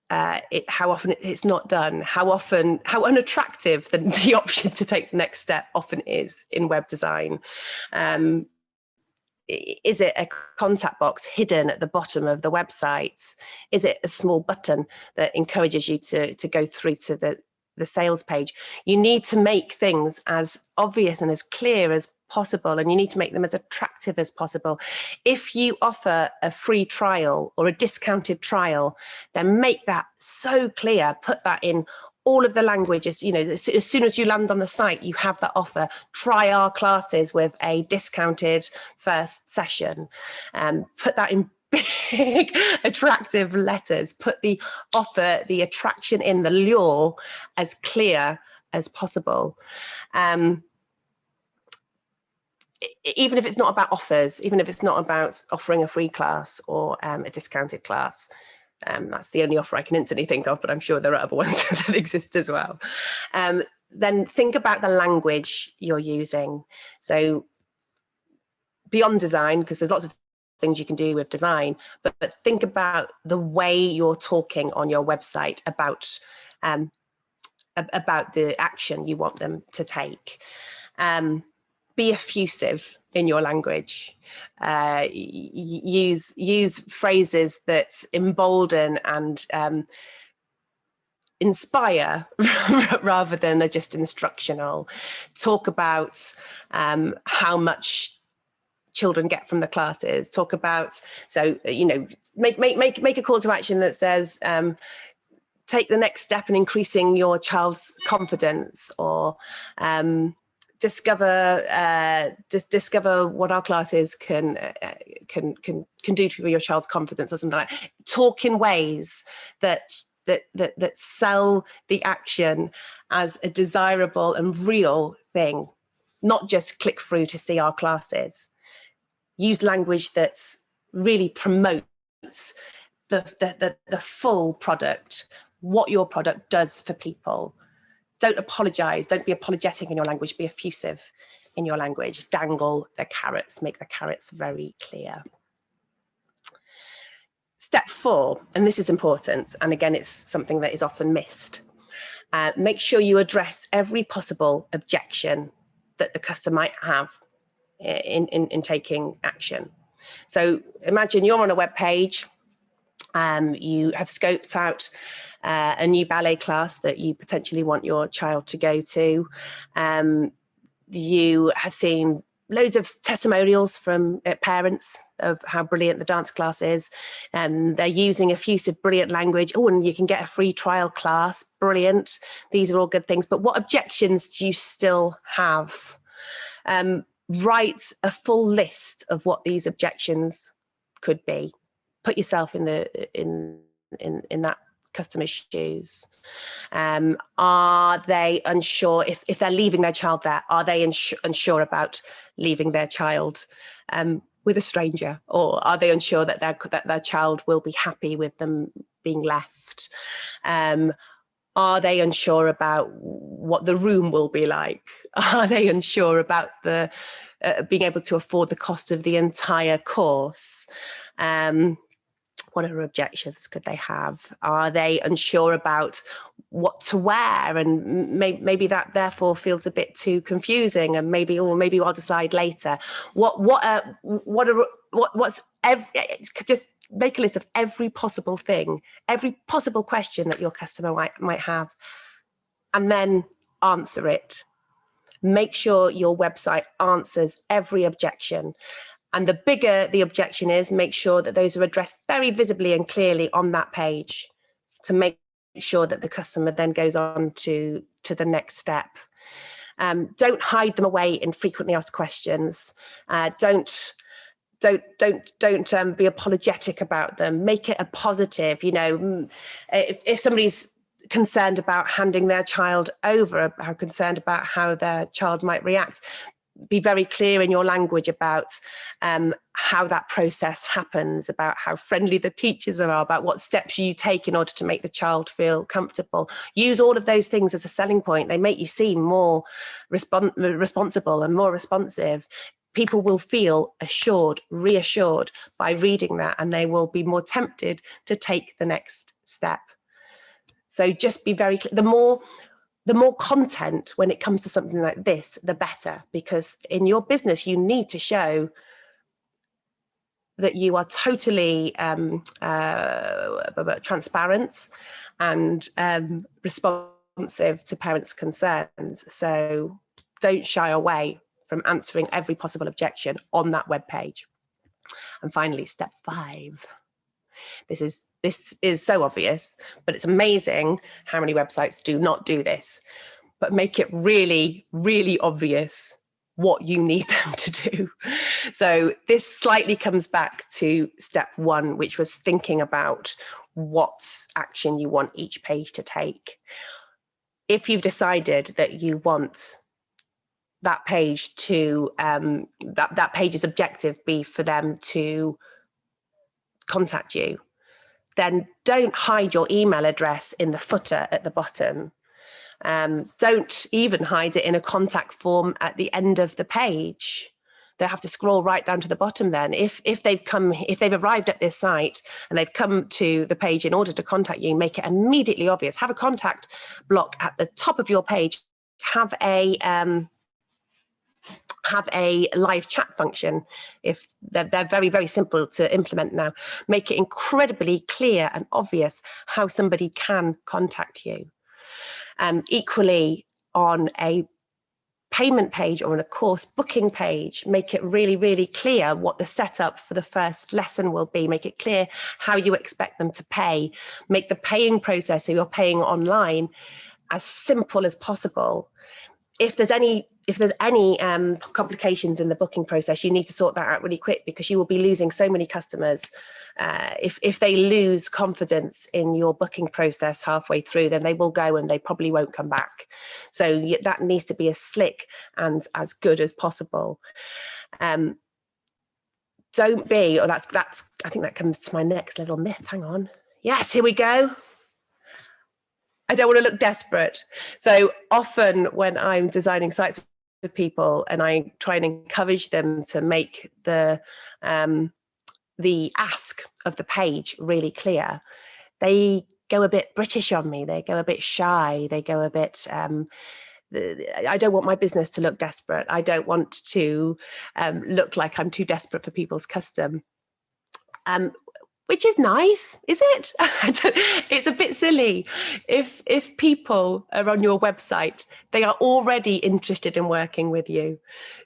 often it's not done, how unattractive the option to take the next step often is in web design. Is it a contact box hidden at the bottom of the website? Is it a small button that encourages you to go through to the sales page? You need to make things as obvious and as clear as possible, and you need to make them as attractive as possible. If you offer a free trial or a discounted trial, then make that so clear, put that in all of the languages. You know, as soon as you land on the site, you have that offer. Try our classes with a discounted first session. Put that in big attractive letters. Put the offer, the attraction in, the lure as clear as possible. Even if it's not about offers, even if it's not about offering a free class or a discounted class, that's the only offer I can instantly think of, but I'm sure there are other ones that exist as well. Then think about the language you're using. So beyond design, because there's lots of things you can do with design, but think about the way you're talking on your website about the action you want them to take. Be effusive in your language. Use phrases that embolden and inspire rather than are just instructional. Talk about how much children get from the classes. Talk about, so you know, make a call to action that says, take the next step in increasing your child's confidence, or discover what our classes can do to your child's confidence, or something like that. Talk in ways that sell the action as a desirable and real thing, not just click through to see our classes. Use language that's really promotes the full product, what your product does for people. Don't apologize. Don't be apologetic in your language. Be effusive in your language. Dangle the carrots. Make the carrots very clear. Step 4, and this is important, and again, it's something that is often missed. Make sure you address every possible objection that the customer might have in taking action. So imagine you're on a web page. You have scoped out a new ballet class that you potentially want your child to go to. You have seen loads of testimonials from parents of how brilliant the dance class is. They're using effusive, brilliant language. Oh, and you can get a free trial class. Brilliant. These are all good things. But what objections do you still have? Write a full list of what these objections could be. Put yourself in that customer's shoes. Are they unsure if they're leaving their child there? Are they unsure about leaving their child with a stranger, or are they unsure that their child will be happy with them being left? Are they unsure about what the room will be like? Are they unsure about the being able to afford the cost of the entire course? What other objections could they have? Are they unsure about what to wear, and maybe that therefore feels a bit too confusing, and maybe I'll decide later. Just make a list of every possible thing, every possible question that your customer might have, and then answer it. Make sure your website answers every objection. And the bigger the objection is, make sure that those are addressed very visibly and clearly on that page, to make sure that the customer then goes on to the next step. Don't hide them away in frequently asked questions. Don't be apologetic about them. Make it a positive. You know, if somebody's concerned about handing their child over, are concerned about how their child might react, be very clear in your language about how that process happens, about how friendly the teachers are, about what steps you take in order to make the child feel comfortable. Use all of those things as a selling point. They make you seem more responsible and more responsive. People will feel assured, reassured by reading that, and they will be more tempted to take the next step. So just be very clear. The more content when it comes to something like this, the better, because in your business, you need to show that you are totally transparent and responsive to parents' concerns. So don't shy away from answering every possible objection on that web page. And finally, step 5. This is so obvious, but it's amazing how many websites do not do this. But make it really, really obvious what you need them to do. So this slightly comes back to step 1, which was thinking about what action you want each page to take. If you've decided that you want that page to that page's objective be for them to contact you, then don't hide your email address in the footer at the bottom. Don't even hide it in a contact form at the end of the page. They have to scroll right down to the bottom then. If they've arrived at this site and they've come to the page in order to contact you, make it immediately obvious. Have a contact block at the top of your page. Have a live chat function. If they're very, very simple to implement now. Make it incredibly clear and obvious how somebody can contact you. Equally, on a payment page or on a course booking page, make it really, really clear what the setup for the first lesson will be. Make it clear how you expect them to pay. Make the paying process, so you're paying online, as simple as possible. If there's any complications in the booking process, you need to sort that out really quick, because you will be losing so many customers. If they lose confidence in your booking process halfway through, then they will go and they probably won't come back. So that needs to be as slick and as good as possible. Don't be, or that's I think that comes to my next little myth. Hang on. Yes, here we go. I don't want to look desperate. So often when I'm designing sites with people and I try and encourage them to make the ask of the page really clear, they go a bit British on me. They go a bit shy. They go a bit, I don't want my business to look desperate. I don't want to look like I'm too desperate for people's custom. Which is nice, is it? It's a bit silly. If people are on your website, they are already interested in working with you.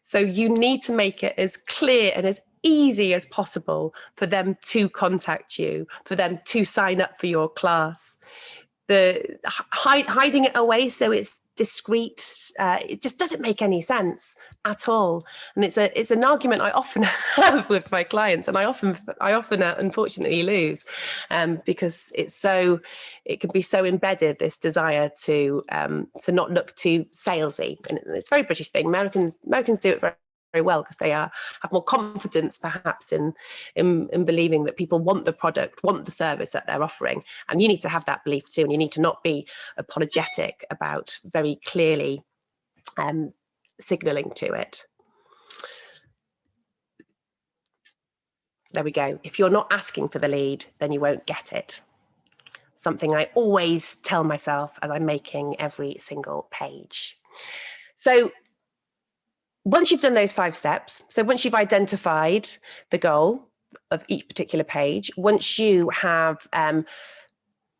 So you need to make it as clear and as easy as possible for them to contact you, for them to sign up for your class. Hiding it away so it's discreet, it just doesn't make any sense at all. And it's an argument I often have with my clients, and I often unfortunately lose, because it can be so embedded, this desire to not look too salesy. And it's a very British thing. Americans do it very well, because they have more confidence perhaps in believing that people want the product, want the service that they're offering. And you need to have that belief too, and you need to not be apologetic about very clearly signaling to it. There we go. If you're not asking for the lead, then you won't get it. Something I always tell myself as I'm making every single page. So once you've done those 5 steps, so once you've identified the goal of each particular page, once you have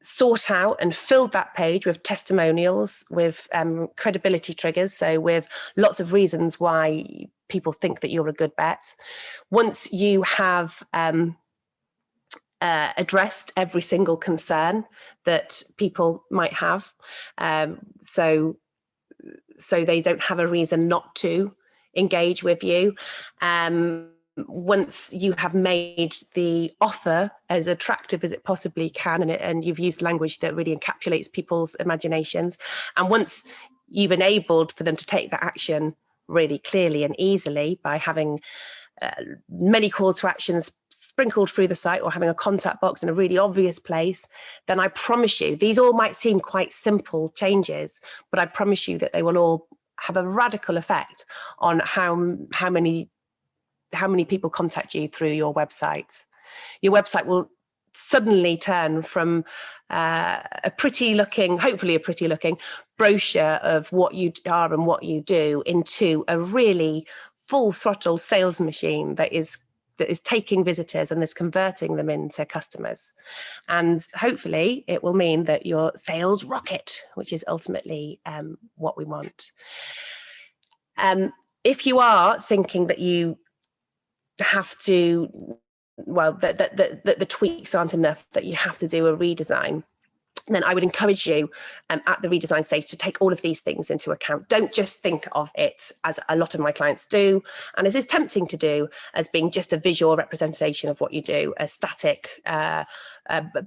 sought out and filled that page with testimonials, with credibility triggers, so with lots of reasons why people think that you're a good bet, once you have addressed every single concern that people might have, so they don't have a reason not to engage with you. Once you have made the offer as attractive as it possibly can, and you've used language that really encapsulates people's imaginations, and once you've enabled for them to take that action really clearly and easily by having many call to actions sprinkled through the site, or having a contact box in a really obvious place, then I promise you, these all might seem quite simple changes, but I promise you that they will all have a radical effect on how many people contact you through your website. Your website will suddenly turn from a pretty looking, hopefully a pretty looking brochure of what you are and what you do, into a really full throttle sales machine that is taking visitors and is converting them into customers. And hopefully it will mean that your sales rocket, which is ultimately what we want. If you are thinking that you have to, well, that the tweaks aren't enough, that you have to do a redesign, then I would encourage you at the redesign stage to take all of these things into account. Don't just think of it, as a lot of my clients do, and as is tempting to do, as being just a visual representation of what you do, a static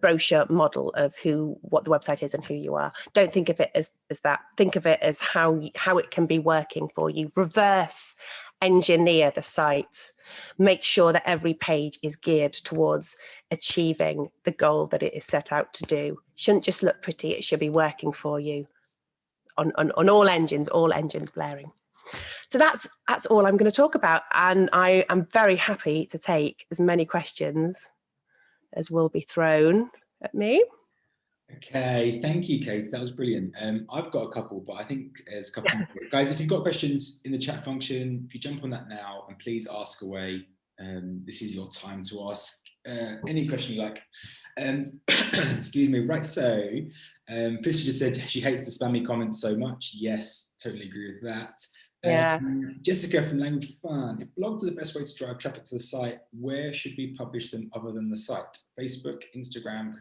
brochure model of what the website is and who you are. Don't think of it as that. Think of it as how it can be working for you. Reverse engineer the site. Make sure that every page is geared towards achieving the goal that it is set out to do. Shouldn't just look pretty, it should be working for you on all engines blaring. So that's all I'm going to talk about, and I am very happy to take as many questions as will be thrown at me. Okay, thank you, Kate. That was brilliant. I've got a couple, but I think there's a couple more. Guys, if you've got questions in the chat function, if you jump on that now, and please ask away. This is your time to ask any question you like. Excuse me. Right, so Felicity just said she hates the spammy comments so much. Yes, totally agree with that. Yeah. Jessica from Language Fun. If blogs are the best way to drive traffic to the site, where should we publish them other than the site? Facebook, Instagram, ?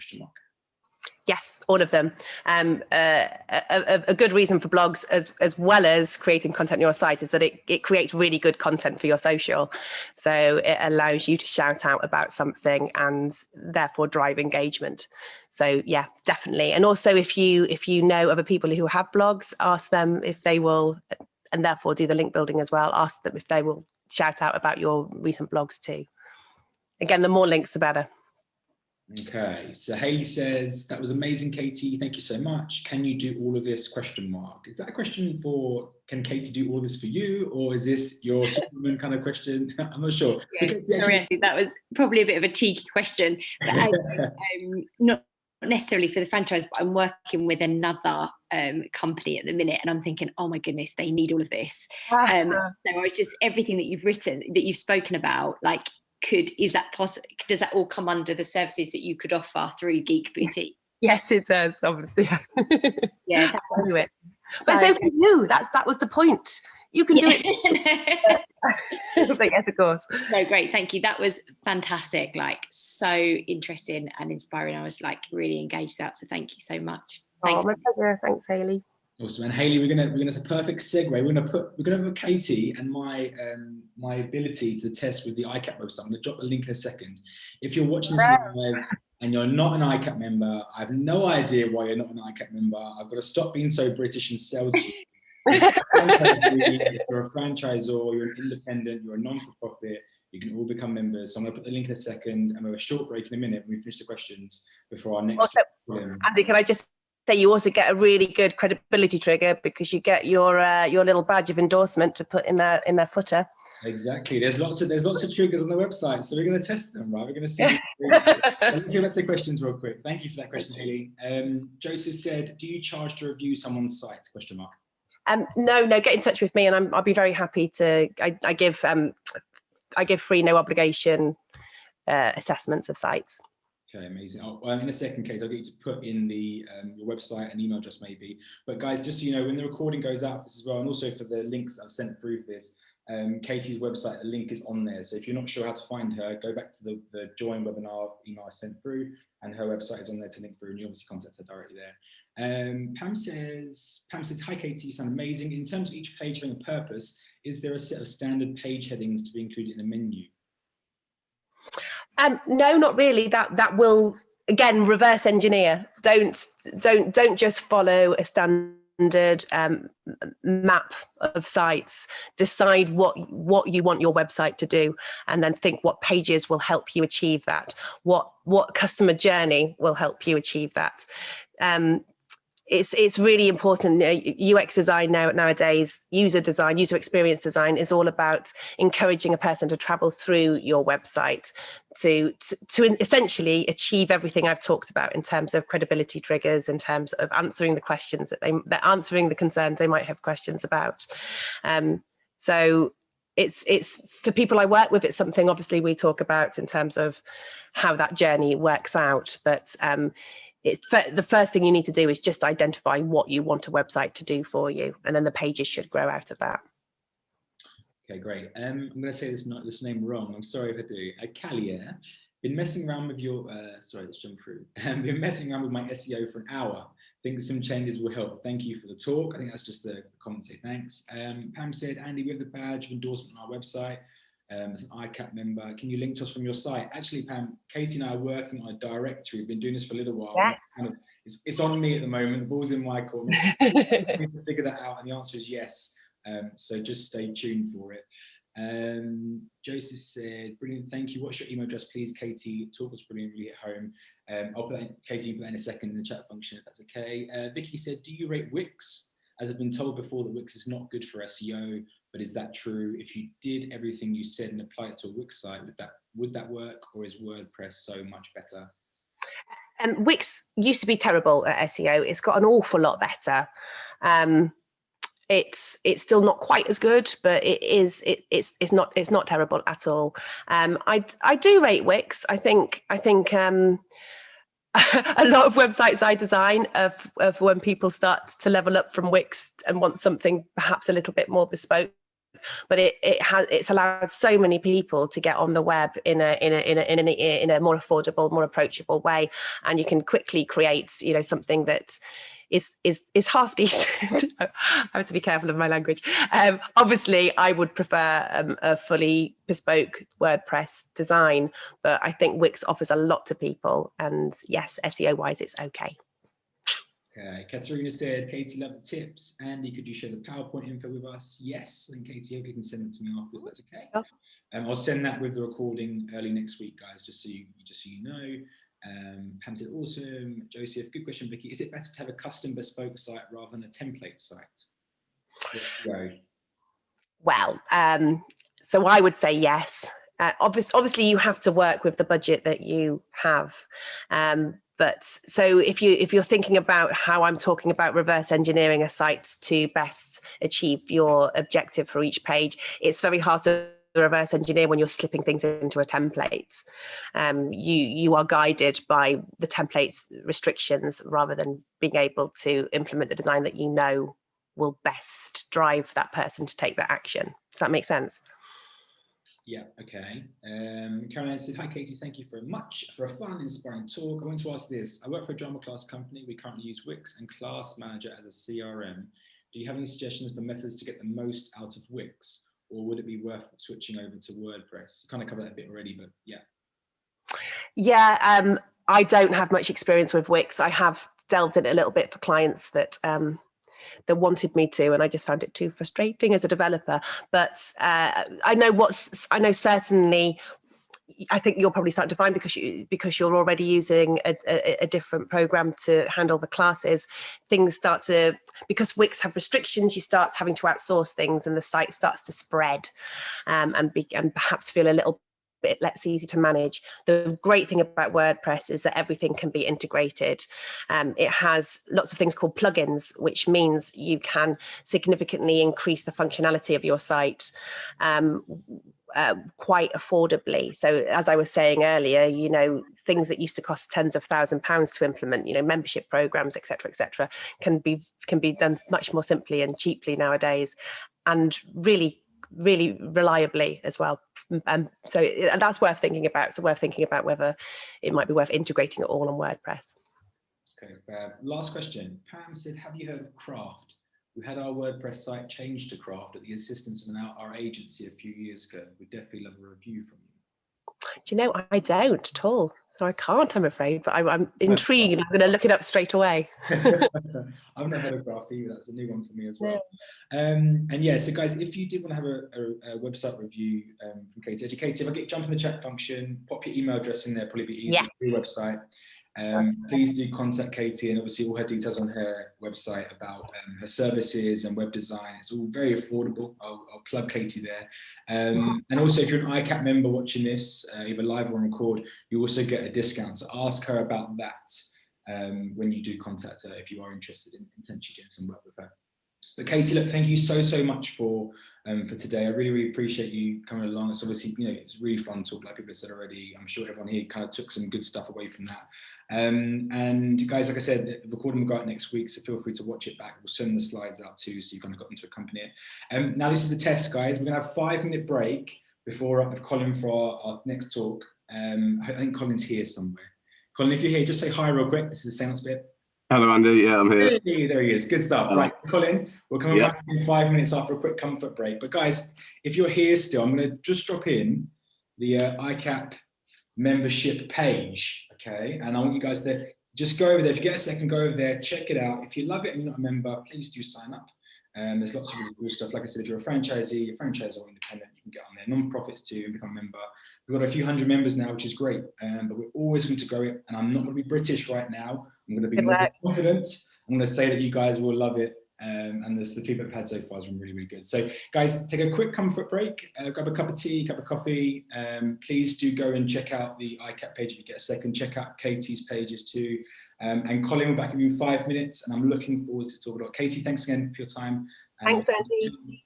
Yes, all of them. A good reason for blogs, as well as creating content on your site, is that it creates really good content for your social. So it allows you to shout out about something and therefore drive engagement. So yeah, definitely. And also, if you know other people who have blogs, ask them if they will, and therefore do the link building as well. Ask them if they will shout out about your recent blogs too. Again, the more links, the better. Okay, so Hayley says, that was amazing, Katie. Thank you so much. Can you do all of this? ? Is that a question for, can Katie do all this for you? Or is this your Superman kind of question? I'm not sure. Yeah, sorry, I think that was probably a bit of a cheeky question. But not necessarily for the franchise, but I'm working with another company at the minute, and I'm thinking, oh my goodness, they need all of this. So I was just, everything that you've written, that you've spoken about, like, is that possible? Does that all come under the services that you could offer through Geek Boutique? Yes, it does, obviously. Yeah, do it. But so can you. That was the point. You can do it. But yes, of course. No, great, thank you. That was fantastic. Like, so interesting and inspiring. I was like really engaged out. So thank you so much. Thanks. Oh, my pleasure. Thanks, Hayley. Awesome. And Hayley, we're gonna it's a perfect segue. We're gonna put Katie and my my ability to test with the ICAP website. I'm gonna drop the link in a second. If you're watching this live and you're not an ICAP member, I have no idea why you're not an ICAP member. I've got to stop being so British and sell to you. If you're a franchisor, you're an independent, you're a non-for-profit, you can all become members. So I'm gonna put the link in a second, and we'll have a short break in a minute when we finish the questions before our next. Andy, can I just say, you also get a really good credibility trigger, because you get your little badge of endorsement to put in their footer. Exactly. There's lots of triggers on the website, so we're going to test them, right? We're going to see. Let's say questions real quick. Thank you for that question, Hayley. Joseph said, "Do you charge to review someone's site?" ? No. Get in touch with me, and I'll be very happy to. I give free, no obligation assessments of sites. Okay, amazing. In a second, Kate, I'll get you to put in the your website and email address maybe. But guys, just so you know, when the recording goes out for this as well, and also for the links that I've sent through for this, Katie's website, the link is on there. So if you're not sure how to find her, go back to the join webinar email I sent through, and her website is on there to link through, and you obviously contact her directly there. Pam says, "Hi Katie, you sound amazing. In terms of each page having a purpose, is there a set of standard page headings to be included in a menu?" No, not really. That will, again, reverse engineer. Don't just follow a standard standard map of sites, decide what you want your website to do, and then think what pages will help you achieve that, what customer journey will help you achieve that. It's really important. UX design nowadays, user design, user experience design, is all about encouraging a person to travel through your website to essentially achieve everything I've talked about in terms of credibility triggers, in terms of answering the questions that answering the concerns they might have questions about. So it's for people I work with, it's something obviously we talk about in terms of how that journey works out, but the first thing you need to do is just identify what you want a website to do for you, and then the pages should grow out of that. Okay, great. I'm going to say this name wrong. I'm sorry if I do. Callier, been messing around with your, sorry, let's jump through. Been messing around with my SEO for an hour. Think some changes will help. Thank you for the talk. I think that's just a comment to say thanks. Pam said, Andy, we have the badge of endorsement on our website. As an ICAP member, can you link to us from your site? Actually, Pam, Katie and I are working on a directory. We've been doing this for a little while. Yes. It's on me at the moment. The ball's in my court. I need to figure that out, and the answer is yes. So just stay tuned for it. Joseph said, brilliant, thank you. What's your email address, please, Katie? Talk was brilliant, really at home. I'll put that, Katie, put that in a second in the chat function if that's okay. Vicky said, do you rate Wix? As I've been told before that Wix is not good for SEO, but is that true? If you did everything you said and applied it to a Wix site, would that work, or is WordPress so much better? Wix used to be terrible at SEO. It's got an awful lot better. It's still not quite as good, but it's not terrible at all. I do rate Wix. I think a lot of websites I design of when people start to level up from Wix and want something perhaps a little bit more bespoke, but it's allowed so many people to get on the web in a more affordable, more approachable way, and you can quickly create something that is half decent. I have to be careful of my language. Obviously, I would prefer a fully bespoke WordPress design, but I think Wix offers a lot to people, and yes, SEO-wise, it's okay. Okay, Katerina said, Katie, love the tips. Andy, could you share the PowerPoint info with us? Yes, and Katie, hope you can send it to me afterwards. That's okay. Oh. I'll send that with the recording early next week, guys, just so you know. Pam said, awesome. Joseph, good question, Vicky. Is it better to have a custom bespoke site rather than a template site? Well, so I would say yes. Obviously, you have to work with the budget that you have. But so if you're thinking about how I'm talking about reverse engineering a site to best achieve your objective for each page, it's very hard to reverse engineer when you're slipping things into a template. You are guided by the template's restrictions rather than being able to implement the design that you know will best drive that person to take that action. Does that make sense? Yeah, okay. Caroline said, hi Katie, thank you very much for a fun, inspiring talk. I want to ask this. I work for a drama class company. We currently use Wix and Class Manager as a CRM. Do you have any suggestions for methods to get the most out of Wix? Or would it be worth switching over to WordPress? You kind of covered that a bit already, but yeah. Yeah, I don't have much experience with Wix. I have delved in it a little bit for clients that wanted me to, and I just found it too frustrating as a developer. But I know certainly, I think you're probably starting to find, because you're already using a different program to handle the classes, things start to, because Wix have restrictions, you start having to outsource things, and the site starts to spread and perhaps feel a little bit less easy to manage. The great thing about WordPress is that everything can be integrated. It has lots of things called plugins, which means you can significantly increase the functionality of your site quite affordably. So as I was saying earlier, things that used to cost tens of £1,000s to implement, membership programs, etc., can be done much more simply and cheaply nowadays, and really reliably as well. So that's worth thinking about. So worth thinking about whether it might be worth integrating it all on WordPress. Okay, last question. Pam said, have you heard of Craft? We had our WordPress site changed to Craft at the assistance of our agency a few years ago. We'd definitely love a review from you. Do you know, I don't at all. So I can't, I'm afraid, but I'm intrigued and I'm going to look it up straight away. I've not heard of Graft either. That's a new one for me as well. And yeah, so guys, if you did want to have a website review from Katie, Katie, if I jump in the chat function, pop your email address in there, probably be easier for your website. Please do contact Katie, and obviously all her details on her website about her services and web design. It's all very affordable. I'll plug Katie there. And also, if you're an ICAP member watching this, either live or on record, you also get a discount. So ask her about that when you do contact her, if you are interested in potentially getting some work with her. But Katie, look, thank you so much for today. I really appreciate you coming along. It's obviously, it's really fun to talk, like people have said already. I'm sure everyone here kind of took some good stuff away from that. And guys, like I said, the recording will go out next week, so feel free to watch it back. We'll send the slides out too, so you've kind of got them to accompany it. Now this is the test, guys. We're gonna have a 5-minute break before up with Colin for our next talk. I think Colin's here somewhere. Colin, if you're here, just say hi real quick. This is the sounds bit. Hello, Andy. Yeah, I'm here. Hey, there he is. Good stuff. Hello. Right, Colin, we're coming back in 5 minutes after a quick comfort break. But guys, if you're here still, I'm going to just drop in the ICAP membership page, okay? And I want you guys to just go over there. If you get a second, go over there, check it out. If you love it and you're not a member, please do sign up. There's lots of really cool stuff. Like I said, if you're a franchisee, a franchisor or independent, you can get on there. Non-profits too, and become a member. We've got a few hundred members now, which is great, but we're always going to grow it. And I'm not going to be British right now. I'm going to be more confident. I'm going to say that you guys will love it. And the feedback I've had so far has been really good. So guys, take a quick comfort break, grab a cup of tea, cup of coffee. Please do go and check out the ICAP page if you get a second. Check out Katie's pages too. And Colin will be back in you 5 minutes, and I'm looking forward to talking about Katie. Thanks again for your time. Thanks, Andy.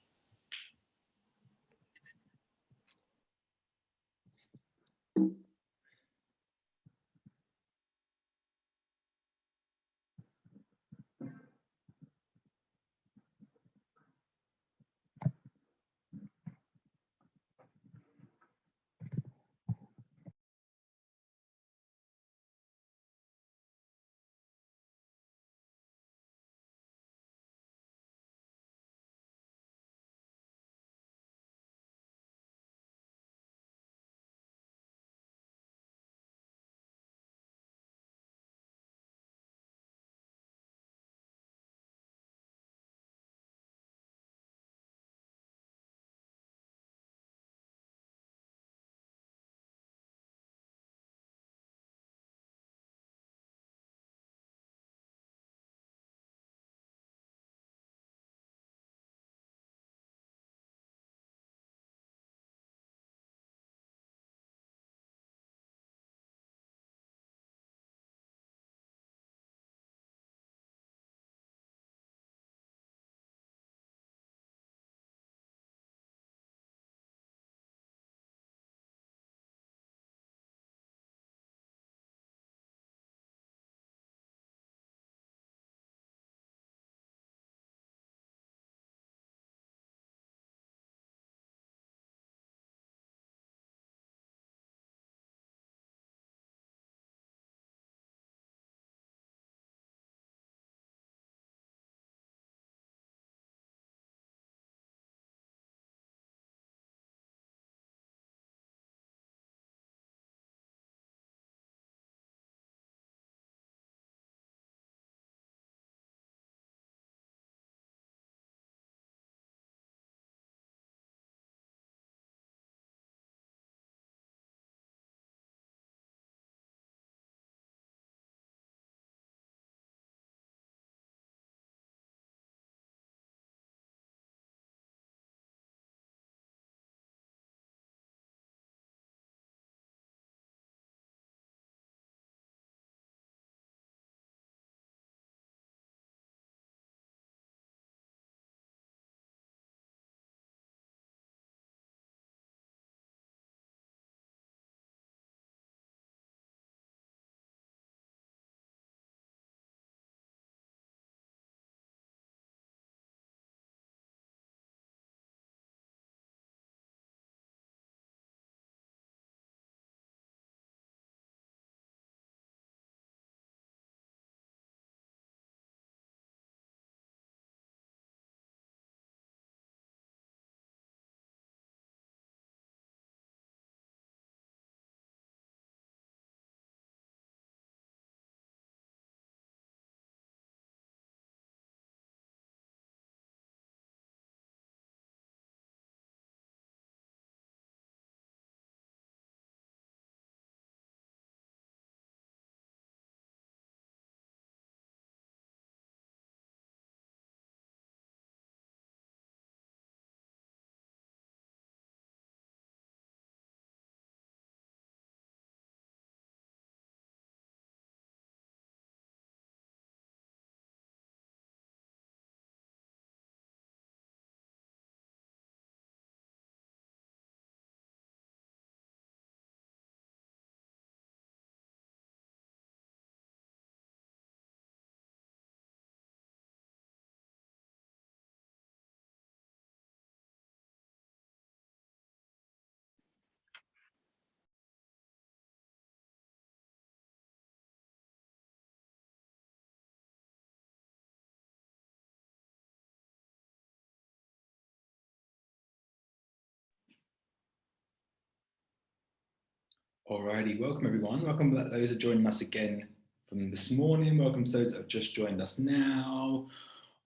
Alrighty, welcome everyone. Welcome to those that are joining us again from this morning. Welcome to those that have just joined us now.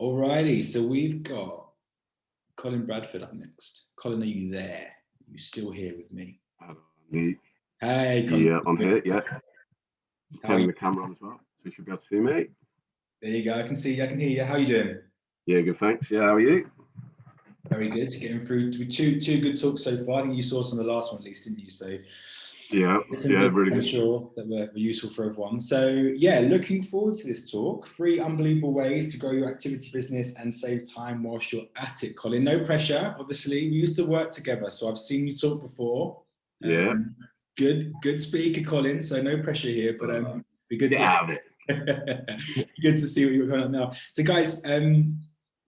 Alrighty, so we've got Colin Bradford up next. Colin, are you there? Are you still here with me? Hey, Colin. Yeah, I'm here. Yeah, How are turning you? the camera on as well, so you should be able to see me. There you go. I can see you. I can hear you. How are you doing? Yeah, good. Thanks. Yeah, how are you? Very good. Getting through two good talks so far. I think you saw some of the last one at least, didn't you? So Yeah, really I'm good. sure that were useful for everyone. So yeah, looking forward to this talk. 3 unbelievable ways to grow your activity business and save time whilst you're at it, Colin. No pressure, obviously. We used to work together, so I've seen you talk before. Yeah. Good speaker, Colin. So no pressure here, but be good Get out of it. good to see what you're going on now. So guys,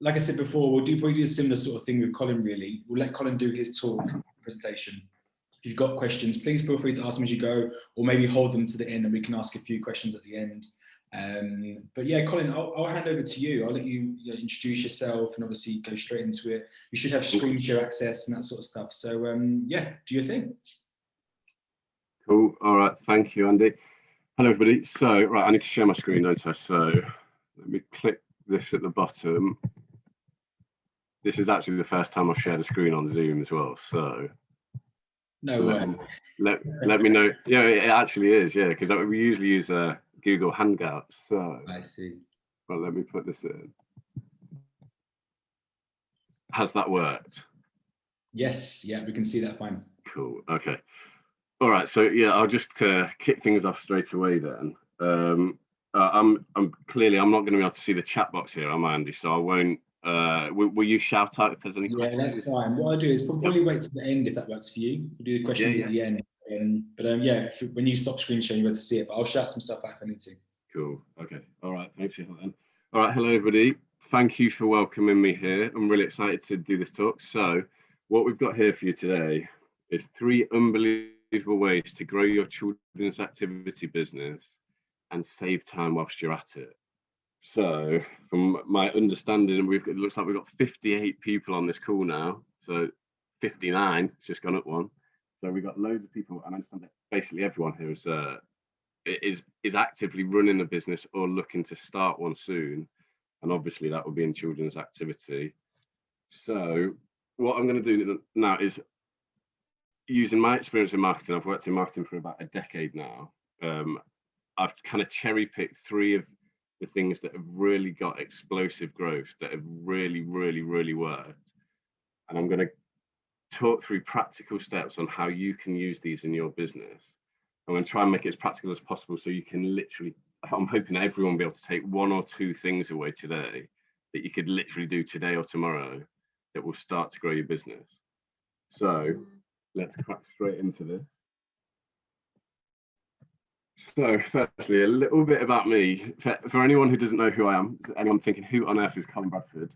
like I said before, we'll probably do a similar sort of thing with Colin, really. We'll let Colin do his talk presentation. If you've got questions, please feel free to ask them as you go, or maybe hold them to the end and we can ask a few questions at the end. But yeah, Colin, I'll hand over to you. I'll let you, introduce yourself and obviously go straight into it. You should have screen share access and that sort of stuff. So yeah, do your thing. Cool. All right. Thank you, Andy. Hello, everybody. So, right, I need to share my screen, don't I? So let me click this at the bottom. This is actually the first time I've shared a screen on Zoom as well. So no way. Let me know. Yeah, it actually is. Yeah, because we usually use Google Hangouts. So I see. Well, let me put this in. Has that worked? Yes. Yeah, we can see that fine. Cool. Okay. All right. So yeah, I'll just kick things off straight away then. I'm clearly I'm not going to be able to see the chat box here, am I, Andy? So I won't. Will you shout out if there's any questions? Yeah, that's fine. What I'll do is probably wait to the end if that works for you. We'll do the questions at the end. Yeah, when you stop screen sharing, you'll be able to see it. But I'll shout some stuff out if I need to. Cool. Okay. All right. Thanks for that. All right. Hello, everybody. Thank you for welcoming me here. I'm really excited to do this talk. So, what we've got here for you today is 3 unbelievable ways to grow your children's activity business and save time whilst you're at it. So, from my understanding, it looks like we've got 58 people on this call now. So, 59. It's just gone up one. So we've got loads of people, and I understand that basically everyone here is actively running a business or looking to start one soon, and obviously that will be in children's activity. So what I'm going to do now is, using my experience in marketing, I've worked in marketing for about a decade now. I've kind of cherry picked 3 of the things that have really got explosive growth, that have really worked, and I'm going to talk through practical steps on how you can use these in your business. I'm going to try and make it as practical as possible so you can literally, I'm hoping everyone will be able to take 1 or 2 things away today that you could literally do today or tomorrow that will start to grow your business. So let's crack straight into this. So firstly, a little bit about me. For anyone who doesn't know who I am, anyone thinking who on earth is Colin Bradford,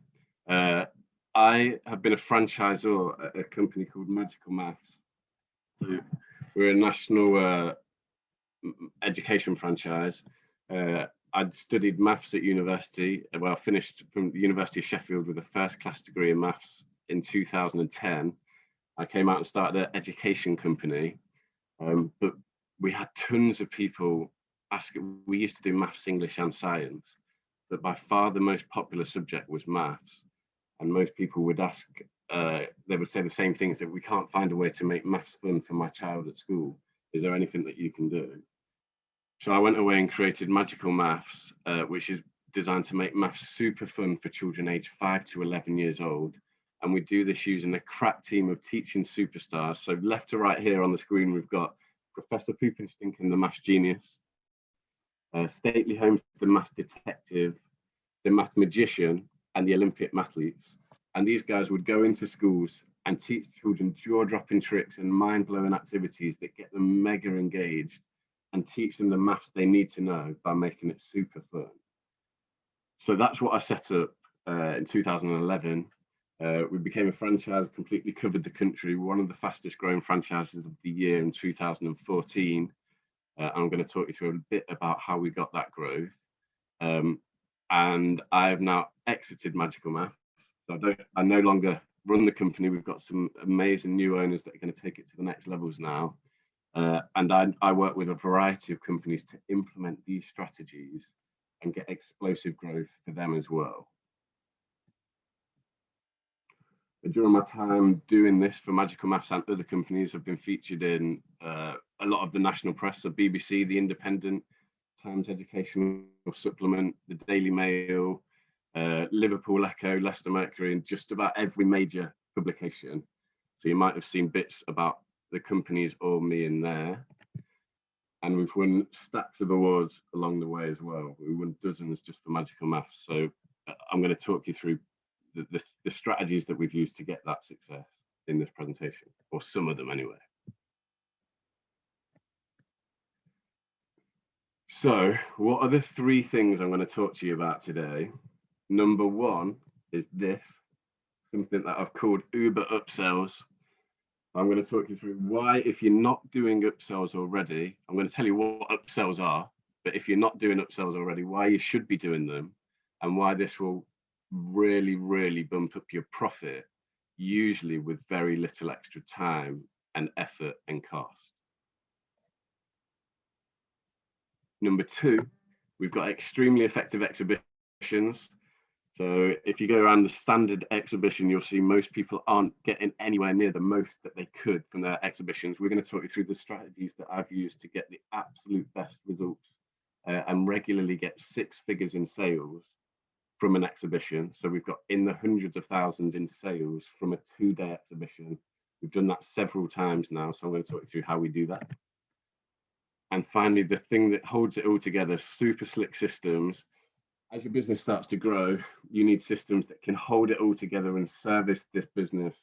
I have been a franchisor at a company called Magical Maths. So we're a national education franchise. I'd studied maths at university. Well, I finished from the University of Sheffield with a first-class degree in maths in 2010. I came out and started an education company, but we had tons of people asking. We used to do maths, English, and science, but by far the most popular subject was maths. And most people would ask, they would say the same things, that we can't find a way to make maths fun for my child at school. Is there anything that you can do? So I went away and created Magical Maths, which is designed to make maths super fun for children aged 5 to 11 years old. And we do this using a crack team of teaching superstars. So left to right here on the screen, we've got Professor Poopenstink, the maths genius, Stately Holmes, the maths detective, the math magician, and the Olympic mathletes. And these guys would go into schools and teach children jaw-dropping tricks and mind-blowing activities that get them mega engaged and teach them the maths they need to know by making it super fun. So that's what I set up in 2011. We became a franchise, completely covered the country, one of the fastest growing franchises of the year in 2014. I'm going to talk you through a bit about how we got that growth. And I have now exited Magical Maths. So I no longer run the company. We've got some amazing new owners that are going to take it to the next levels now. And I work with a variety of companies to implement these strategies and get explosive growth for them as well. During my time doing this for Magical Maths and other companies, I've been featured in a lot of the national press, so BBC, The Independent, Times Educational Supplement, the Daily Mail, Liverpool Echo, Leicester Mercury, and just about every major publication. So you might have seen bits about the companies or me in there. And we've won stacks of awards along the way as well. We won dozens just for Magical Maths. So I'm going to talk you through the strategies that we've used to get that success in this presentation, or some of them anyway. So what are the 3 things I'm going to talk to you about today? Number 1 is this, something that I've called Uber upsells. I'm going to talk you through why, if you're not doing upsells already, I'm going to tell you what upsells are, but if you're not doing upsells already, why you should be doing them, and why this will really, really bump up your profit, usually with very little extra time and effort and cost. Number 2, we've got extremely effective exhibitions. So if you go around the standard exhibition, you'll see most people aren't getting anywhere near the most that they could from their exhibitions. We're going to talk you through the strategies that I've used to get the absolute best results and regularly get 6 figures in sales from an exhibition. So we've got in the hundreds of thousands in sales from a 2-day exhibition. We've done that several times now, so I'm going to talk you through how we do that. And finally, the thing that holds it all together, super slick systems. As your business starts to grow, you need systems that can hold it all together and service this business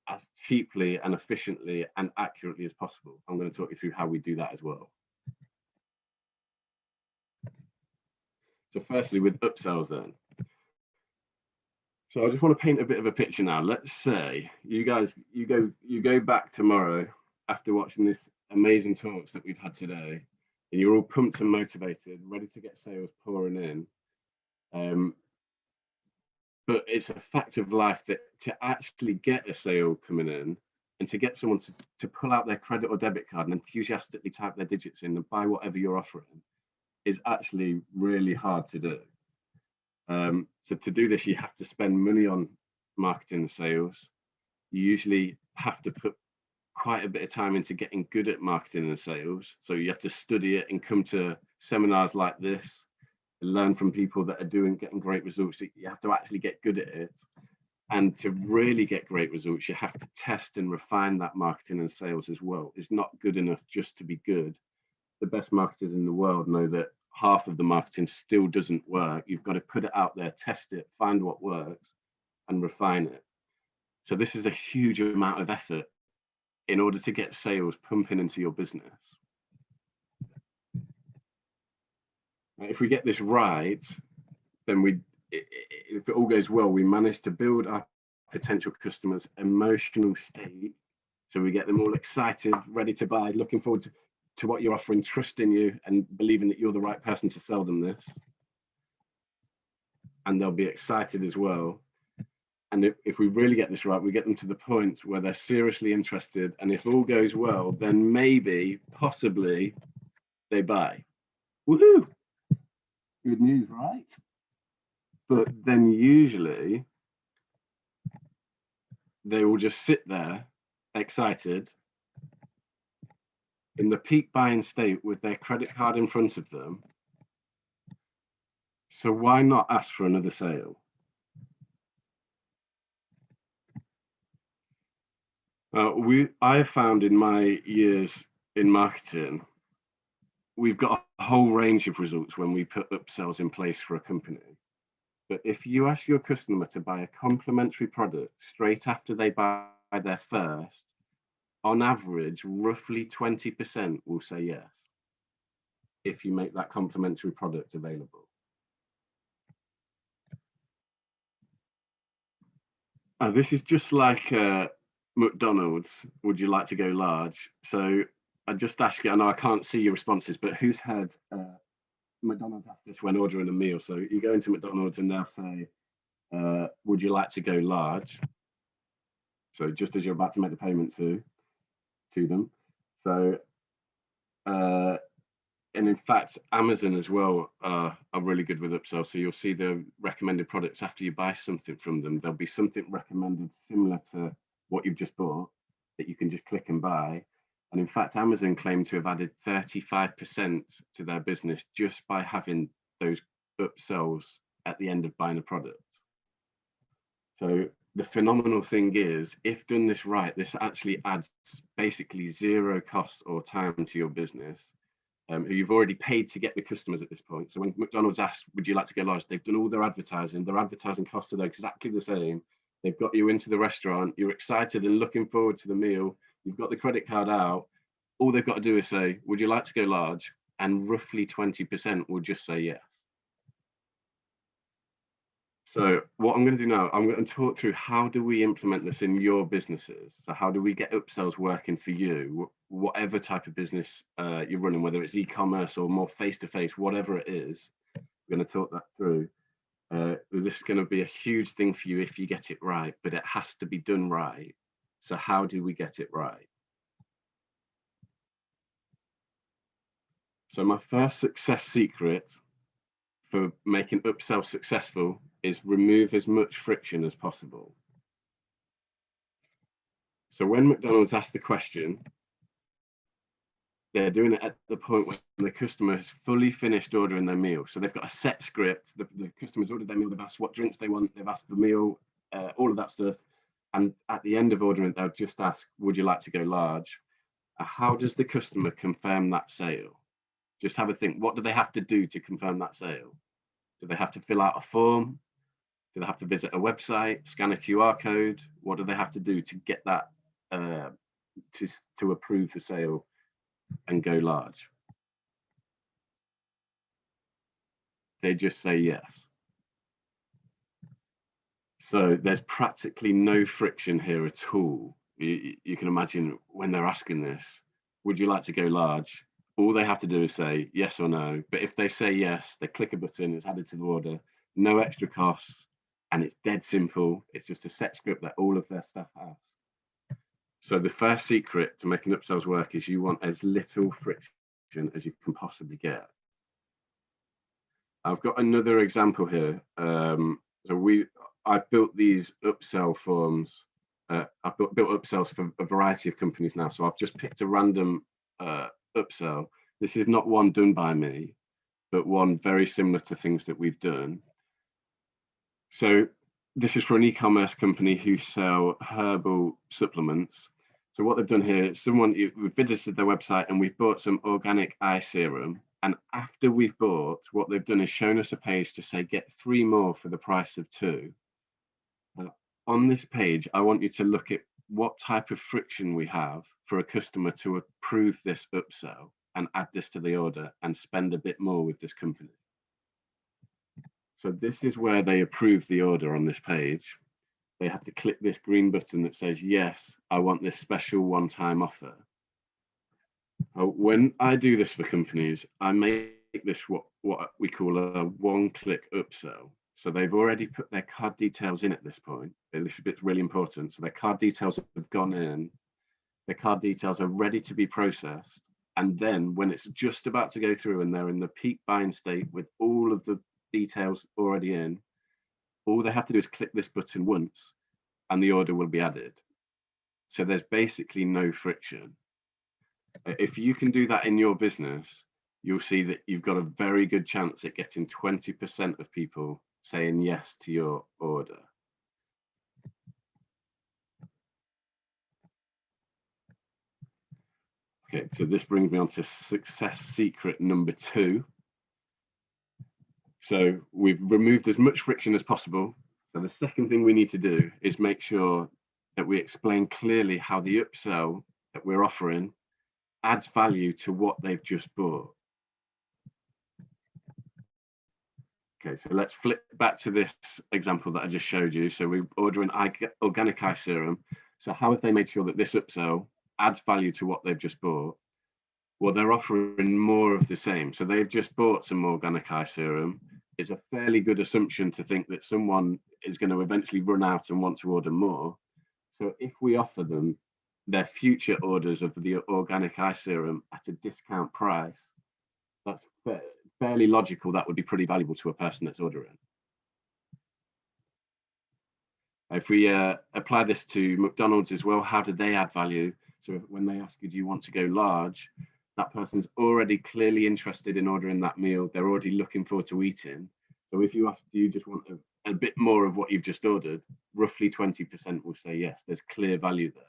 as cheaply and efficiently and accurately as possible. I'm going to talk you through how we do that as well. So firstly, with upsells then. So I just want to paint a bit of a picture now. Let's say you guys, you go back tomorrow after watching this amazing talks that we've had today, and you're all pumped and motivated, ready to get sales pouring in. But it's a fact of life that to actually get a sale coming in and to get someone to pull out their credit or debit card and enthusiastically type their digits in and buy whatever you're offering is actually really hard to do. So to do this, you have to spend money on marketing and sales. You usually have to put quite a bit of time into getting good at marketing and sales. So you have to study it and come to seminars like this, learn from people that are getting great results. You have to actually get good at it. And to really get great results, you have to test and refine that marketing and sales as well. It's not good enough just to be good. The best marketers in the world know that half of the marketing still doesn't work. You've got to put it out there, test it, find what works, and refine it. So this is a huge amount of effort in order to get sales pumping into your business. If we get this right, then if it all goes well, we manage to build our potential customers' emotional state. So we get them all excited, ready to buy, looking forward to what you're offering, trusting you and believing that you're the right person to sell them this. And they'll be excited as well. And if we really get this right, we get them to the point where they're seriously interested. And if all goes well, then maybe, possibly, they buy. Woohoo! Good news, right? But then usually they will just sit there excited in the peak buying state with their credit card in front of them. So why not ask for another sale? I have found in my years in marketing, we've got a whole range of results when we put upsells in place for a company. But if you ask your customer to buy a complementary product straight after they buy their first, on average, roughly 20% will say yes, if you make that complementary product available. This is just like McDonald's, would you like to go large? So I just ask you, I know I can't see your responses, but who's had McDonald's ask this when ordering a meal? So you go into McDonald's and they'll say, would you like to go large? So just as you're about to make the payment to them. So And in fact, Amazon as well are really good with upsells. So you'll see the recommended products after you buy something from them. There'll be something recommended similar to what you've just bought that you can just click and buy. And in fact, Amazon claim to have added 35% to their business just by having those upsells at the end of buying a product. So the phenomenal thing is, if done this right, this actually adds basically zero cost or time to your business. Who you've already paid to get the customers at this point. So when McDonald's asked, would you like to go large? They've done all their advertising costs are exactly the same. They've got you into the restaurant, you're excited and looking forward to the meal, you've got the credit card out. All they've got to do is say, would you like to go large? And roughly 20% will just say yes. So what I'm going to do now, I'm going to talk through how do we implement this in your businesses? So how do we get upsells working for you, whatever type of business you're running, whether it's e-commerce or more face-to-face, whatever it is, we're going to talk that through. This is going to be a huge thing for you if you get it right, but it has to be done right. So how do we get it right? So my first success secret for making upsell successful is remove as much friction as possible. So when McDonald's asks the question, they're doing it at the point when the customer has fully finished ordering their meal. So they've got a set script, the customer's ordered their meal, they've asked what drinks they want, they've asked the meal, all of that stuff. And at the end of ordering, they'll just ask, would you like to go large? How does the customer confirm that sale? Just have a think, what do they have to do to confirm that sale? Do they have to fill out a form? Do they have to visit a website, scan a QR code? What do they have to do to get that, to approve the sale and go large? They just say yes. So there's practically no friction here at all. You can imagine when they're asking this, would you like to go large? All they have to do is say yes or no. But if they say yes, they click a button, it's added to the order, no extra costs, and it's dead simple. It's just a set script that all of their staff has. So the first secret to making upsells work is you want as little friction as you can possibly get. I've got another example here. I've built these upsell forms. I've built upsells for a variety of companies now. So I've just picked a random upsell. This is not one done by me, but one very similar to things that we've done. So this is for an e-commerce company who sell herbal supplements. So what they've done here is we've visited their website and we've bought some organic eye serum. And after we've bought, what they've done is shown us a page to say, get 3 more for the price of 2. On this page, I want you to look at what type of friction we have for a customer to approve this upsell and add this to the order and spend a bit more with this company. So this is where they approve the order on this page. They have to click this green button that says, yes, I want this special one-time offer. When I do this for companies, I make this what we call a one-click upsell. So they've already put their card details in at this point. This bit's really important. So their card details have gone in. Their card details are ready to be processed. And then when it's just about to go through and they're in the peak buying state with all of the details already in, all they have to do is click this button once and the order will be added. So there's basically no friction. If you can do that in your business, you'll see that you've got a very good chance at getting 20% of people saying yes to your order. Okay, so this brings me on to success secret number 2. So we've removed as much friction as possible. So the second thing we need to do is make sure that we explain clearly how the upsell that we're offering adds value to what they've just bought. Okay, so let's flip back to this example that I just showed you. So we're ordering organic eye serum. So how have they made sure that this upsell adds value to what they've just bought? Well, they're offering more of the same. So they've just bought some organic eye serum. It's a fairly good assumption to think that someone is going to eventually run out and want to order more. So if we offer them their future orders of the organic eye serum at a discount price, that's fairly logical. That would be pretty valuable to a person that's ordering. If we apply this to McDonald's as well, how do they add value? So when they ask you, do you want to go large? That person's already clearly interested in ordering that meal. They're already looking forward to eating. So if you ask, do you just want a bit more of what you've just ordered? Roughly 20% will say yes, there's clear value there.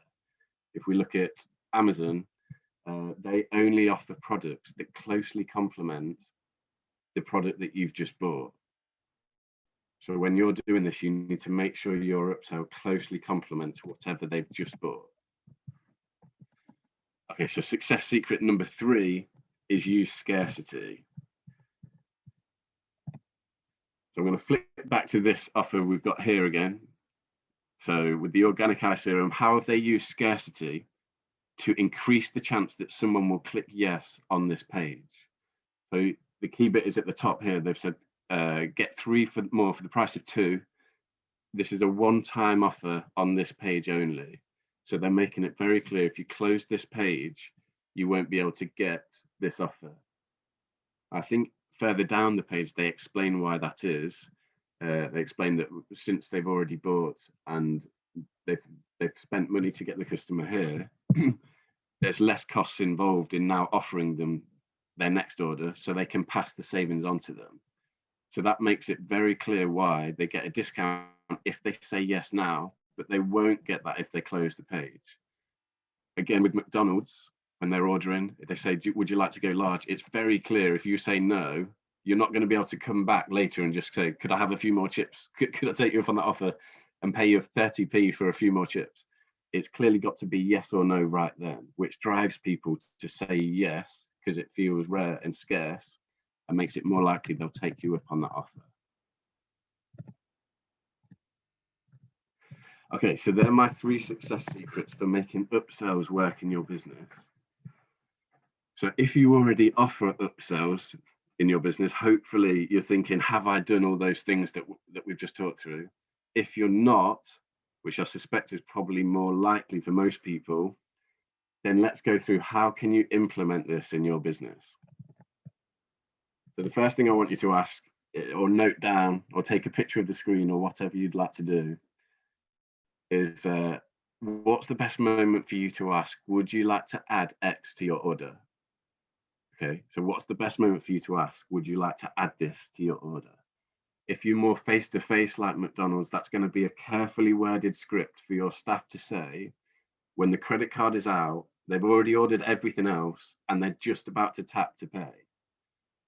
If we look at Amazon, they only offer products that closely complement the product that you've just bought. So when you're doing this, you need to make sure your upsell closely complements whatever they've just bought. Okay, so success secret number 3 is use scarcity. So I'm going to flip back to this offer we've got here again. So with the organic eye serum, how have they used scarcity to increase the chance that someone will click yes on this page? So the key bit is at the top here. They've said, get 3 for more for the price of 2. This is a one-time offer on this page only. So they're making it very clear, if you close this page, you won't be able to get this offer. I think further down the page, they explain why that is. They explain that since they've already bought and they've spent money to get the customer here, there's less costs involved in now offering them their next order, so they can pass the savings on to them. So that makes it very clear why they get a discount if they say yes now, but they won't get that if they close the page. Again, with McDonald's, when they're ordering, if they say, would you like to go large? It's very clear. If you say no, you're not going to be able to come back later and just say, could I have a few more chips? Could I take you up on that offer and pay you 30p for a few more chips? It's clearly got to be yes or no right then, which drives people to say yes, because it feels rare and scarce and makes it more likely they'll take you up on that offer. Okay, so they're my 3 success secrets for making upsells work in your business. So if you already offer upsells in your business, hopefully you're thinking, have I done all those things that we've just talked through? If you're not, which I suspect is probably more likely for most people, then let's go through how can you implement this in your business. So the first thing I want you to ask or note down or take a picture of the screen or whatever you'd like to do is what's the best moment for you to ask, would you like to add X to your order? Okay, so what's the best moment for you to ask, would you like to add this to your order? If you're more face-to-face like McDonald's, that's going to be a carefully worded script for your staff to say, when the credit card is out, they've already ordered everything else and they're just about to tap to pay.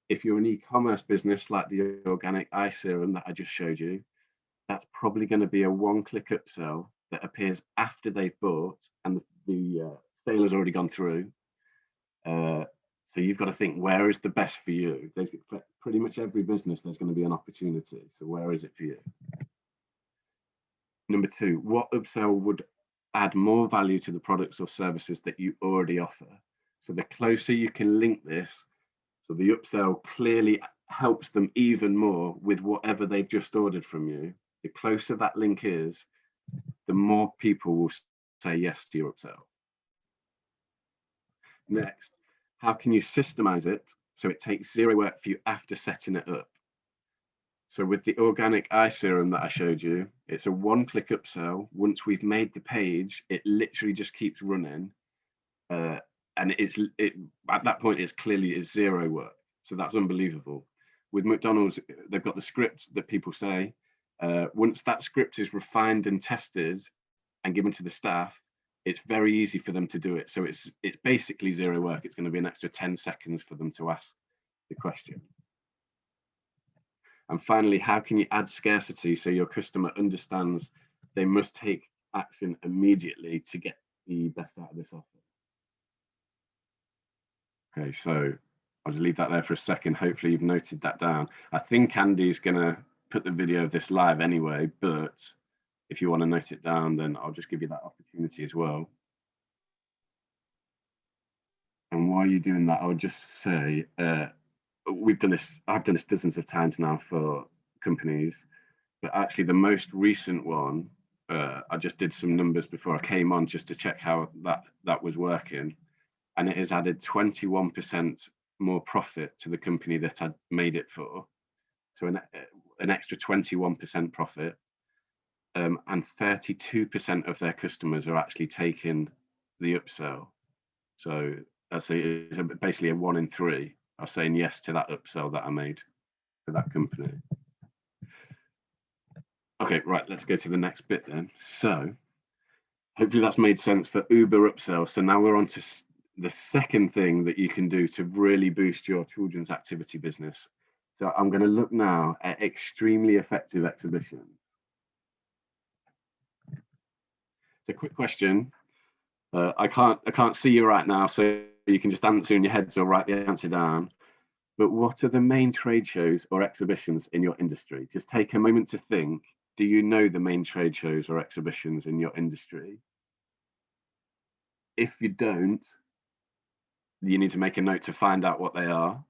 If you're an e-commerce business like the organic eye serum that I just showed you, that's probably going to be a one-click upsell that appears after they've bought and the sale has already gone through. So you've got to think, where is the best for you? There's pretty much every business, there's going to be an opportunity. So where is it for you? Number 2, what upsell would add more value to the products or services that you already offer? So the closer you can link this, so the upsell clearly helps them even more with whatever they've just ordered from you. The closer that link is, the more people will say yes to your upsell. Next, how can you systemize it so it takes 0 work for you after setting it up? So with the organic eye serum that I showed you, it's a one-click upsell. Once we've made the page, it literally just keeps running. And at that point, it's clearly 0 work. So that's unbelievable. With McDonald's, they've got the script that people say. Once that script is refined and tested and given to the staff, it's very easy for them to do it. So it's basically 0 work. It's going to be an extra 10 seconds for them to ask the question. And finally, how can you add scarcity so your customer understands they must take action immediately to get the best out of this offer? Okay, so I'll just leave that there for a second. Hopefully you've noted that down. I think Andy's going to put the video of this live anyway, but if you want to note it down, then I'll just give you that opportunity as well. And while you're doing that, I would just say, I've done this dozens of times now for companies, but actually the most recent one, I I just did some numbers before I came on just to check how that was working, and it has added 21% more profit to the company that I'd made it for. So an extra 21% profit, and 32% of their customers are actually taking the upsell. So it's basically a 1 in 3 are saying yes to that upsell that I made for that company. Okay, right, let's go to the next bit then. So hopefully that's made sense for Uber upsell. So now we're on to the second thing that you can do to really boost your children's activity business. So I'm going to look now at extremely effective exhibitions. It's a quick question. I can't see you right now, so you can just answer in your heads or write the answer down. But what are the main trade shows or exhibitions in your industry? Just take a moment to think. Do you know the main trade shows or exhibitions in your industry? If you don't, you need to make a note to find out what they are.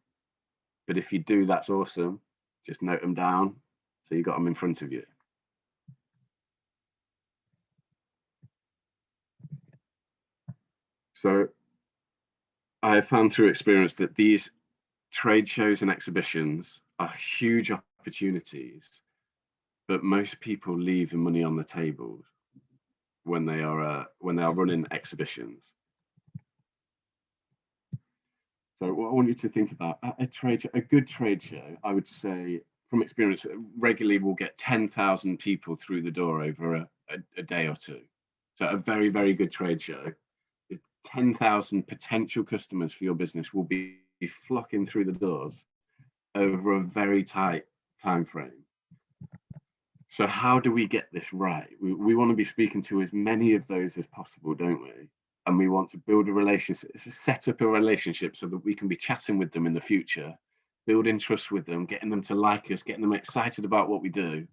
But if you do, that's awesome. Just note them down so you got them in front of you. So I have found through experience that these trade shows and exhibitions are huge opportunities, but most people leave the money on the table when they are running exhibitions. So what I want you to think about, a good trade show, I would say from experience, regularly will get 10,000 people through the door over a day or two. So a very, very good trade show, 10,000 potential customers for your business will be flocking through the doors over a very tight time frame. So how do we get this right? We want to be speaking to as many of those as possible, don't we? And we want to build a relationship, set up a relationship so that we can be chatting with them in the future, building trust with them, getting them to like us, getting them excited about what we do,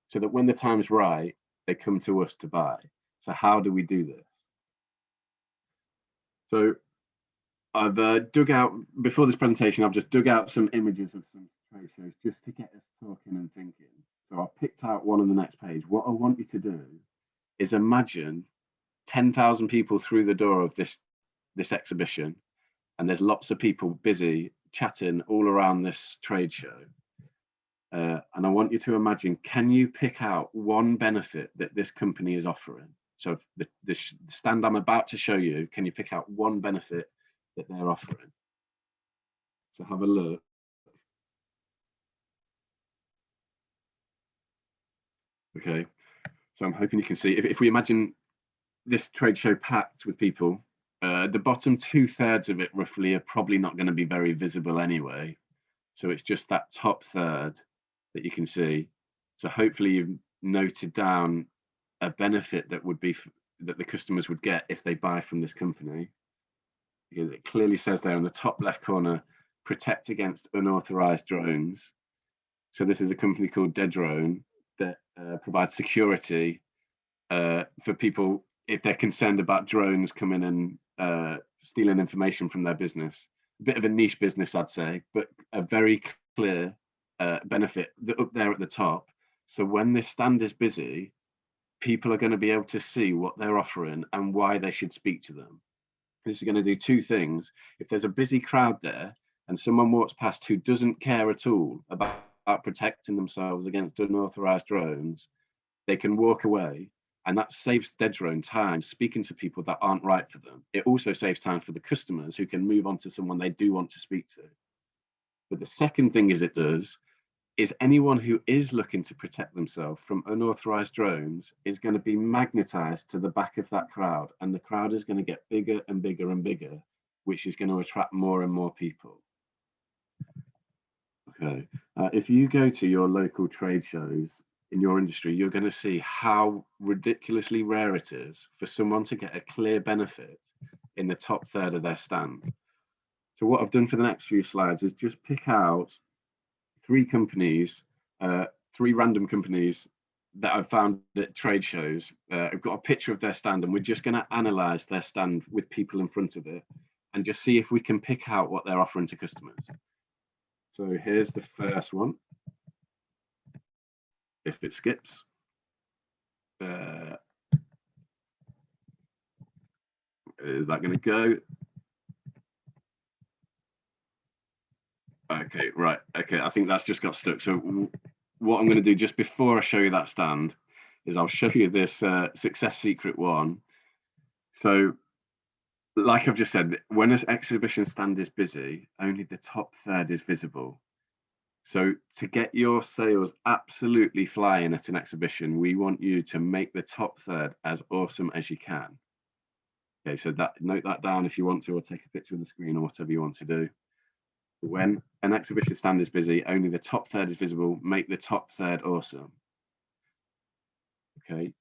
so that when the time's right, they come to us to buy. So how do we do this? So I've dug out, before this presentation, I've just dug out some images of some trade shows just to get us talking and thinking. So I picked out one on the next page. What I want you to do is imagine 10,000 people through the door of this exhibition, and there's lots of people busy chatting all around this trade show. And I want you to imagine, can you pick out one benefit that this company is offering? So the stand I'm about to show you, can you pick out one benefit that they're offering? So have a look. Okay, so I'm hoping you can see, if we imagine this trade show packed with people, the bottom 2/3 of it roughly are probably not going to be very visible anyway. So it's just that top third that you can see. So hopefully you've noted down a benefit that would be that the customers would get if they buy from this company. Because it clearly says there in the top left corner, protect against unauthorized drones. So this is a company called Dedrone that provides security for people if they're concerned about drones coming and stealing information from their business. A bit of a niche business, I'd say, but a very clear benefit up there at the top. So when this stand is busy, people are going to be able to see what they're offering and why they should speak to them. This is going to do two things. If there's a busy crowd there and someone walks past who doesn't care at all about protecting themselves against unauthorized drones, they can walk away, and that saves Dedrone time speaking to people that aren't right for them. It also saves time for the customers who can move on to someone they do want to speak to. But the second thing it does is anyone who is looking to protect themselves from unauthorized drones is going to be magnetized to the back of that crowd, and the crowd is going to get bigger and bigger and bigger, which is going to attract more and more people. Okay, if you go to your local trade shows in your industry, you're going to see how ridiculously rare it is for someone to get a clear benefit in the top third of their stand. So what I've done for the next few slides is just pick out three companies, three random companies that I've found at trade shows. I've got a picture of their stand, and we're just going to analyze their stand with people in front of it and just see if we can pick out what they're offering to customers. So here's the first one. If it skips. Is that going to go? Okay, right. Okay, I think that's just got stuck. So what I'm going to do just before I show you that stand is I'll show you this success secret one. So like I've just said, when an exhibition stand is busy, only the top third is visible. So to get your sales absolutely flying at an exhibition, we want you to make the top third as awesome as you can. Okay, so note that down if you want to, or take a picture of the screen or whatever you want to do. When an exhibition stand is busy, only the top third is visible. Make the top third awesome. Okay.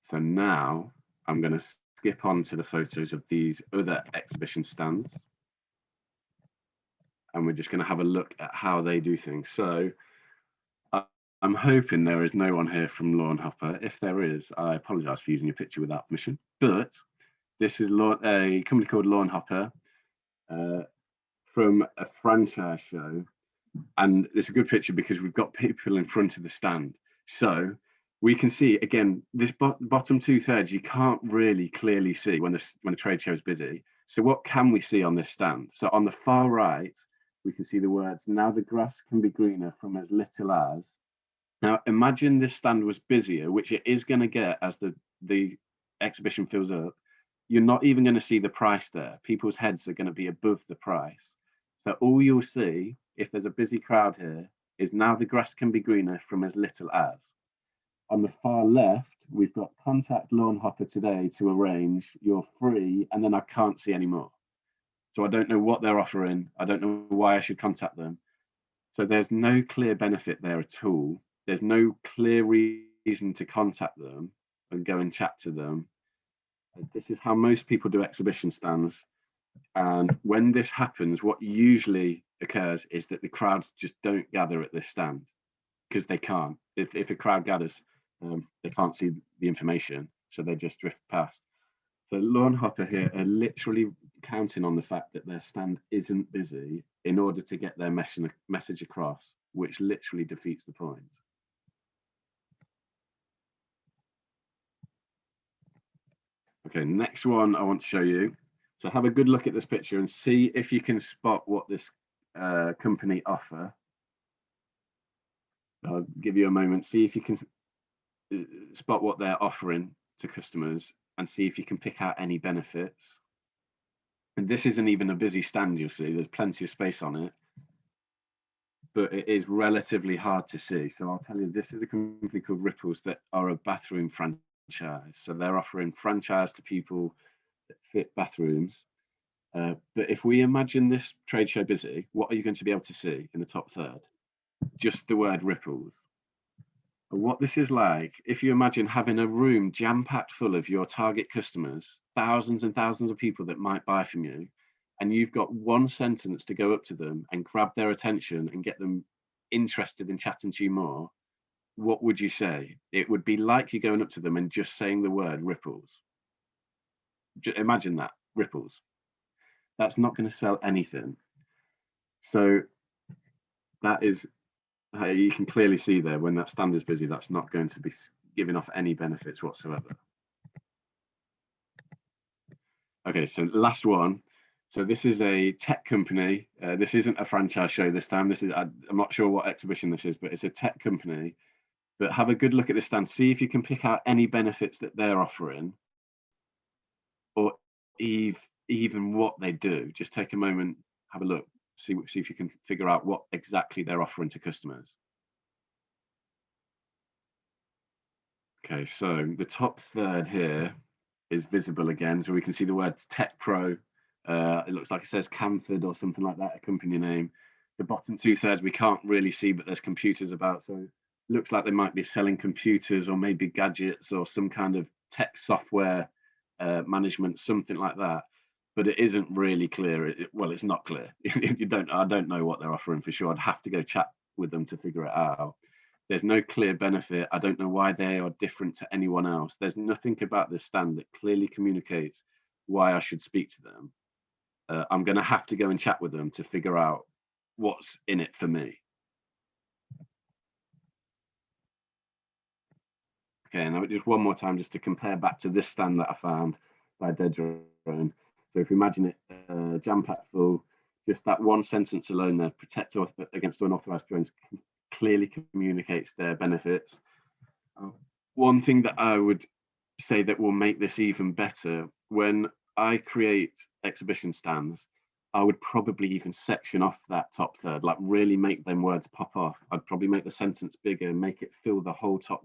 So now I'm going to skip on to the photos of these other exhibition stands. And we're just going to have a look at how they do things. So I'm hoping there is no one here from Lawn Hopper. If there is, I apologize for using your picture without permission. But this is a company called Lawn Hopper from a franchise show. And it's a good picture because we've got people in front of the stand. So we can see, again, this bottom 2/3, you can't really clearly see when the trade show is busy. So what can we see on this stand? So on the far right, we can see the words, "Now the grass can be greener from as little as." Now imagine this stand was busier, which it is going to get as the exhibition fills up. You're not even going to see the price there. People's heads are going to be above the price. So all you'll see, if there's a busy crowd here, is "Now the grass can be greener from as little as." On the far left, we've got "Contact Lawn Hopper today to arrange your free," and then I can't see any more. So I don't know what they're offering. I don't know why I should contact them. So there's no clear benefit there at all. There's no clear reason to contact them and go and chat to them. This is how most people do exhibition stands. And when this happens, what usually occurs is that the crowds just don't gather at this stand because they can't. If a crowd gathers, they can't see the information, so they just drift past. So Lawn Hopper here are literally counting on the fact that their stand isn't busy in order to get their message across, which literally defeats the point. Okay, next one I want to show you. So have a good look at this picture and see if you can spot what this company offer. I'll give you a moment, see if you can spot what they're offering to customers and see if you can pick out any benefits. And this isn't even a busy stand, you'll see, there's plenty of space on it, but it is relatively hard to see. So I'll tell you, this is a company called Ripples that are a bathroom franchise. So they're offering franchise to people that fit bathrooms. But if we imagine this trade show busy, what are you going to be able to see in the top third? Just the word Ripples. What this is like, if you imagine having a room jam-packed full of your target customers, thousands and thousands of people that might buy from you, and you've got one sentence to go up to them and grab their attention and get them interested in chatting to you more, what would you say? It would be like you going up to them and just saying the word Ripples. Imagine that, Ripples. That's not going to sell anything. So that is, you can clearly see there, when that stand is busy, that's not going to be giving off any benefits whatsoever. Okay, so last one. So this is a tech company. This isn't a franchise show this time. I'm not sure what exhibition this is, but it's a tech company. But have a good look at this stand. See if you can pick out any benefits that they're offering, or even what they do. Just take a moment, have a look, see if you can figure out what exactly they're offering to customers. Okay, so the top third here is visible again. So we can see the word Tech Pro. It looks like it says Camford or something like that, a company name. The bottom 2/3 we can't really see, but there's computers about. So it looks like they might be selling computers or maybe gadgets or some kind of tech software management, something like that. But it isn't really clear. Well, it's not clear. I don't know what they're offering for sure. I'd have to go chat with them to figure it out. There's no clear benefit. I don't know why they are different to anyone else. There's nothing about this stand that clearly communicates why I should speak to them. I'm going to have to go and chat with them to figure out what's in it for me. And just one more time, just to compare back to this stand that I found by Dedrone. So if you imagine it jam-packed full, just that one sentence alone there, protect against unauthorized drones, clearly communicates their benefits. One thing that I would say that will make this even better, when I create exhibition stands, I would probably even section off that top third, like really make them words pop off. I'd probably make the sentence bigger, make it fill the whole top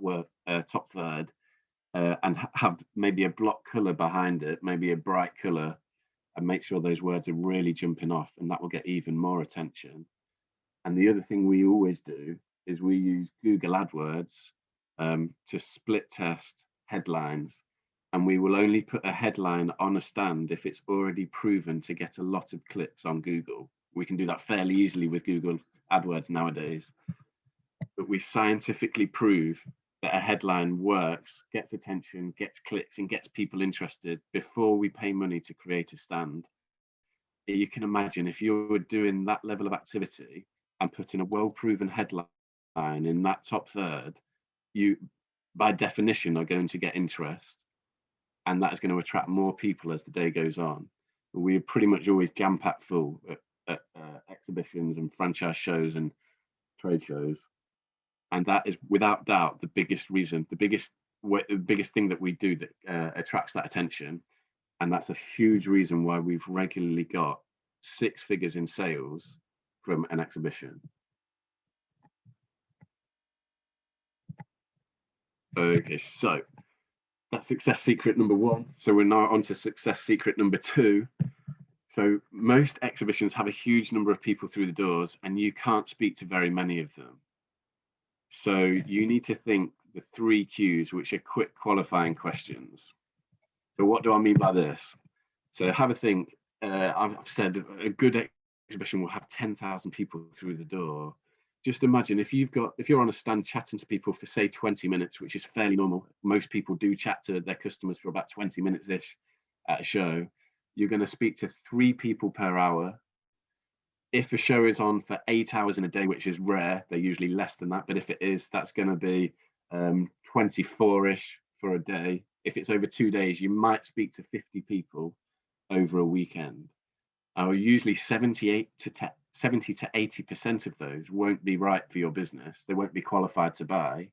third, and have maybe a block color behind it, maybe a bright color, and make sure those words are really jumping off, and that will get even more attention. And the other thing we always do is we use Google AdWords to split test headlines, and we will only put a headline on a stand if it's already proven to get a lot of clicks on Google. We can do that fairly easily with Google AdWords nowadays, but we scientifically prove that a headline works, gets attention, gets clicks, and gets people interested before we pay money to create a stand. You can imagine if you were doing that level of activity and putting a well-proven headline in that top third, you, by definition, are going to get interest, and that is going to attract more people as the day goes on. We're pretty much always jam-packed full at exhibitions and franchise shows and trade shows. And that is without doubt the biggest reason, the biggest thing that we do that attracts that attention. And that's a huge reason why we've regularly got 6 figures in sales from an exhibition. Okay, so that's success secret number 1. So we're now on to success secret number 2. So most exhibitions have a huge number of people through the doors, and you can't speak to very many of them. So you need to think the 3 Qs, which are quick qualifying questions. So what do I mean by this? So have a think. I've said a good exhibition will have 10,000 people through the door. Just imagine if you're on a stand chatting to people for say 20 minutes, which is fairly normal. Most people do chat to their customers for about 20 minutes-ish at a show. You're going to speak to 3 people per hour. If a show is on for 8 hours in a day, which is rare, they're usually less than that. But if it is, that's going to be 24-ish for a day. If it's over 2 days, you might speak to 50 people over a weekend. Usually 70 to 80% of those won't be right for your business. They won't be qualified to buy.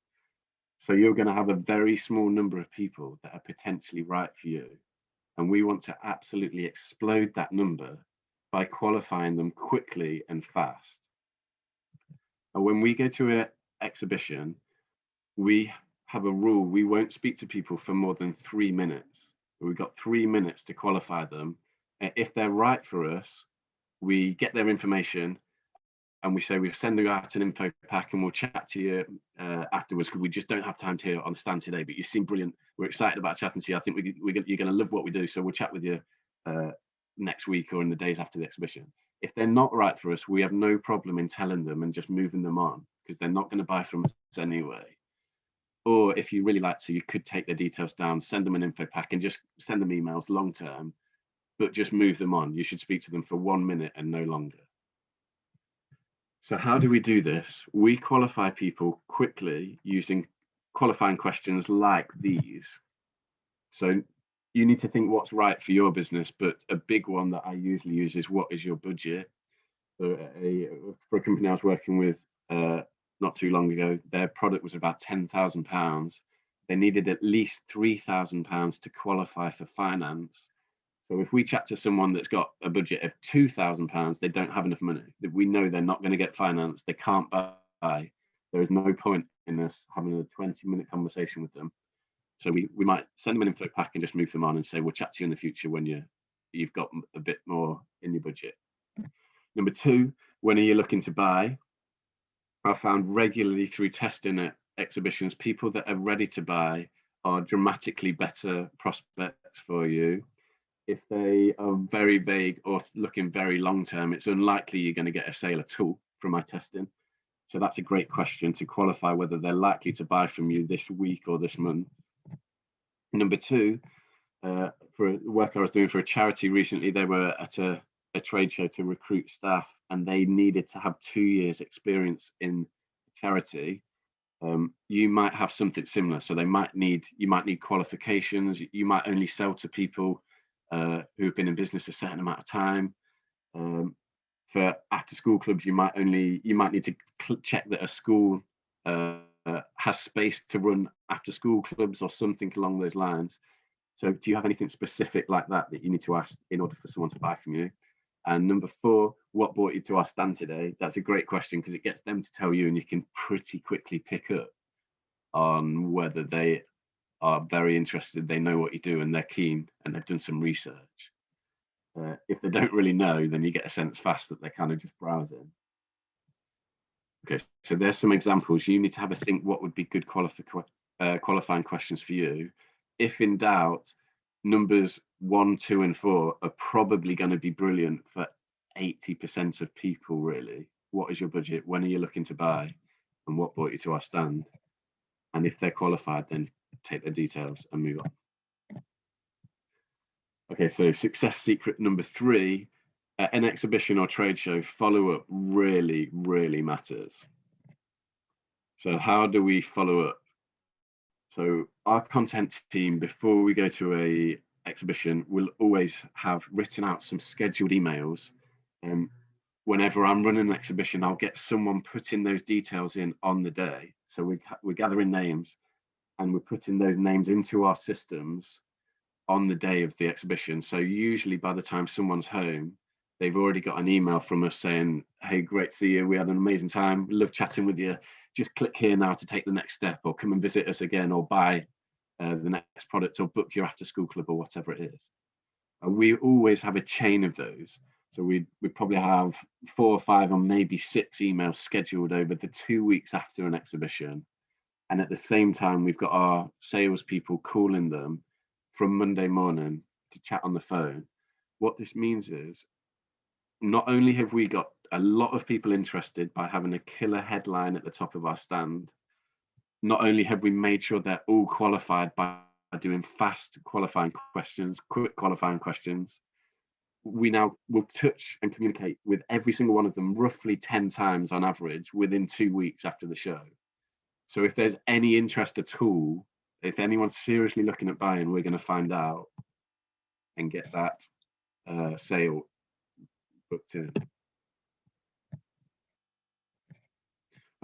So you're going to have a very small number of people that are potentially right for you. And we want to absolutely explode that number by qualifying them quickly and fast. And when we go to an exhibition, we have a rule. We won't speak to people for more than 3 minutes. We've got 3 minutes to qualify them. If they're right for us, we get their information and we say we'll send you out an info pack and we'll chat to you afterwards, because we just don't have time to hear it on the stand today, but you seem brilliant. We're excited about chatting to you. I think you're going to love what we do, so we'll chat with you next week or in the days after the exhibition. If they're not right for us, we have no problem in telling them and just moving them on, because they're not going to buy from us anyway. Or if you really like to, you could take their details down, send them an info pack and just send them emails long term, but just move them on. You should speak to them for 1 minute and no longer. So how do we do this? We qualify people quickly using qualifying questions like these. So you need to think what's right for your business, but a big one that I usually use is, what is your budget? For a company I was working with not too long ago, their product was about £10,000. They needed at least £3,000 to qualify for finance. So if we chat to someone that's got a budget of £2,000, they don't have enough money. We know they're not going to get finance. They can't buy. There is no point in us having a 20-minute conversation with them. So we might send them an info pack and just move them on and say, we'll chat to you in the future when you've got a bit more in your budget. Number 2, when are you looking to buy? I've found regularly through testing at exhibitions, people that are ready to buy are dramatically better prospects for you. If they are very vague or looking very long term, it's unlikely you're going to get a sale at all from my testing. So that's a great question to qualify whether they're likely to buy from you this week or this month. Number 2, for work I was doing for a charity recently, they were at a trade show to recruit staff, and they needed to have 2 years experience in charity. You might have something similar. So you might need qualifications. You might only sell to people who've been in business a certain amount of time. For after school clubs, you might need to check that a school has space to run after school clubs or something along those lines. So do you have anything specific like that you need to ask in order for someone to buy from you? And number 4, what brought you to our stand today? That's a great question, because it gets them to tell you, and you can pretty quickly pick up on whether they are very interested, they know what you do, and they're keen, and they've done some research. If they don't really know, then you get a sense fast that they're kind of just browsing. Okay, so there's some examples. You need to have a think what would be good qualifying questions for you. If in doubt, numbers 1, 2, and 4 are probably going to be brilliant for 80% of people, really. What is your budget? When are you looking to buy? And what brought you to our stand? And if they're qualified, then take their details and move on. Okay, so success secret number 3, at an exhibition or trade show, follow-up really, really matters. So how do we follow up? So our content team, before we go to a exhibition, will always have written out some scheduled emails. And whenever I'm running an exhibition, I'll get someone putting those details in on the day. So we're gathering names, and we're putting those names into our systems on the day of the exhibition. So usually by the time someone's home, they've already got an email from us saying, hey, great to see you. We had an amazing time. Love chatting with you. Just click here now to take the next step, or come and visit us again, or buy the next product, or book your after school club, or whatever it is. And we always have a chain of those. So we probably have 4 or 5 or maybe 6 emails scheduled over the 2 weeks after an exhibition. And at the same time, we've got our salespeople calling them from Monday morning to chat on the phone. What this means is, not only have we got a lot of people interested by having a killer headline at the top of our stand, not only have we made sure they're all qualified by doing fast qualifying questions, quick qualifying questions, we now will touch and communicate with every single one of them roughly 10 times on average within 2 weeks after the show. So if there's any interest at all, if anyone's seriously looking at buying, we're going to find out and get that sale booked in.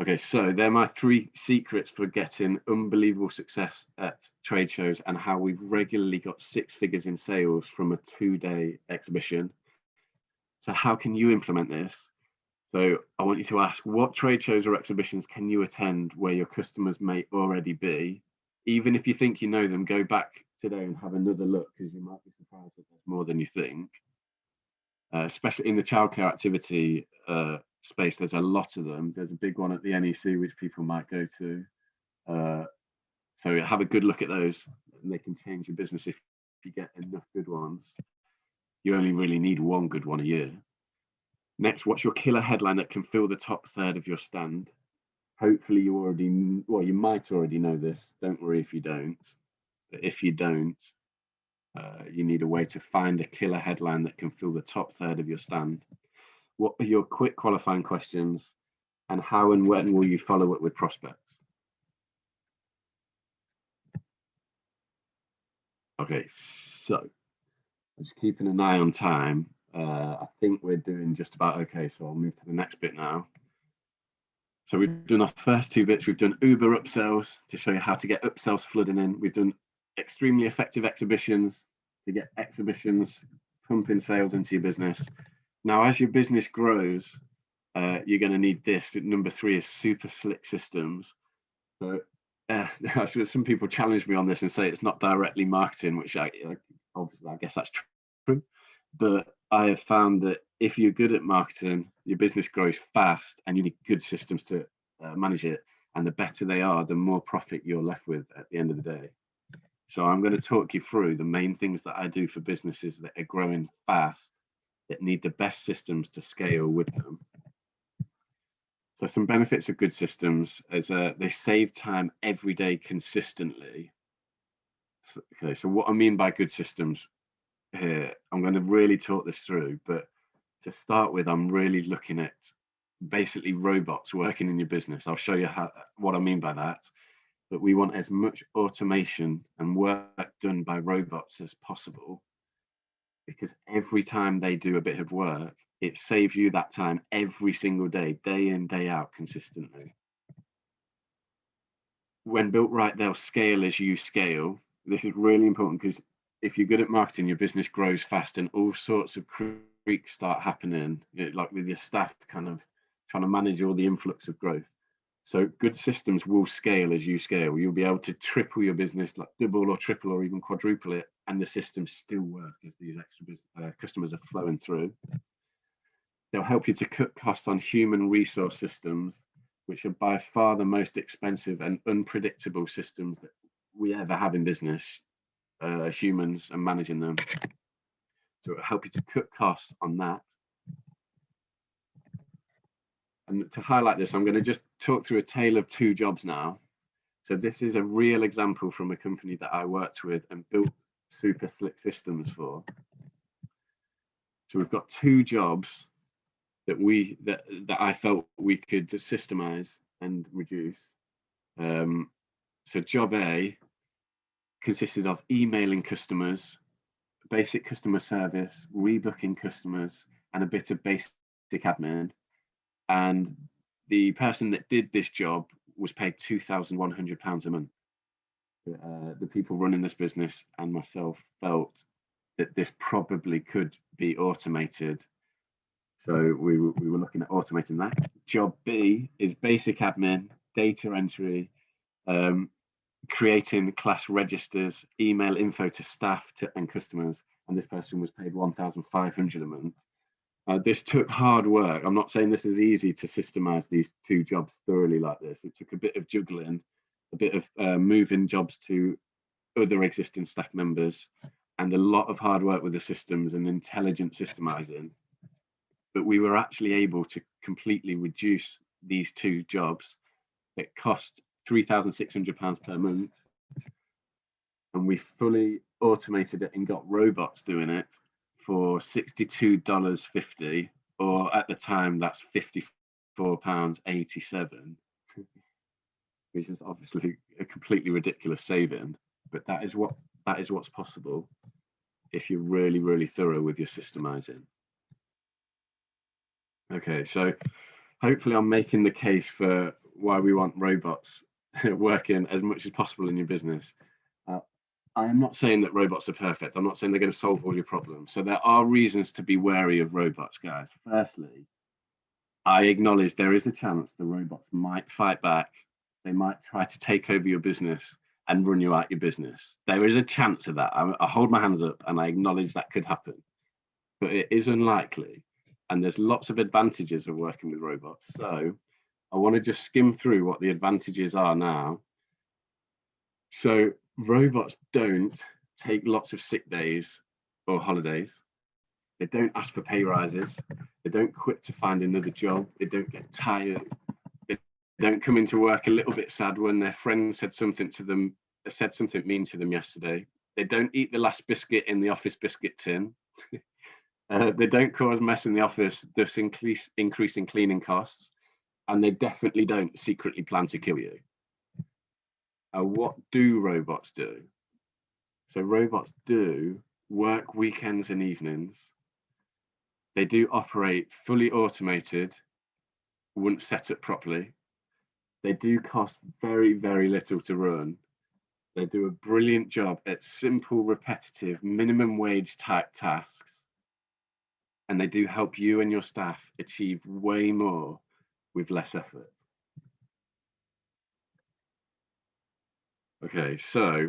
Okay, so they're my 3 secrets for getting unbelievable success at trade shows, and how we've regularly got 6 figures in sales from a 2-day exhibition. So how can you implement this? So I want you to ask, what trade shows or exhibitions can you attend where your customers may already be? Even if you think you know them, go back today and have another look, because you might be surprised that there's more than you think. Especially in the childcare activity space, there's a lot of them. There's a big one at the NEC which people might go to. So have a good look at those, and they can change your business if you get enough good ones. You only really need 1 good one a year. Next, what's your killer headline that can fill the top third of your stand? Hopefully you might already know this. Don't worry if you don't. But if you don't, you need a way to find a killer headline that can fill the top third of your stand. What are your quick qualifying questions, and how and when will you follow up with prospects? Okay, so I'm just keeping an eye on time. I think we're doing just about okay, so I'll move to the next bit now. So we've done our first 2 bits. We've done Uber upsells to show you how to get upsells flooding in. We've done extremely effective exhibitions to get exhibitions pumping sales into your business. Now, as your business grows, you're going to need this. Number 3 is super slick systems. So some people challenge me on this and say it's not directly marketing, which obviously I guess that's true. But I have found that if you're good at marketing, your business grows fast, and you need good systems to manage it. And the better they are, the more profit you're left with at the end of the day. So I'm going to talk you through the main things that I do for businesses that are growing fast, that need the best systems to scale with them. So some benefits of good systems is they save time every day consistently. Okay, so what I mean by good systems here, I'm going to really talk this through, but to start with, I'm really looking at basically robots working in your business. I'll show you what I mean by that. But we want as much automation and work done by robots as possible, because every time they do a bit of work, it saves you that time every single day, day in, day out, consistently. When built right, they'll scale as you scale. This is really important, because if you're good at marketing, your business grows fast and all sorts of creaks start happening, like with your staff kind of trying to manage all the influx of growth. So good systems will scale as you scale. You'll be able to triple your business, like double or triple or even quadruple it, and the systems still work as these extra customers are flowing through. They'll help you to cut costs on human resource systems, which are by far the most expensive and unpredictable systems that we ever have in business, humans and managing them. So it'll help you to cut costs on that. And to highlight this, I'm going to just talk through a tale of two jobs now. So this is a real example from a company that I worked with and built super slick systems for. So we've got two jobs that I felt we could systemize and reduce. So job A consisted of emailing customers, basic customer service, rebooking customers, and a bit of basic admin. And the person that did this job was paid £2,100 a month. The people running this business and myself felt that this probably could be automated. So we were looking at automating that. Job B is basic admin, data entry, creating class registers, email info to staff and customers. And this person was paid £1,500 a month. This took hard work. I'm not saying this is easy to systemize these two jobs thoroughly like this. It took a bit of juggling, a bit of moving jobs to other existing staff members, and a lot of hard work with the systems and intelligent systemizing. But we were actually able to completely reduce these two jobs that cost £3,600 per month. And we fully automated it and got robots doing it for $62.50, or at the time that's £54.87, which is obviously a completely ridiculous saving. But that is what's possible if you're really, really thorough with your systemizing. Okay, so hopefully I'm making the case for why we want robots working as much as possible in your business. I am not saying that robots are perfect. I'm not saying they're going to solve all your problems. So there are reasons to be wary of robots, guys. Firstly, I acknowledge there is a chance the robots might fight back. They might try to take over your business and run you out your business. There is a chance of that. I hold my hands up and I acknowledge that could happen, but it is unlikely. And there's lots of advantages of working with robots. So I want to just skim through what the advantages are now. So robots don't take lots of sick days or holidays. They don't ask for pay rises. They don't quit to find another job. They don't get tired. They don't come into work a little bit sad when their friend said something mean to them yesterday. They don't eat the last biscuit in the office biscuit tin. They don't cause mess in the office, thus increasing cleaning costs. And they definitely don't secretly plan to kill you. What do robots do? So robots do work weekends and evenings. They do operate fully automated, once set up properly. They do cost very, very little to run. They do a brilliant job at simple, repetitive, minimum wage type tasks. And they do help you and your staff achieve way more with less effort. Okay, so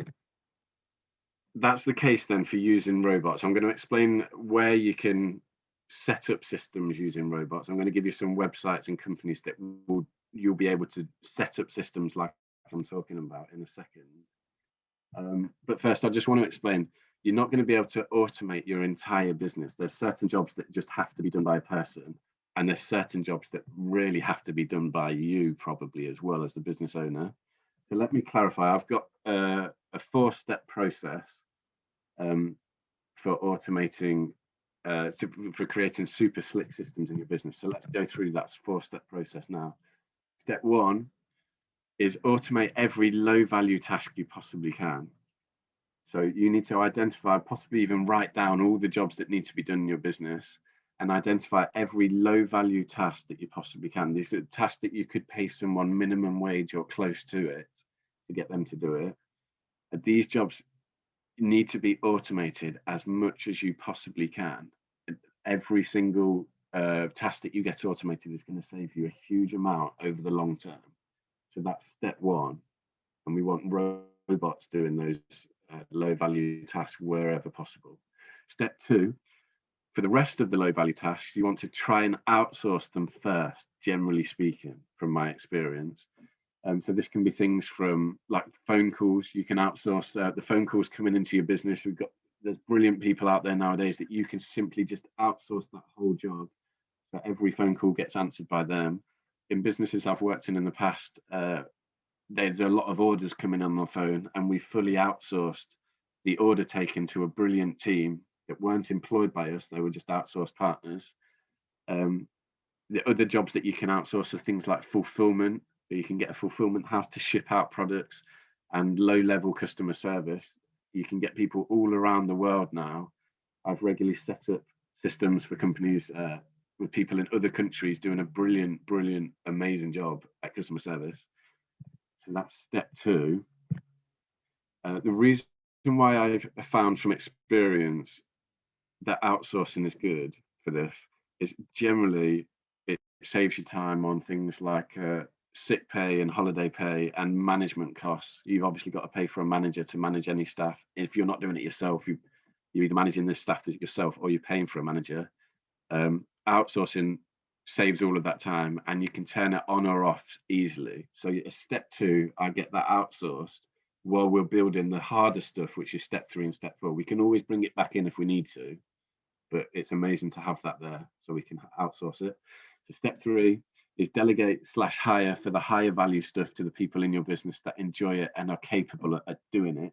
that's the case then for using robots. I'm going to explain where you can set up systems using robots. I'm going to give you some websites and companies that you'll be able to set up systems like I'm talking about in a second. But first, I just want to explain, you're not going to be able to automate your entire business. There's certain jobs that just have to be done by a person, and there's certain jobs that really have to be done by you probably as well as the business owner. So let me clarify. I've got a 4-step process for automating for creating super slick systems in your business. So let's go through that 4-step process now. Step 1 is automate every low value task you possibly can. So you need to identify, possibly even write down all the jobs that need to be done in your business, and identify every low value task that you possibly can. These are tasks that you could pay someone minimum wage or close to it to get them to do it. And these jobs need to be automated as much as you possibly can. Every single task that you get automated is going to save you a huge amount over the long term. So that's step 1. And we want robots doing those low value tasks wherever possible. Step 2, for the rest of the low value tasks, you want to try and outsource them first, generally speaking, from my experience. So this can be things from like phone calls. You can outsource the phone calls coming into your business. There's brilliant people out there nowadays that you can simply just outsource that whole job. So every phone call gets answered by them. In businesses I've worked in the past, there's a lot of orders coming on the phone, and we fully outsourced the order taken to a brilliant team that weren't employed by us. They were just outsourced partners. The other jobs that you can outsource are things like fulfillment. You can get a fulfillment house to ship out products, and low-level customer service. You can get people all around the world now. I've regularly set up systems for companies with people in other countries doing a brilliant, amazing job at customer service. So that's step 2. The reason why I've found from experience that outsourcing is good for this is generally it saves you time on things like sick pay and holiday pay and management costs. You've obviously got to pay for a manager to manage any staff. If you're not doing it yourself, you're either managing the staff yourself or you're paying for a manager. Outsourcing saves all of that time, and you can turn it on or off easily. So step 2, I get that outsourced while we're building the harder stuff, which is step 3 and step 4. We can always bring it back in if we need to, but it's amazing to have that there so we can outsource it. So step 3 is delegate/hire for the higher value stuff to the people in your business that enjoy it and are capable at doing it.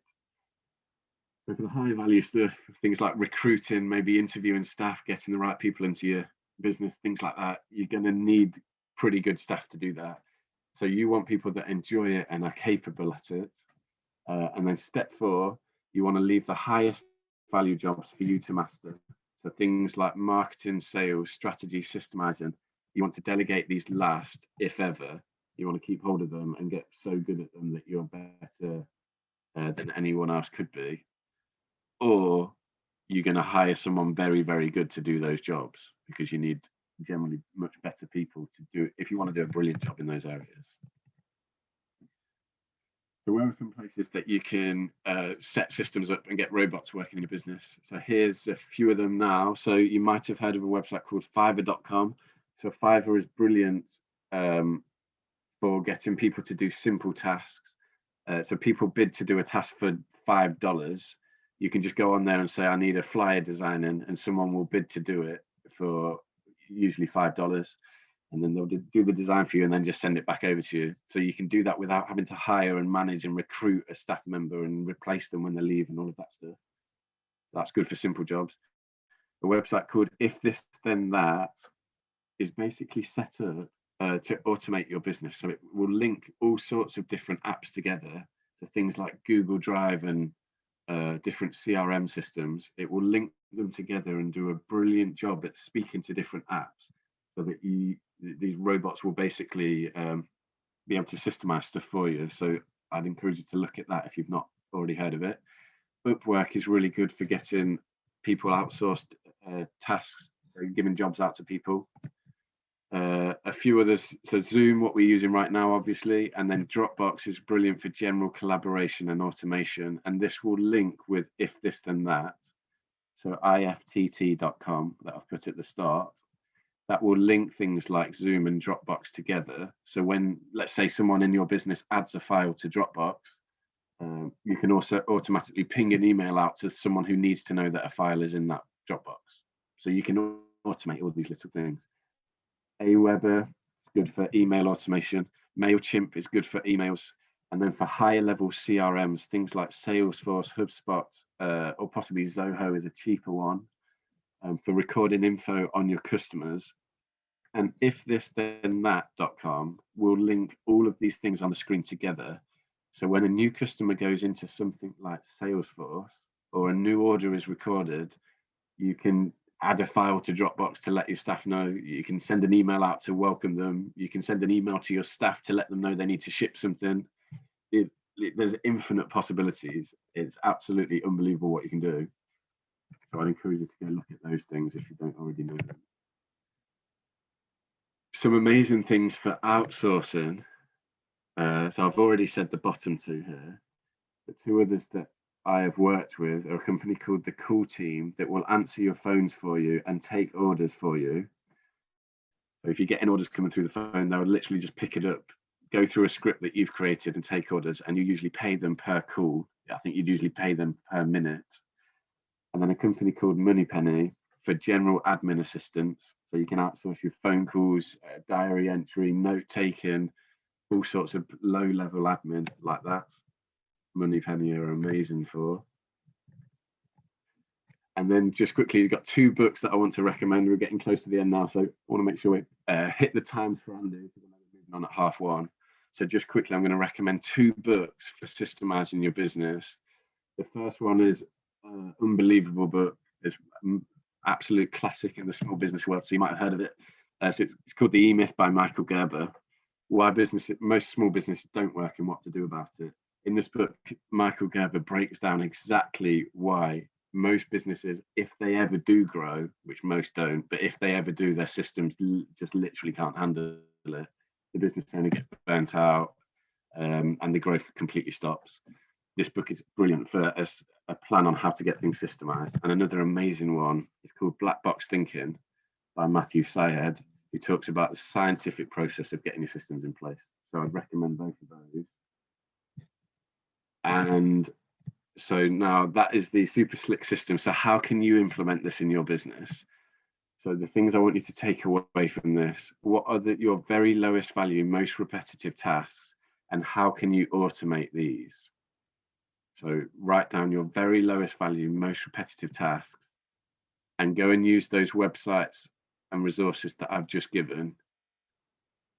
So for the higher value stuff, things like recruiting, maybe interviewing staff, getting the right people into your business, things like that, you're going to need pretty good staff to do that. So you want people that enjoy it and are capable at it. And then step 4, you want to leave the highest value jobs for you to master. So things like marketing, sales, strategy, systemizing, you want to delegate these last, if ever. You want to keep hold of them and get so good at them that you're better than anyone else could be. Or you're going to hire someone very good to do those jobs, because you need generally much better people to do it if you want to do a brilliant job in those areas. So where are some places that you can set systems up and get robots working in your business? So here's a few of them now. So you might have heard of a website called Fiverr.com. So Fiverr is brilliant for getting people to do simple tasks. So people bid to do a task for $5. You can just go on there and say, I need a flyer designing, and someone will bid to do it for usually $5. And then they'll do the design for you and then just send it back over to you. So you can do that without having to hire and manage and recruit a staff member and replace them when they leave and all of that stuff. That's good for simple jobs. A website called If This Then That is basically set up to automate your business. So it will link all sorts of different apps together. So things like Google Drive and different CRM systems. It will link them together and do a brilliant job at speaking to different apps, so that these robots will basically be able to systemize stuff for you. So I'd encourage you to look at that if you've not already heard of it. Upwork is really good for getting people outsourced tasks, so giving jobs out to people. A few others, so Zoom, what we're using right now, obviously, and then Dropbox is brilliant for general collaboration and automation, and this will link with If This Then That. So IFTT.com that I've put at the start. That will link things like Zoom and Dropbox together. So when, let's say, someone in your business adds a file to Dropbox, you can also automatically ping an email out to someone who needs to know that a file is in that Dropbox. So you can automate all these little things. Aweber is good for email automation. MailChimp is good for emails. And then for higher level CRMs, things like Salesforce, HubSpot, or possibly Zoho is a cheaper one. for recording info on your customers. And if this then that.com will link all of these things on the screen together. So when a new customer goes into something like Salesforce or a new order is recorded, you can add a file to Dropbox to let your staff know. You can send an email out to welcome them. You can send an email to your staff to let them know they need to ship something. There's infinite possibilities. It's absolutely unbelievable what you can do. So I'd encourage you to go look at those things if you don't already know them. Some amazing things for outsourcing. So I've already said the bottom two here, but two others that I have worked with are a company called the Cool Team that will answer your phones for you and take orders for you. So if you're getting orders coming through the phone, they'll literally just pick it up, go through a script that you've created and take orders, and you usually pay them per call. I think you'd usually pay them per minute. And then a company called Moneypenny for general admin assistance. So you can outsource your phone calls, diary entry, note taking, all sorts of low level admin like that. Moneypenny are amazing for. And then just quickly, you've got two books that I want to recommend. We're getting close to the end now, so I want to make sure we hit the times for Andy, because I'm moving on at 1:30. So just quickly, I'm going to recommend two books for systemizing your business. The first one is an unbelievable book. It's absolute classic in the small business world, so you might have heard of it. So it's called The E-Myth by Michael Gerber. Why most small businesses don't work and what to do about it. In this book, Michael Gerber breaks down exactly why most businesses, if they ever do grow, which most don't, but if they ever do, their systems just literally can't handle it. The business owner gets burnt out, and the growth completely stops. This book is brilliant for a plan on how to get things systemized. And another amazing one is called Black Box Thinking by Matthew Syed, who talks about the scientific process of getting your systems in place. So I'd recommend both of those. And so now that is the super slick system. So how can you implement this in your business? So the things I want you to take away from this, what are your very lowest value, most repetitive tasks, and how can you automate these? So write down your very lowest value, most repetitive tasks, and go and use those websites and resources that I've just given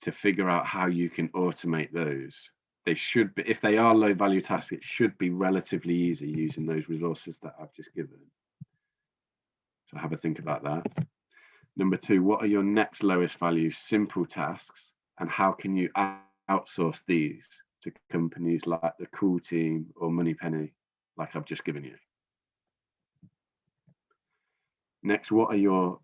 to figure out how you can automate those. They should be, if they are low value tasks, it should be relatively easy using those resources that I've just given. So have a think about that. Number two, what are your next lowest value simple tasks, and how can you outsource these to companies like the Cool Team or Moneypenny, like I've just given you? Next, what are your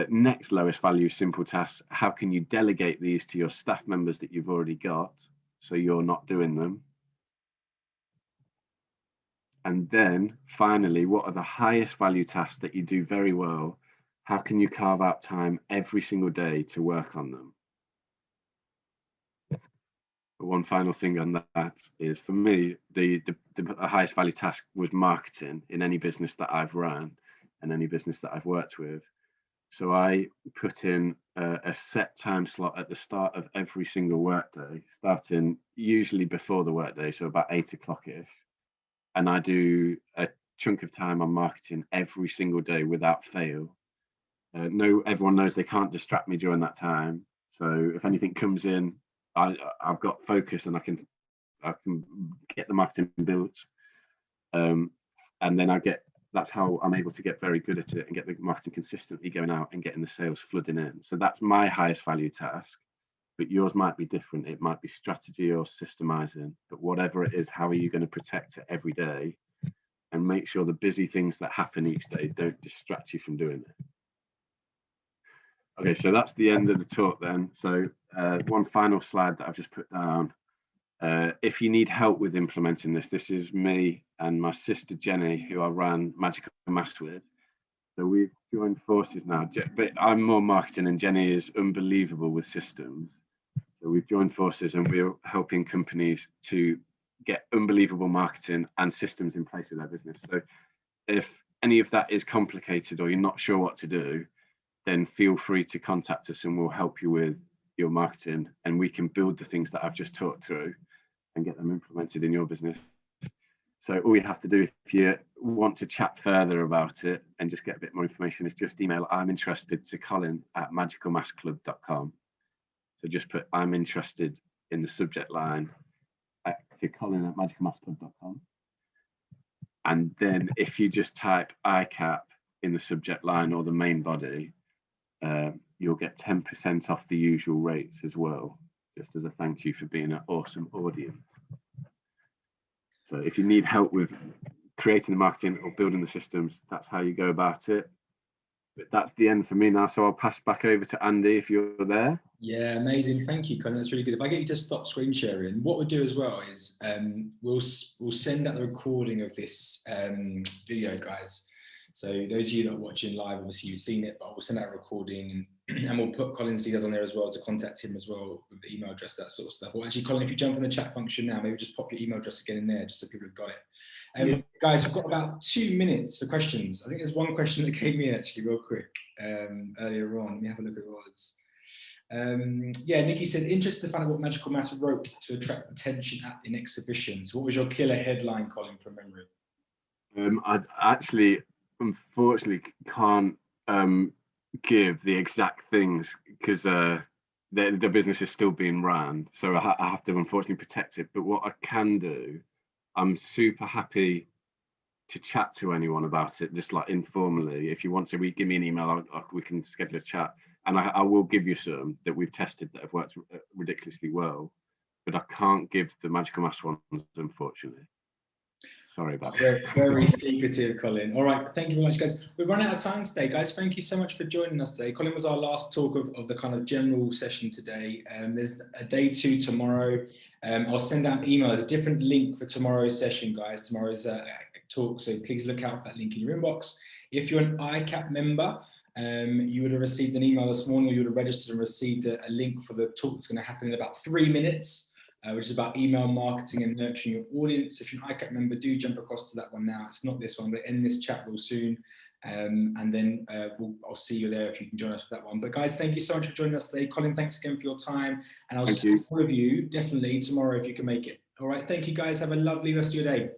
next lowest value simple tasks? How can you delegate these to your staff members that you've already got, so you're not doing them? And then finally, what are the highest value tasks that you do very well? How can you carve out time every single day to work on them? But one final thing on that is, for me, the highest value task was marketing in any business that I've run and any business that I've worked with. So I put in a set time slot at the start of every single workday, starting usually before the workday, so about 8 o'clock-ish. And I do a chunk of time on marketing every single day without fail. Everyone knows they can't distract me during that time. So if anything comes in, I've got focus and I can get the marketing built. And then that's how I'm able to get very good at it and get the marketing consistently going out and getting the sales flooding in. So that's my highest value task, but yours might be different. It might be strategy or systemizing, but whatever it is, how are you going to protect it every day and make sure the busy things that happen each day don't distract you from doing it? Okay, so that's the end of the talk then. So one final slide that I've just put down. If you need help with implementing this is me and my sister Jenny, who I ran Magical Maths with. So we've joined forces now, but I'm more marketing and Jenny is unbelievable with systems. So we've joined forces and we're helping companies to get unbelievable marketing and systems in place with their business. So if any of that is complicated or you're not sure what to do, then feel free to contact us and we'll help you with your marketing, and we can build the things that I've just talked through and get them implemented in your business. So all you have to do if you want to chat further about it and just get a bit more information is just email I'm interested to colin@magicalmathsclub.com. So just put I'm interested in the subject line to colin@magicalmathsclub.com. And then if you just type ICAP in the subject line or the main body, you'll get 10% off the usual rates as well, just as a thank you for being an awesome audience. So if you need help with creating the marketing or building the systems, that's how you go about it. But that's the end for me now. So I'll pass back over to Andy if you're there. Yeah, amazing. Thank you, Colin. That's really good. If I get you to stop screen sharing, what we'll do as well is we'll send out the recording of this video, guys. So those of you that are watching live, obviously you've seen it, but we'll send out a recording and we'll put Colin's details on there as well to contact him as well with the email address, that sort of stuff. Or actually, Colin, if you jump on the chat function now, maybe just pop your email address again in there just so people have got it. Yeah. Guys, we've got about 2 minutes for questions. I think there's one question that came in actually real quick earlier on. Let me have a look at what it was. Yeah, Nikki said, interested to find out what Magical Maths wrote to attract attention at an exhibition. So what was your killer headline, Colin, from memory? I actually, unfortunately, can't give the exact things because the business is still being ran. So I have to unfortunately protect it. But what I can do, I'm super happy to chat to anyone about it, just like informally. If you want to, give me an email, we can schedule a chat. And I will give you some that we've tested that have worked ridiculously well, but I can't give the Magical Maths ones, unfortunately. Sorry about that. Very secretive, Colin. All right, thank you very much, guys. We've run out of time today, guys. Thank you so much for joining us today. Colin was our last talk of the kind of general session today. There's a day 2 tomorrow. I'll send out an email. There's a different link for tomorrow's session, guys. Tomorrow's talk, so please look out for that link in your inbox. If you're an ICAP member, you would have received an email this morning, or you would have registered and received a link for the talk that's going to happen in about 3 minutes, which is about email marketing and nurturing your audience. If you're an ICAP member, do jump across to that one now. It's not this one, but end this chat real soon. And then I'll see you there if you can join us for that one. But guys, thank you so much for joining us today. Colin, thanks again for your time. And I'll see all of you definitely tomorrow if you can make it. All right, thank you guys. Have a lovely rest of your day.